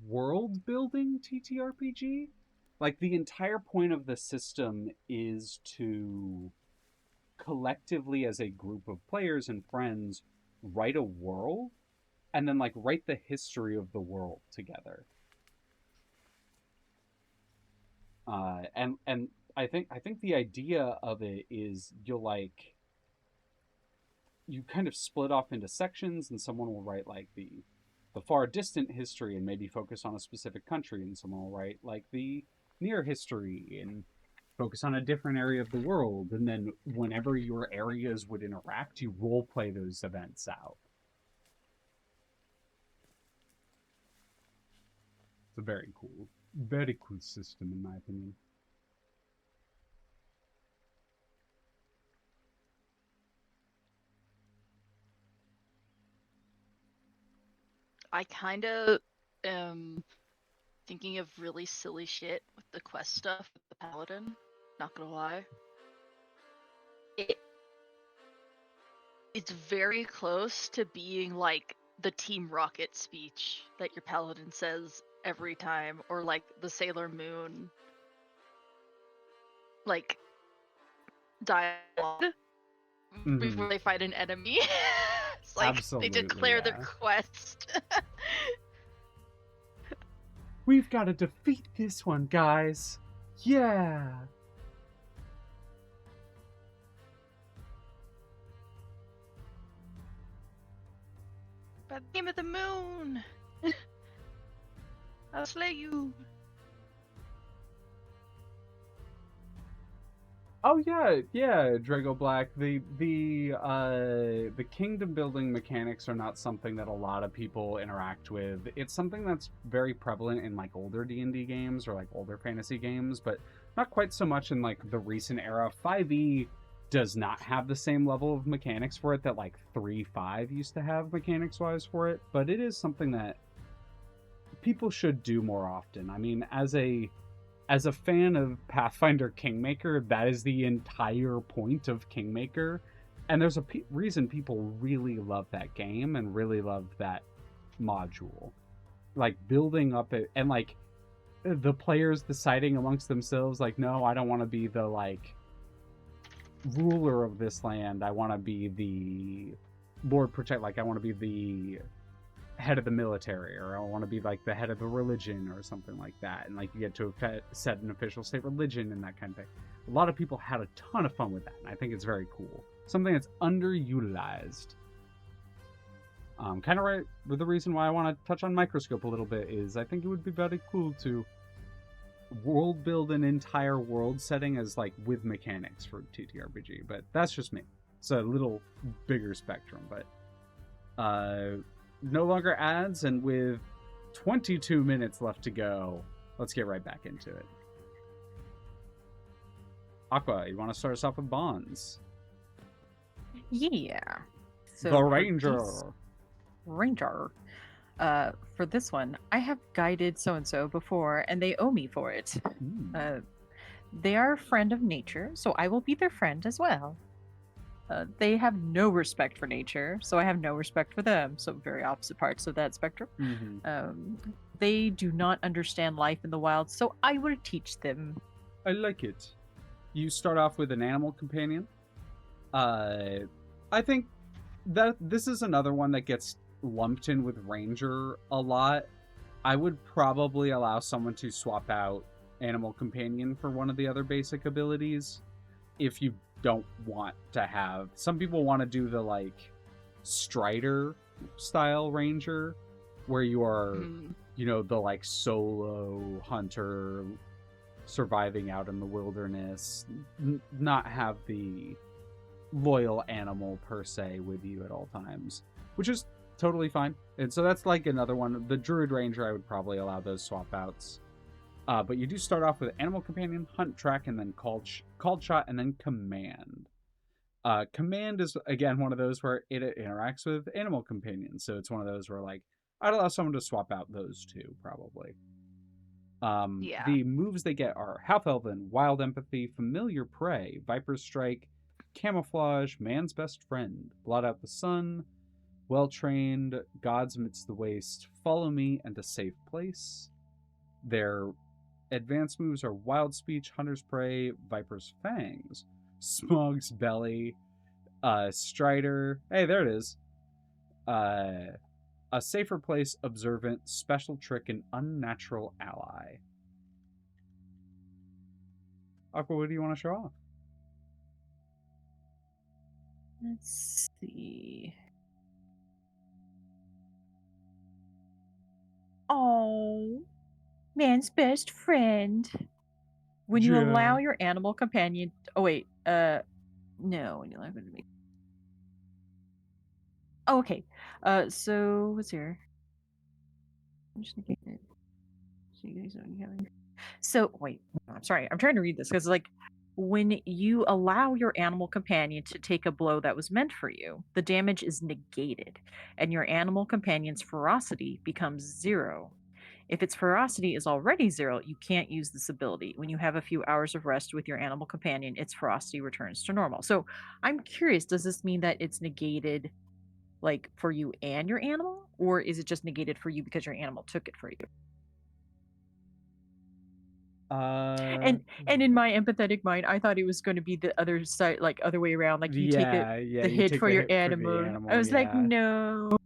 world building TTRPG. Like the entire point of the system is to collectively as a group of players and friends write a world and then like write the history of the world together. And I think the idea of it is you kind of split off into sections, and someone will write like the far distant history and maybe focus on a specific country, and someone will write like the near history and focus on a different area of the world, and then whenever your areas would interact, you role play those events out. It's a very cool system in my opinion. I kind of am thinking of really silly shit with the quest stuff with the paladin. Not gonna lie. It's very close to being like the Team Rocket speech that your paladin says every time, or like the Sailor Moon like dialogue before they fight an enemy. It's like Absolutely, they declare their yeah. quest. We've got to defeat this one, guys. Yeah. By the name of the moon, I'll slay you. Oh yeah, Drago Black. The kingdom building mechanics are not something that a lot of people interact with. It's something that's very prevalent in like older D&D games or like older fantasy games, but not quite so much in like the recent era. 5e does not have the same level of mechanics for it that like 3.5 used to have mechanics wise for it, but it is something that people should do more often. I mean, as a fan of Pathfinder Kingmaker, that is the entire point of Kingmaker. And there's a reason people really love that game and really love that module. Like, building up it, and, like, the players deciding amongst themselves, like, no, I don't want to be the, like, ruler of this land. I want to be Lord Protect, like I want to be the head of the military, or I want to be like the head of the religion or something like that, and like you get to set an official state religion and that kind of thing. A lot of people had a ton of fun with that, and I think it's very cool. Something that's underutilized. Kind of right with the reason why I want to touch on Microscope a little bit is I think it would be very cool to world build an entire world setting as like with mechanics for TTRPG, but that's just me. It's a little bigger spectrum, but no longer ads, and with 22 minutes left to go, let's get right back into it. Aqua, you want to start us off with bonds? Yeah. So the for Ranger. Ranger. For this one, I have guided so-and-so before, and they owe me for it. They are a friend of nature, so I will be their friend as well. They have no respect for nature, so I have no respect for them. So very opposite parts of that spectrum. They do not understand life in the wild, so I will teach them. I like it. You start off with an animal companion. I think that this is another one that gets lumped in with Ranger a lot. I would probably allow someone to swap out Animal Companion for one of the other basic abilities if you don't want to have... Some people want to do the, like, Strider style Ranger, where you are, you know, the, like, solo hunter surviving out in the wilderness, not have the loyal animal per se with you at all times, which is totally fine. And so that's like another one. The Druid Ranger, I would probably allow those swap outs. But you do start off with Animal Companion, Hunt, Track, and then Called Shot, and then Command. Command is, again, one of those where it interacts with Animal Companion. So it's one of those where, like, I'd allow someone to swap out those two, probably. The moves they get are Half Elven, Wild Empathy, Familiar Prey, Viper's Strike, Camouflage, Man's Best Friend, Blot Out the Sun, Well Trained, Gods Amidst the Waste, Follow Me, and A Safe Place. Their advanced moves are Wild Speech, Hunter's Prey, Viper's Fangs, Smog's Belly, Strider, hey, there it is, A Safer Place, Observant, Special Trick, and Unnatural Ally. Aqua, what do you want to show off? Let's see. Oh, Man's Best Friend. When you allow your animal companion... Oh, wait. No. When you allow him to make... Oh, okay. So, what's here? I'm just looking at it. So, wait. I'm sorry. I'm trying to read this because, like, when you allow your animal companion to take a blow that was meant for you, the damage is negated, and your animal companion's ferocity becomes 0. If its ferocity is already 0, you can't use this ability. When you have a few hours of rest with your animal companion, its ferocity returns to normal. So I'm curious, does this mean that it's negated, like, for you and your animal? Or is it just negated for you because your animal took it for you? And in my empathetic mind, I thought it was going to be the other side, like other way around. Like you take the hit for your animal. I was like, no.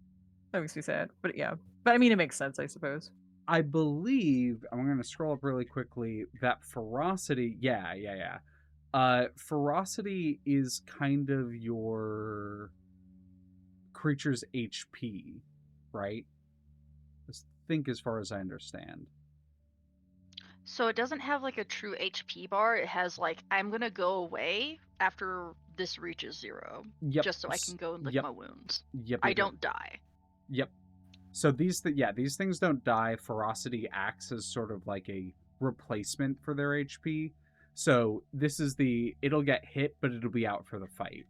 That makes me sad. But yeah. But I mean, it makes sense, I suppose. I believe, I'm going to scroll up really quickly, that ferocity, ferocity is kind of your creature's HP, right? I think as far as I understand. So it doesn't have like a true HP bar. It has like, I'm going to go away after this reaches 0. Yep. Just so I can go and lick my wounds. I don't die. Yep. So these things don't die. Ferocity acts as sort of like a replacement for their HP. So this is it'll get hit, but it'll be out for the fight.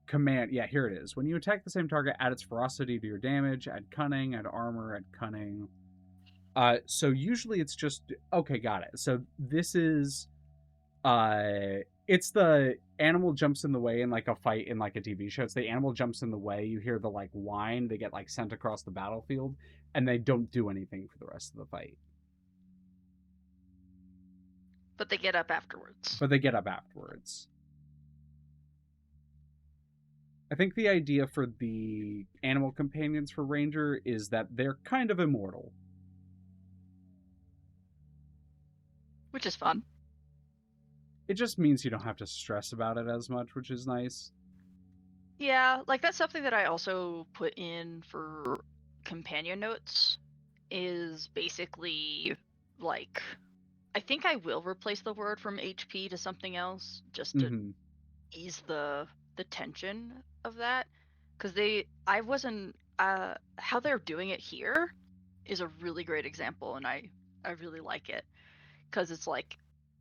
Command, here it is. When you attack the same target, add its ferocity to your damage, add cunning, add armor, add cunning. So usually it's just, okay, got it. So this is, it's the animal jumps in the way in like a fight in like a TV show. It's the animal jumps in the way. You hear the like whine. They get like sent across the battlefield, and they don't do anything for the rest of the fight. But they get up afterwards. but they get up afterwards. I think the idea for the animal companions for Ranger is that they're kind of immortal. Which is fun. It just means you don't have to stress about it as much, which is nice. Yeah, like that's something that I also put in for companion notes is basically like I think I will replace the word from HP to something else just to Mm-hmm. ease the tension of that cuz I wasn't how they're doing it here is a really great example and I really like it cuz it's like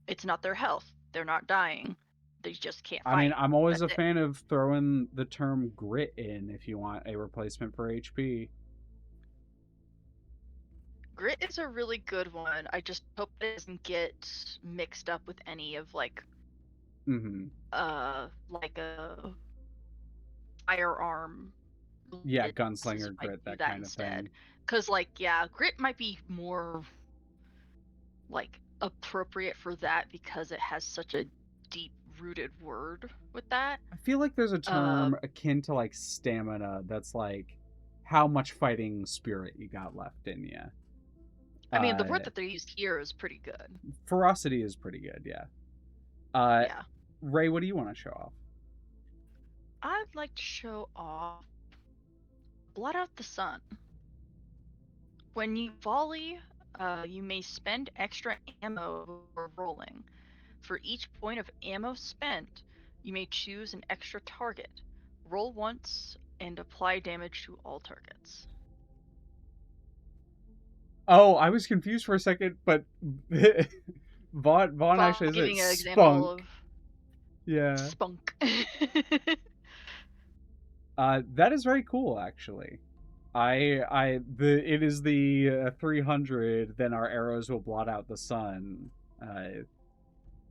it's not their health. They're not dying. They just can't I mean, fight. I'm always That's a it. fan of throwing the term grit in if you want a replacement for HP. Grit is a really good one. I just hope it doesn't get mixed up with any of Mm-hmm. like a firearm Yeah, related classes gunslinger might grit, do that that kind of instead. thing. Cause like yeah, grit might be more like appropriate for that because it has such a deep rooted word with that. I feel like there's a Uh term akin to like stamina that's like how much fighting spirit you got left in you. I mean the word that they used here is pretty good. Ferocity is pretty good, yeah. Uh, Yeah. Ray, what do you want to show off? I'd like to show off Blot Out the Sun. When you volley, you may spend extra ammo before rolling. For each point of ammo spent, you may choose an extra target. Roll once and apply damage to all targets. Oh, I was confused for a second, but Vaughn actually says it Giving an example of spunk. Yeah. spunk. That is very cool, actually. It is the 300. Then our arrows will blot out the sun.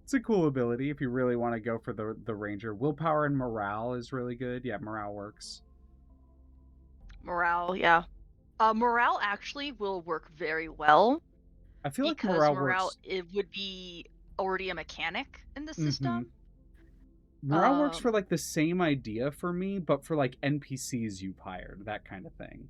It's a cool ability if you really want to go for the ranger. Willpower and morale is really good. Yeah, morale works. Morale, yeah. Morale actually will work very well I feel like because morale morale works. it would be already a mechanic in the Mm-hmm. system. Morale works for like the same idea for me, but for like NPCs you've hired, that kind of thing.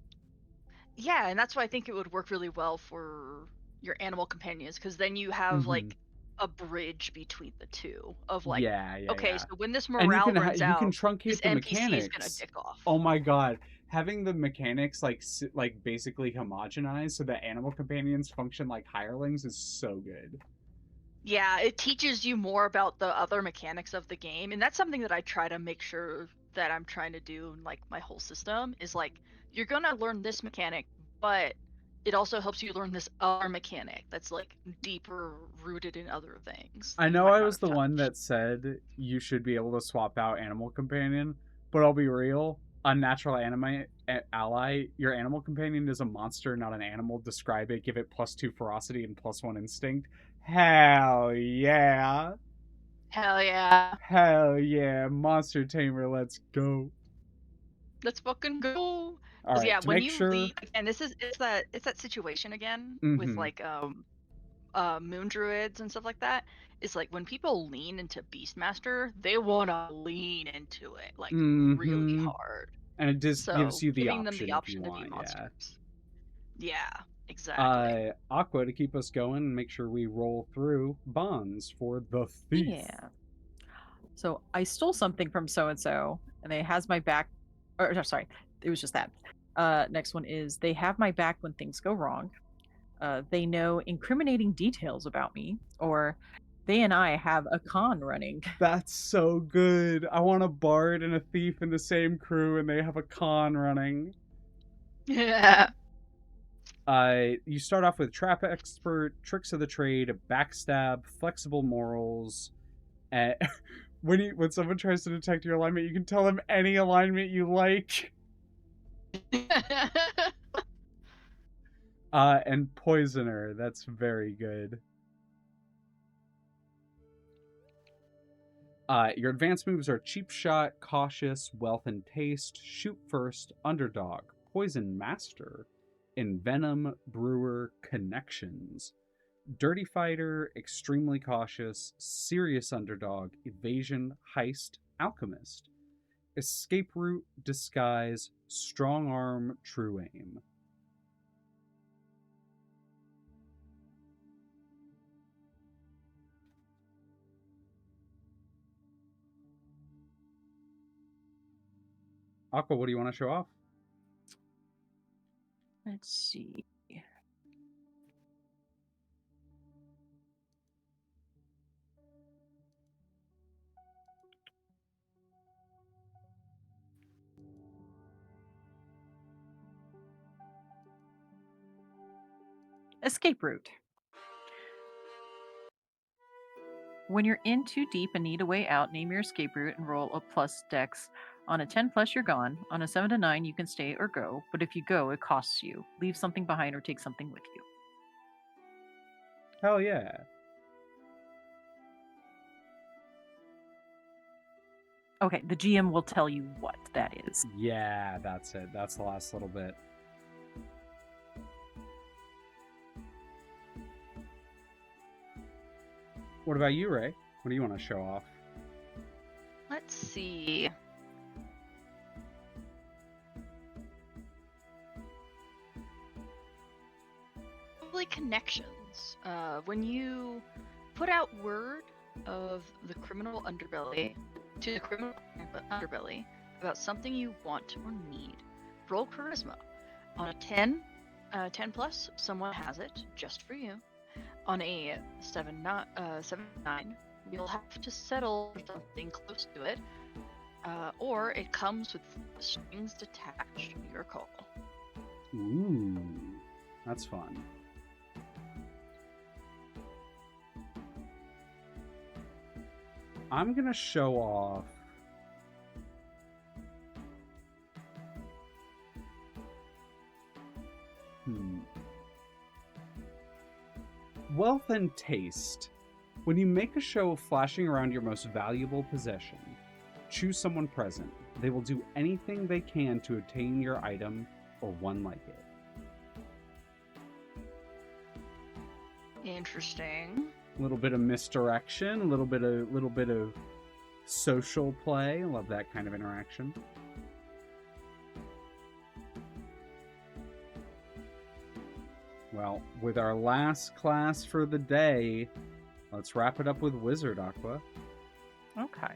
Yeah, and that's why I think it would work really well for your animal companions because then you have Mm-hmm. like a bridge between the two of like, Yeah, yeah, okay, yeah. so when this And morale runs you can out, this truncate the NPC is gonna mechanics. dick off. Oh my god, having the mechanics like basically homogenized so that animal companions function like hirelings is so good. Yeah, it teaches you more about the other mechanics of the game, and that's something that I try to make sure that I'm trying to do in like my whole system is like you're gonna learn this mechanic, but it also helps you learn this other mechanic that's like deeper rooted in other things I that you know might I not was have the one touched. that said you should be able to swap out animal companion, but I'll be real. Unnatural anime ally, your animal companion is a monster, not an animal. Describe it, give it +2 ferocity and +1 instinct. Hell yeah. Hell yeah. Hell yeah. Monster Tamer, let's go. Let's fucking go. All Cause right, yeah, to when make you sure. lead again, it's that situation again with Mm-hmm. like moon druids and stuff like that. It's like when people lean into Beastmaster, they wanna lean into it like really Mm-hmm. hard. And it just gives So you the giving them the option if you option to be want, yeah. monsters. Yeah, exactly. Aqua, to keep us going and make sure we roll through bonds for the thief. Yeah. So I stole something from so and so, and it has my back. Or no, sorry, it was just that. Next one is they have my back when things go wrong. They know incriminating details about me, or they and I have a con running. That's so good. I want a bard and a thief in the same crew and they have a con running. Yeah. You start off with trap expert, tricks of the trade, backstab, flexible morals. And when someone tries to detect your alignment, you can tell them any alignment you like. And poisoner. That's very good. Your advanced moves are cheap shot, cautious, wealth and taste, shoot first, underdog, poison master, envenom, brewer, connections. Dirty fighter, extremely cautious, serious underdog, evasion, heist, alchemist. Escape route, disguise, strong arm, true aim. Aqua, what do you want to show off? Let's see. Escape route. When you're in too deep and need a way out, name your escape route and roll a plus dex. On a 10 plus, you're gone. On a 7 to 9, you can stay or go, but if you go, it costs you. Leave something behind or take something with you. Hell yeah. Okay, the GM will tell you what that is. Yeah, that's it. That's the last little bit. What about you, Ray? What do you want to show off? Let's see. Probably connections. When you put out word of the criminal underbelly to the criminal underbelly about something you want or need, roll charisma. On a 10 plus, someone has it just for you. On a 7-9, you'll have to settle for something close to it, or it comes with strings attached. Your call. Ooh, that's fun. I'm gonna show off wealth and taste. When you make a show of flashing around your most valuable possession, choose someone present. They will do anything they can to obtain your item or one like it. Interesting. A little bit of misdirection, a little bit of social play. I love that kind of interaction. Well, with our last class for the day, let's wrap it up with Wizard, Aqua. Okay.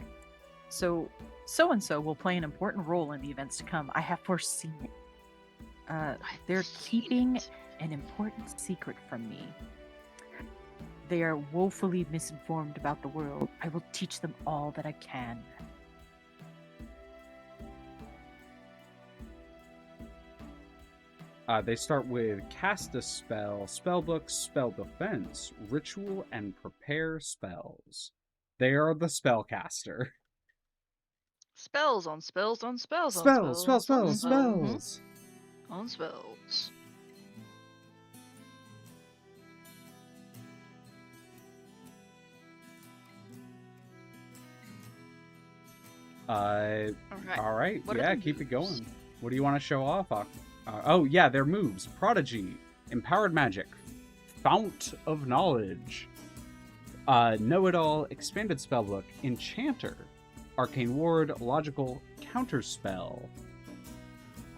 So-and-so will play an important role in the events to come. I have foreseen it. They're keeping an important secret from me. They are woefully misinformed about the world. I will teach them all that I can. They start with cast a spell, spellbook, spell defense, ritual, and prepare spells. They are the spellcaster. Spells on spells on spells on Spells, spells, spells on spells, spells spells. on spells. All right. What Yeah, are the keep it moves? going. What do you want to show off? Oh, yeah, their moves. Prodigy, Empowered Magic, Fount of Knowledge, Know-It-All, Expanded Spellbook, Enchanter, Arcane Ward, Logical, Counterspell,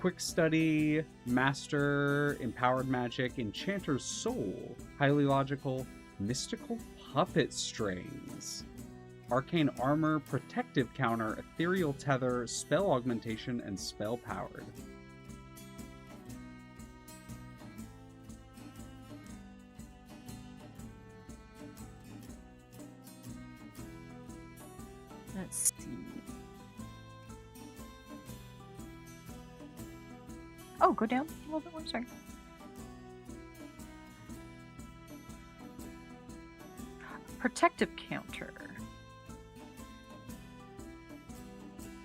Quick Study, Master, Empowered Magic, Enchanter's Soul, Highly Logical, Mystical Puppet Strings, Arcane Armor, Protective Counter, Ethereal Tether, Spell Augmentation, and Spell Powered. Let's see. Oh, go down a little bit more. Sorry. Protective counter.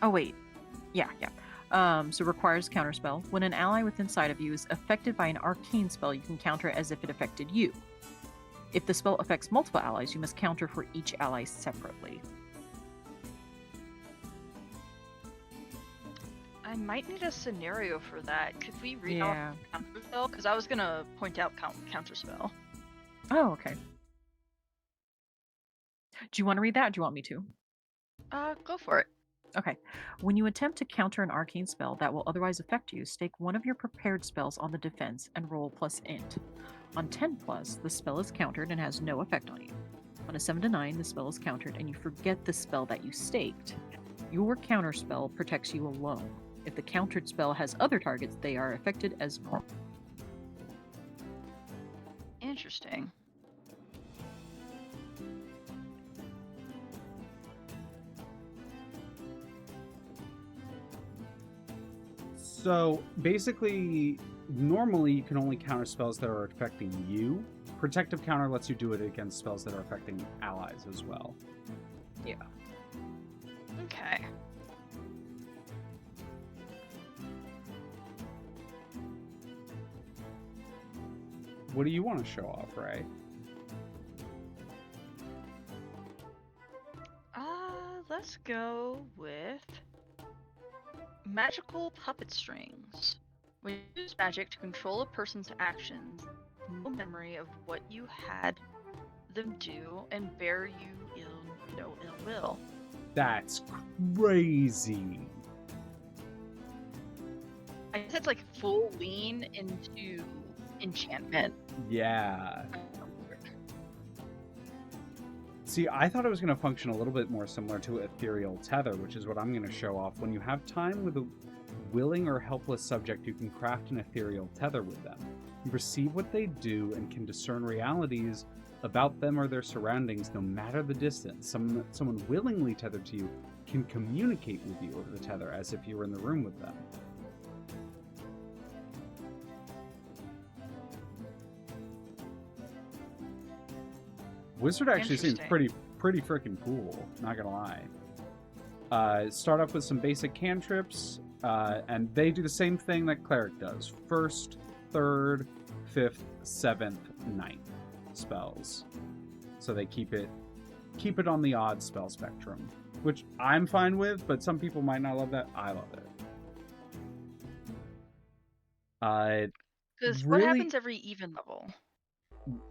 Oh, wait. Yeah. So requires counterspell. When an ally within sight of you is affected by an arcane spell, you can counter it as if it affected you. If the spell affects multiple allies, you must counter for each ally separately. I might need a scenario for that. Could we read off counterspell? Because I was gonna point out counterspell. Oh, okay. Do you want to read that? Or do you want me to? Go for it. Okay. When you attempt to counter an arcane spell that will otherwise affect you, stake one of your prepared spells on the defense and roll plus int. On 10 plus, the spell is countered and has no effect on you. On a 7 to 9, the spell is countered and you forget the spell that you staked. Your counter spell protects you alone. If the countered spell has other targets, they are affected as normal. Interesting. So basically, normally you can only counter spells that are affecting you. Protective counter lets you do it against spells that are affecting allies as well. Yeah. Okay. What do you want to show off, Ray? Let's go with magical puppet strings. When you use magic to control a person's actions, no memory of what you had them do and bear you no ill will. That's crazy. I guess it's like full lean into enchantment. Yeah. See, I thought it was going to function a little bit more similar to ethereal tether, which is what I'm going to show off. When you have time with a willing or helpless subject, you can craft an ethereal tether with them. You perceive what they do and can discern realities about them or their surroundings, no matter the distance. Someone willingly tethered to you can communicate with you over the tether as if you were in the room with them. Wizard actually seems pretty freaking cool, not gonna lie. Start off with some basic cantrips, and they do the same thing that Cleric does. First, third, fifth, seventh, ninth spells. So they keep it on the odd spell spectrum, which I'm fine with, but some people might not love that. I love it. Because really, what happens every even level?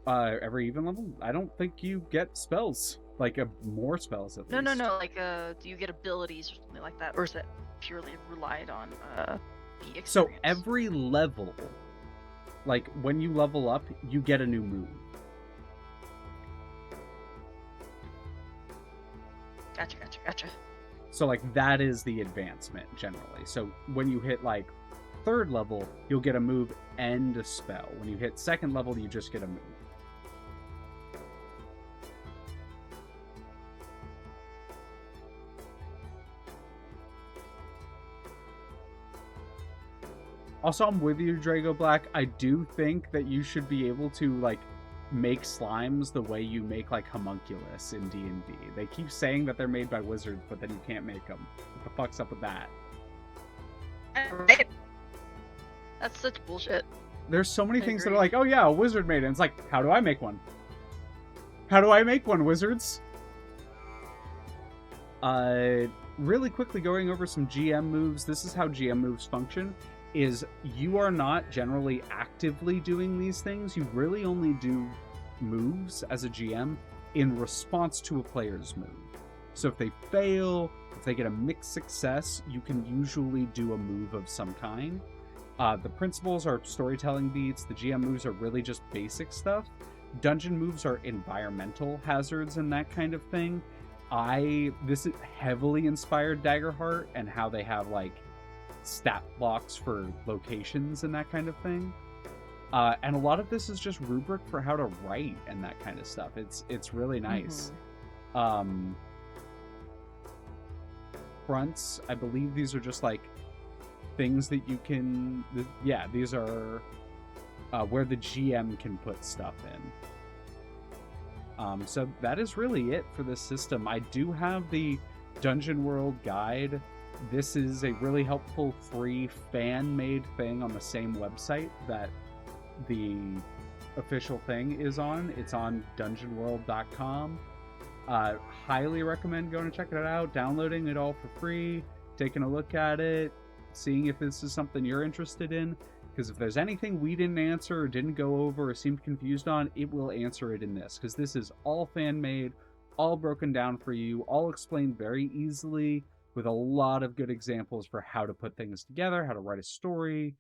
Every even level? I don't think you get spells. Like, more spells at least. No. Like, do you get abilities or something like that? Or is that purely relied on the experience? So every level, like, when you level up, you get a new move. Gotcha. So, like, that is the advancement, generally. So, when you hit, like, third level, you'll get a move and a spell. When you hit second level, you just get a move. Also, I'm with you, Drago Black. I do think that you should be able to, like, make slimes the way you make, like, homunculus in D&D. They keep saying that they're made by wizards, but then you can't make them. What the fuck's up with that? Right. That's such bullshit. There's so many things that are like, oh yeah, a wizard made it. And it's like, how do I make one? How do I make one, wizards? Really quickly going over some GM moves. This is how GM moves function. Is you are not generally actively doing these things. You really only do moves as a GM in response to a player's move. So if they fail, if they get a mixed success, you can usually do a move of some kind. The principles are storytelling beats. The GM moves are really just basic stuff. Dungeon moves are environmental hazards and that kind of thing. This is heavily inspired Daggerheart and how they have, like, stat blocks for locations and that kind of thing. And a lot of this is just rubric for how to write and that kind of stuff. It's really nice. Mm-hmm. Fronts, I believe these are just, like, things that you can... Yeah, these are where the GM can put stuff in. So that is really it for this system. I do have the Dungeon World Guide. This is a really helpful free fan-made thing on the same website that the official thing is on. It's on dungeonworld.com. Highly recommend going and checking it out, downloading it all for free, taking a look at it, seeing if this is something you're interested in. Because if there's anything we didn't answer or didn't go over or seemed confused on, it will answer it in this. Because this is all fan-made, all broken down for you, all explained very easily, with a lot of good examples for how to put things together, how to write a story.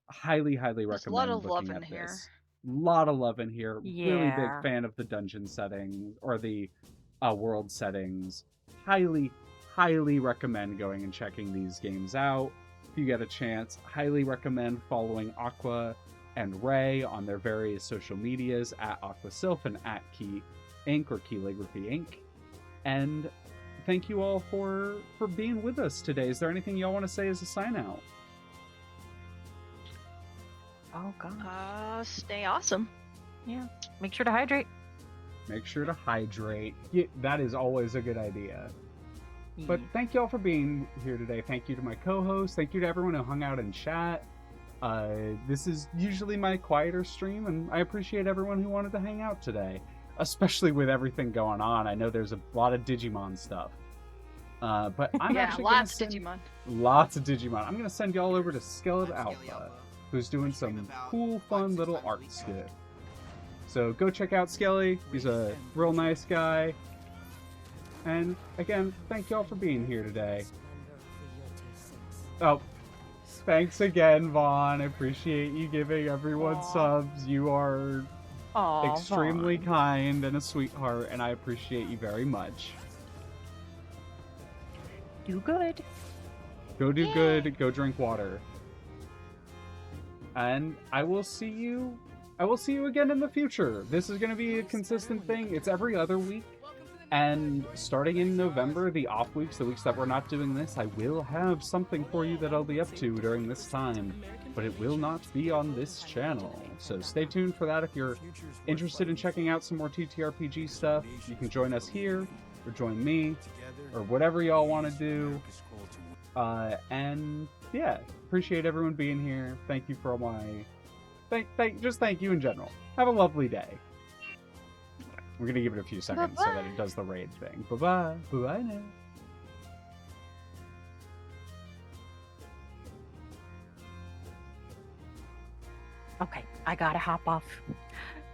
Highly, highly There's a recommend lot of love looking in at here. this. Lot of love in here. Really big Yeah. fan of the dungeon setting, or the world settings. Highly, highly recommend going and checking these games out. If you get a chance, highly recommend following Aqua and Ray on their various social medias at AquaSylph and at Key Inc. or Keyligraphy Inc. And thank you all for being with us today. Is there anything y'all want to say as a sign out? Oh god. Stay awesome. Yeah. Make sure to hydrate. Make sure to hydrate. Yeah, that is always a good idea. But thank you all for being here today. Thank you to my co-host. Thank you to everyone who hung out in chat. This is usually my quieter stream, and I appreciate everyone who wanted to hang out today, especially with everything going on. I know there's a lot of Digimon stuff. But I'm Yeah, actually lots gonna of send Digimon. lots of Digimon. I'm going to send y'all over to Skeleton Alpha, who's doing some cool, fun little art skit. So go check out Skelly. He's a real nice guy. And again, thank y'all for being here today. Oh, thanks again, Vaughn. I appreciate you giving everyone Aw. subs. You are Aw, extremely Vaughn. kind and a sweetheart, and I appreciate you very much. Do good. Go do good. Go drink water. And I will see you again in the future. This is going to be a consistent thing. It's every other week. And starting in November, the off weeks, the weeks that we're not doing this, I will have something for you that I'll be up to during this time. But it will not be on this channel. So stay tuned for that. If you're interested in checking out some more T.R.P.G stuff, you can join us here, or join me, or whatever y'all want to do. And yeah, appreciate everyone being here. Thank you for all my... just thank you in general. Have a lovely day. We're gonna give it a few seconds so that it does the raid thing. Bye-bye. Bye-bye now. Okay, I gotta hop off.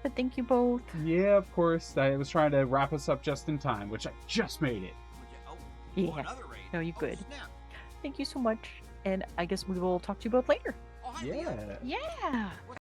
But thank you both. Yeah, of course. I was trying to wrap us up just in time, which I just made it. Yeah. No, you good. Thank you so much. And I guess we will talk to you both later. Yeah. Yeah.